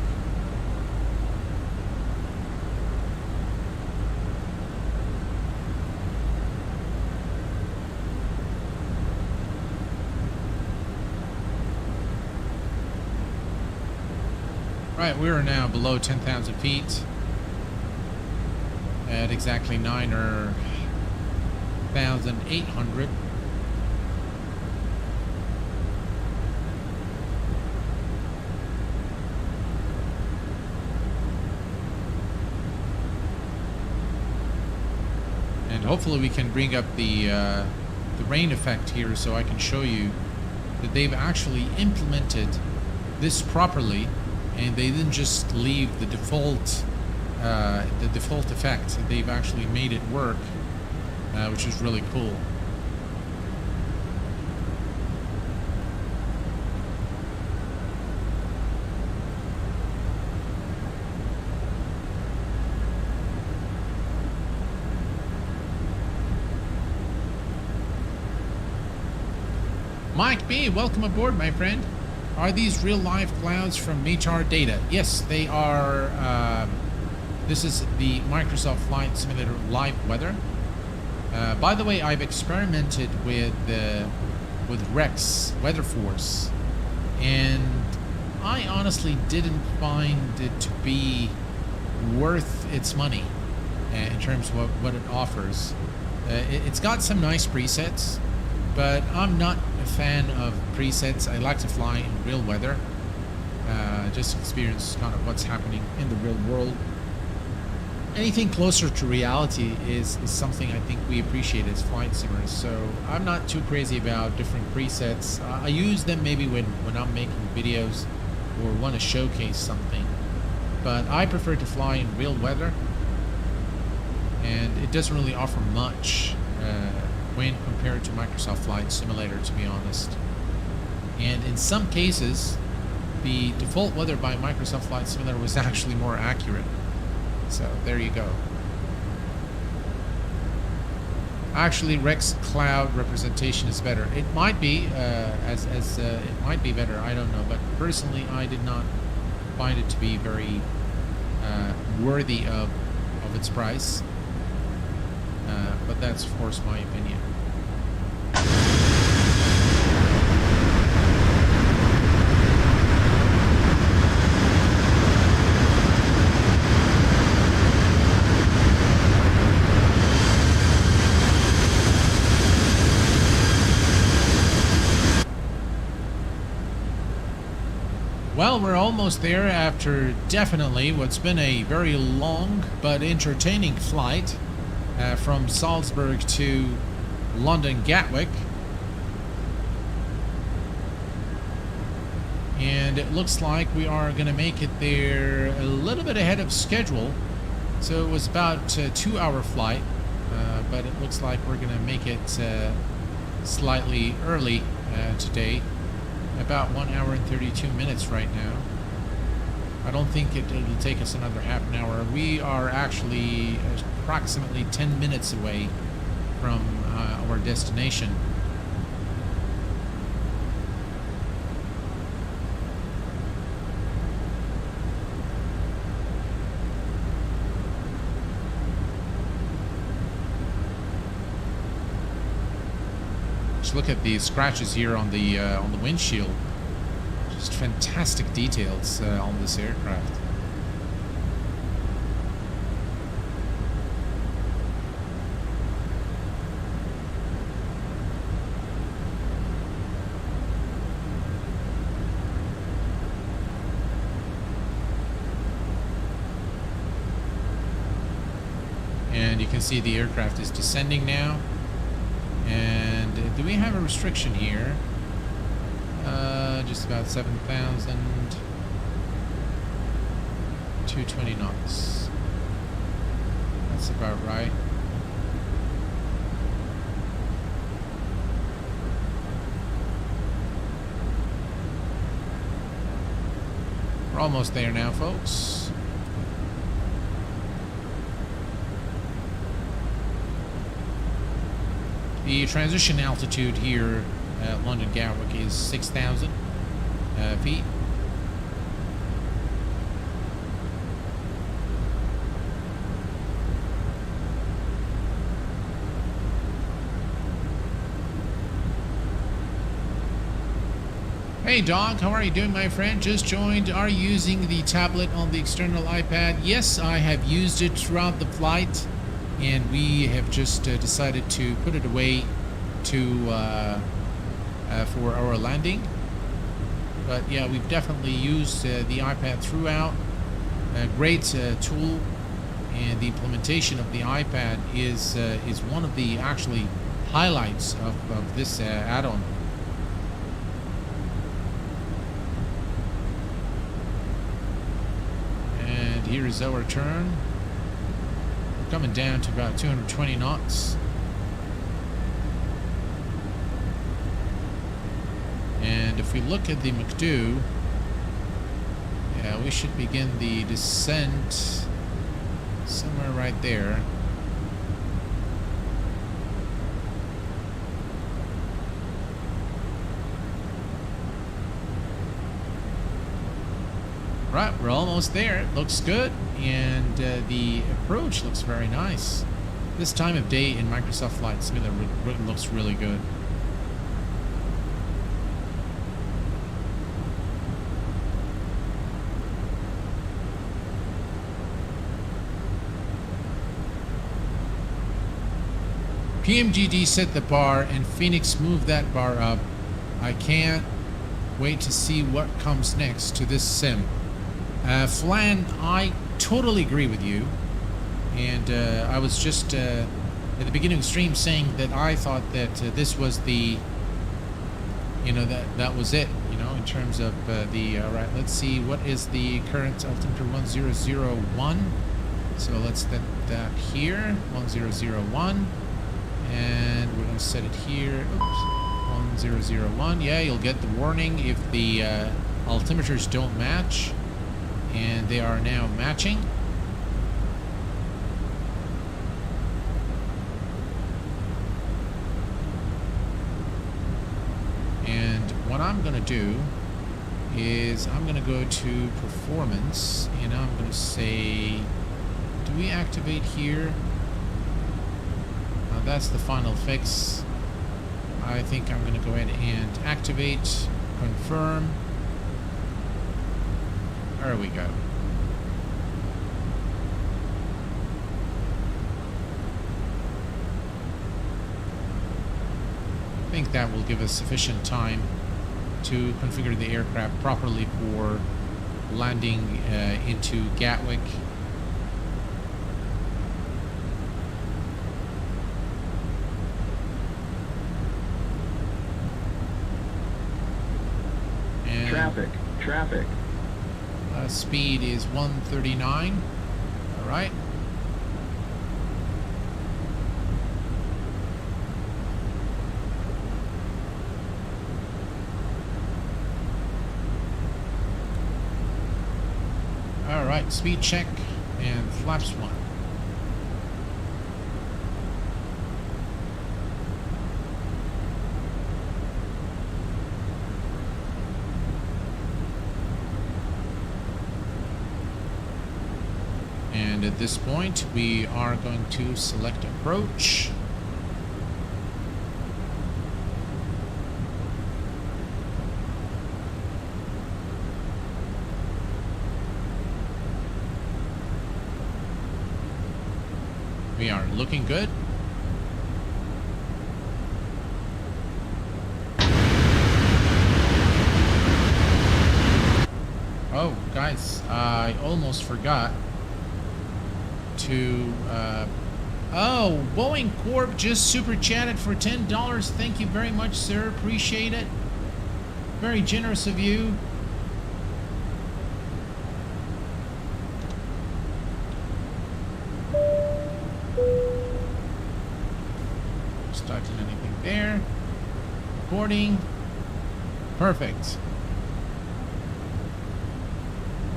Right, we are now below 10,000 feet at exactly 9,800. And hopefully we can bring up the rain effect here so I can show you that they've actually implemented this properly. And they didn't just leave the default effect. They've actually made it work, which is really cool. Mike B, welcome aboard, my friend. Are these real live clouds from METAR data? Yes, they are. This is the Microsoft Flight Simulator live weather. By the way, I've experimented with Rex Weather Force, and I honestly didn't find it to be worth its money in terms of what it offers. It's got some nice presets, but I'm not a fan of presets. I like to fly in real weather, just experience kind of what's happening in the real world. Anything closer to reality is something I think we appreciate as flight simmers, so I'm not too crazy about different presets. I use them maybe when I'm making videos or want to showcase something, but I prefer to fly in real weather, and it doesn't really offer much when compared to Microsoft Flight Simulator, to be honest. And in some cases, the default weather by Microsoft Flight Simulator was actually more accurate. So there you go. Actually, Rex Cloud representation is better. It might be, it might be better. I don't know, but personally, I did not find it to be very worthy of its price. But that's, of course, my opinion. Well, we're almost there after definitely what's been a very long but entertaining flight from Salzburg to London Gatwick. And it looks like we are going to make it there a little bit ahead of schedule. So it was about a 2-hour flight, but it looks like we're going to make it slightly early today. About 1 hour and 32 minutes right now. I don't think it'll take us another half an hour. We are actually approximately 10 minutes away from our destination. Look at the scratches here on the windshield. Just fantastic details on this aircraft. And you can see the aircraft is descending now. And do we have a restriction here? Just about 7,220 knots. That's about right. We're almost there now, folks. The transition altitude here at London Gatwick is 6,000 feet. Hey dog, how are you doing, my friend? Just joined. Are you using the tablet on the external iPad? Yes, I have used it throughout the flight. And we have just decided to put it away to for our landing. But yeah, we've definitely used the iPad throughout. A great tool, and the implementation of the iPad is one of the actually highlights of this add-on. And here is our turn. Coming down to about 220 knots. And if we look at the McDo, yeah, we should begin the descent somewhere right there. Right, we're almost there. It looks good, and the approach looks very nice. This time of day in Microsoft Flight Simulator looks really good. PMGD set the bar, and FENIX moved that bar up. I can't wait to see what comes next to this sim. Flan, I totally agree with you, and I was just at the beginning of the stream saying that I thought that this was the, you know, that was it, you know, in terms of the right. Let's see, what is the current altimeter? 1001. So let's set that here, 1001, and we're going to set it here. Oops, 1001. Yeah, you'll get the warning if the altimeters don't match. And they are now matching. what I'm gonna do is I'm gonna go to performance, and I'm gonna say, do we activate here? That's the final fix. I think I'm gonna go ahead and activate, confirm. There we go. I think that will give us sufficient time to configure the aircraft properly for landing into Gatwick. And traffic. Speed is 139. All right. All right, speed check and flaps 1. And at this point, we are going to select approach. We are looking good. Oh, guys, I almost forgot to, oh, Boeing Corp just super chatted for $10. Thank you very much, sir. Appreciate it. Very generous of you. Just typing anything there. Recording. Perfect.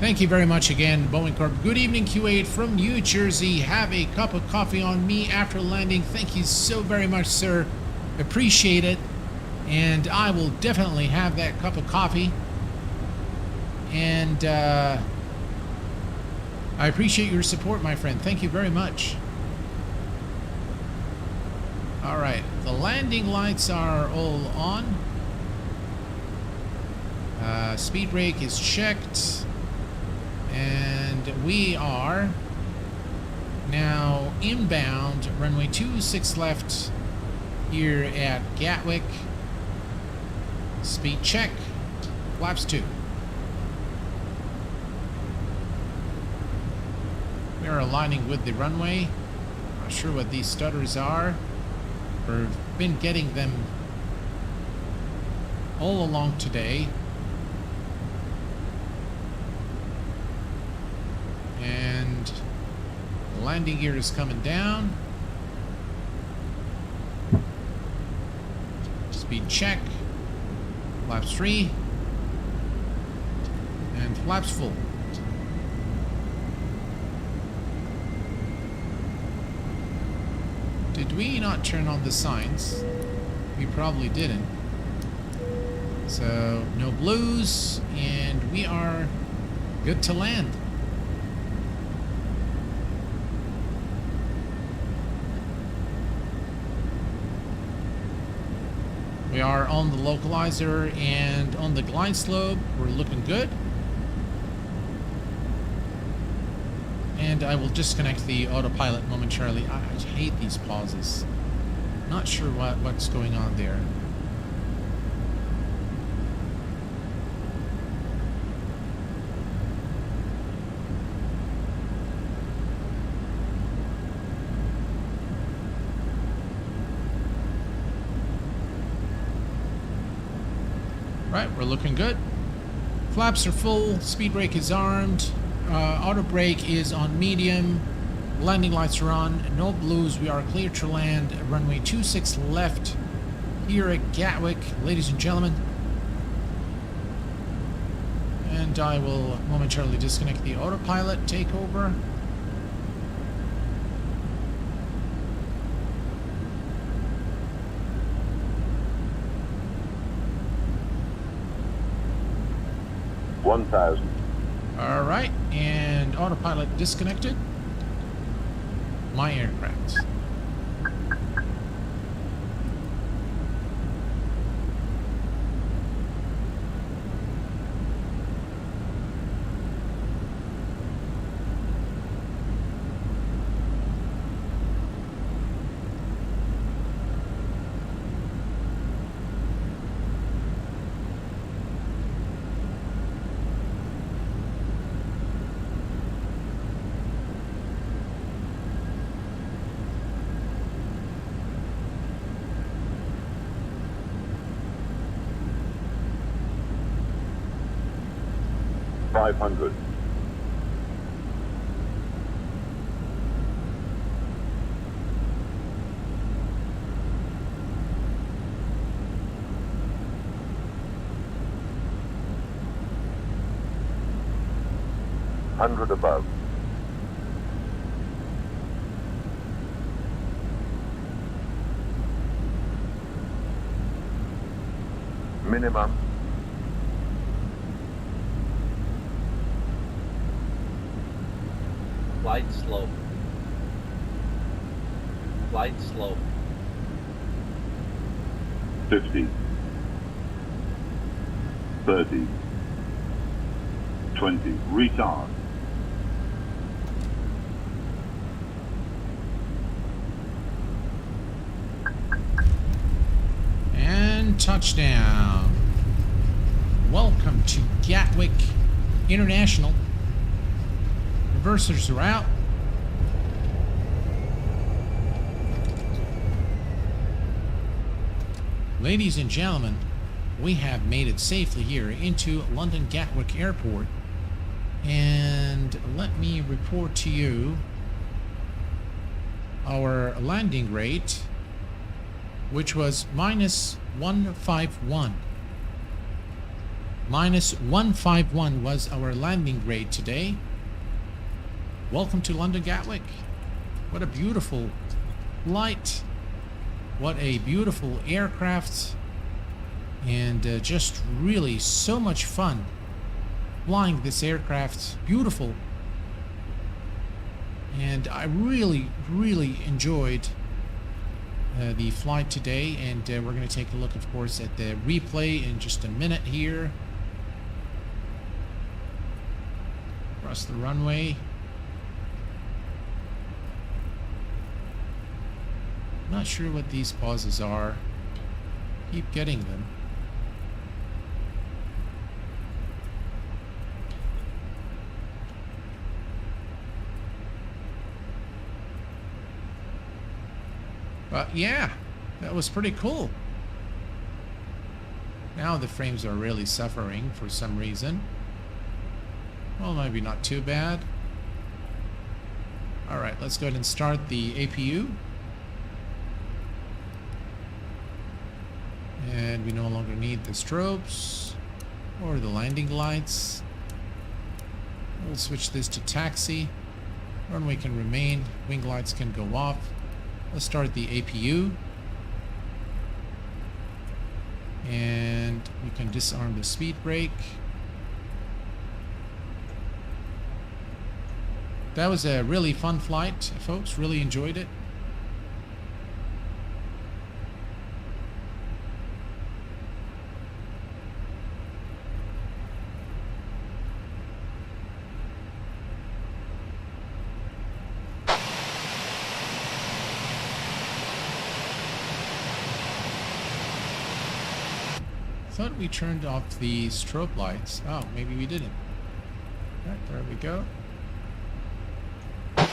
Thank you very much again, Boeing Corp. Good evening, Q8 from New Jersey. Have a cup of coffee on me after landing. Thank you so very much, sir. Appreciate it. And I will definitely have that cup of coffee. And I appreciate your support, my friend. Thank you very much. All right, the landing lights are all on. Speed brake is checked. And we are now inbound, runway 26 left here at Gatwick. Speed check, flaps 2. We are aligning with the runway. Not sure what these stutters are. We've been getting them all along today. And the landing gear is coming down. Speed check. Flaps 3. And flaps full. Did we not turn on the signs? We probably didn't. So, no blues, and we are good to land. We are on the localizer and on the glide slope. We're looking good. And I will disconnect the autopilot momentarily. I hate these pauses. Not sure what's going on there. Right, we're looking good. Flaps are full, speed brake is armed, auto brake is on medium, landing lights are on, no blues, we are clear to land, runway 26 left here at Gatwick, ladies and gentlemen. And I will momentarily disconnect the autopilot, take over. 1000. All right, and autopilot disconnected. My aircraft. $500. $100 above. Minimum. Flight slope. Flight slope. 50. 30. 20. Retard. And touchdown. Welcome to Gatwick International. Reversers are out. Ladies and gentlemen, we have made it safely here into London Gatwick Airport. And let me report to you our landing rate, which was minus 151. Minus 151 was our landing rate today. Welcome to London Gatwick. What a beautiful flight. What a beautiful aircraft. And just really so much fun flying this aircraft. Beautiful. And I really enjoyed the flight today. And we're going to take a look, of course, at the replay in just a minute here. Across the runway. Not sure what these pauses are. Keep getting them. But yeah, that was pretty cool. Now the frames are really suffering for some reason. Well, maybe not too bad. Alright, let's go ahead and start the APU. And we no longer need the strobes or the landing lights. We'll switch this to taxi. Runway can remain, wing lights can go off. Let's start the APU. And we can disarm the speed brake. That was a really fun flight, folks. Really enjoyed it. Thought we turned off the strobe lights. Oh, maybe we didn't. Right, there we go. I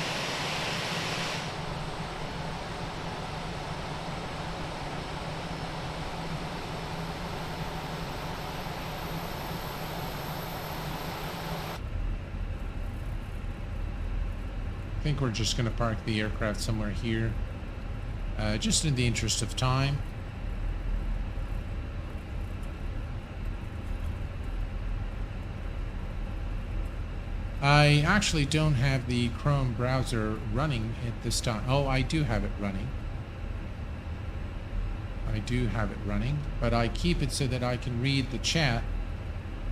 think we're just going to park the aircraft somewhere here, just in the interest of time. I actually don't have the Chrome browser running at this time. Oh, I do have it running. I do have it running, but I keep it so that I can read the chat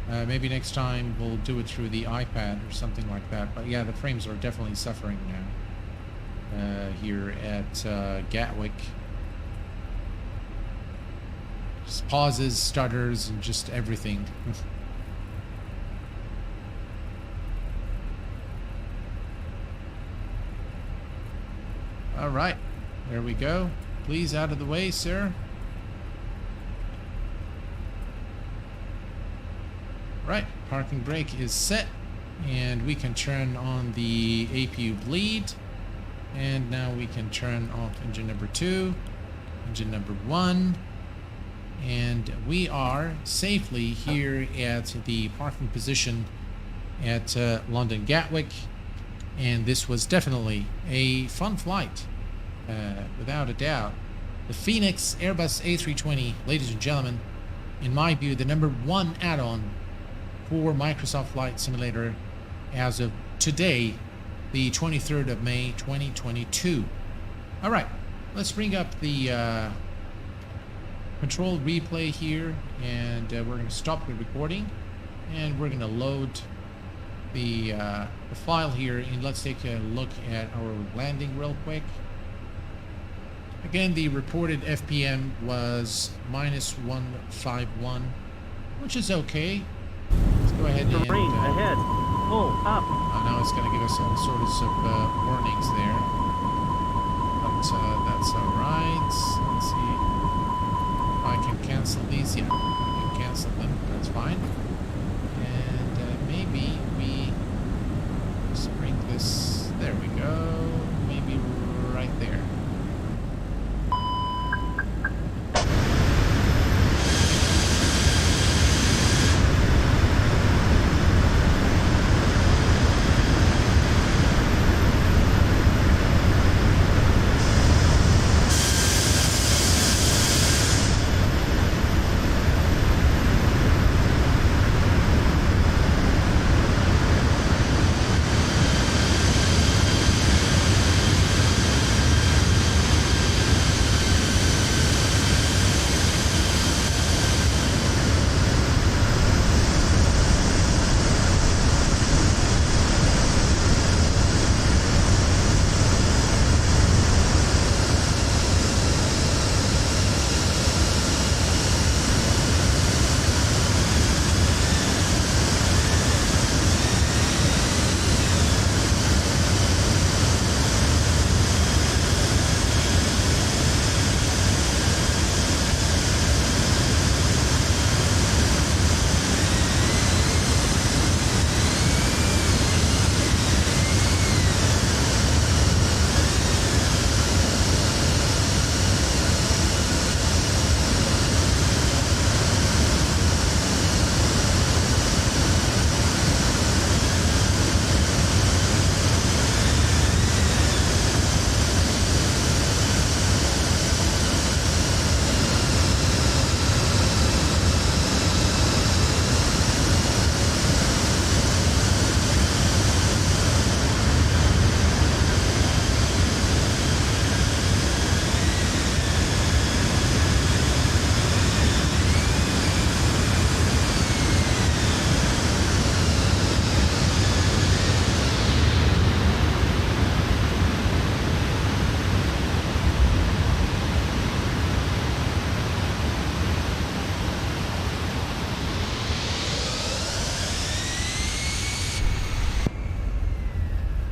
Maybe next time we'll do it through the iPad or something like that. But yeah, the frames are definitely suffering now here at Gatwick. Just pauses, stutters, and just everything. All right, there we go. Please out of the way, sir. Right, parking brake is set, and we can turn on the APU bleed, and now we can turn off engine number 2, engine number 1, and we are safely here at the parking position at London Gatwick, and this was definitely a fun flight, without a doubt. The FENIX Airbus A320, ladies and gentlemen, in my view, the #1 add-on for Microsoft Flight Simulator as of today, the 23rd of May 2022. All right, let's bring up the control replay here, and we're going to stop the recording, and we're going to load the file here, and let's take a look at our landing real quick. Again, the reported FPM was -151, which is okay. Let's go ahead and Terrain ahead. Pull up. now it's going to give us all sorts of warnings there, but that's all right. Let's see if I can cancel these. Yeah, I can cancel them. That's fine. And maybe we just bring this. There we go. Maybe right there.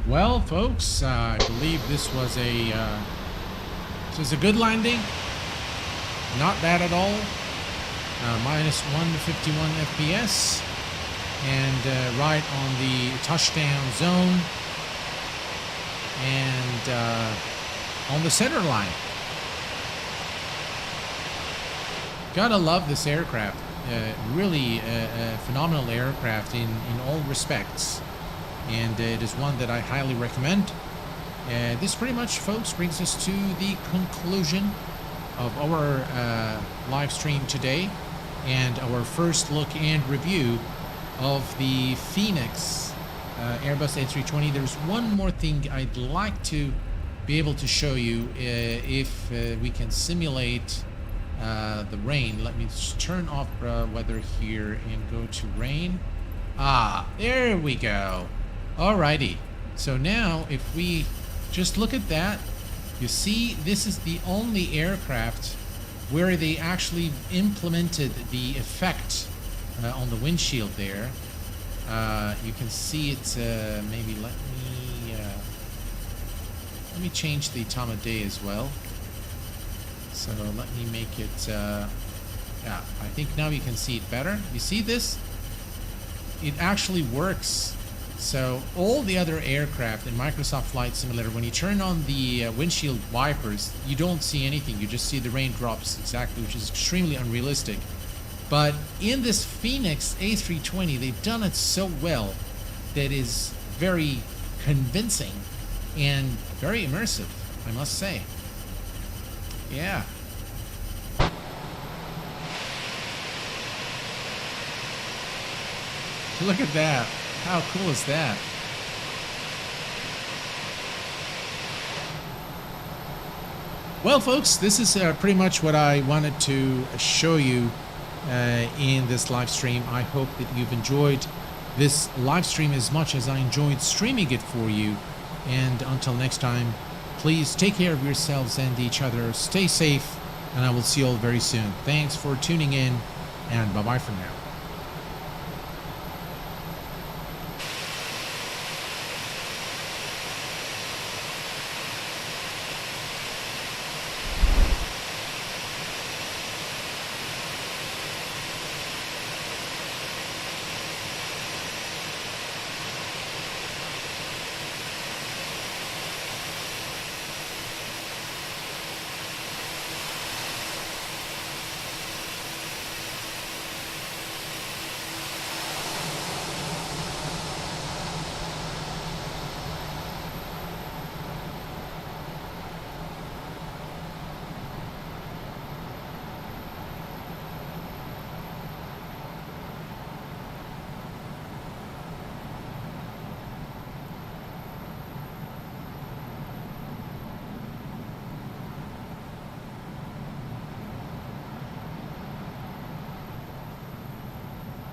Well, folks, I believe this was a good landing. Not bad at all. -151 FPS, and right on the touchdown zone, and on the center line. Gotta love this aircraft. Really a phenomenal aircraft in all respects. And it is one that I highly recommend. This pretty much, folks, brings us to the conclusion of our live stream today, and our first look and review of the FENIX Airbus A320. There's one more thing I'd like to be able to show you, if we can simulate the rain. Let me just turn off weather here and go to rain. Ah, there we go. Alrighty. So now if we just look at that, you see this is the only aircraft where they actually implemented the effect on the windshield there. You can see it. Maybe let me change the time of day as well. So let me make it. Yeah, I think now you can see it better. You see this? It actually works. So all the other aircraft in Microsoft Flight Simulator, when you turn on the windshield wipers, you don't see anything. You just see the raindrops exactly, which is extremely unrealistic. But in this FENIX A320, they've done it so well that is very convincing and very immersive, I must say. Yeah. Look at that. How cool is that? Well, folks, this is pretty much what I wanted to show you in this live stream. I hope that you've enjoyed this live stream as much as I enjoyed streaming it for you. And until next time, please take care of yourselves and each other. Stay safe, and I will see you all very soon. Thanks for tuning in, and bye-bye for now.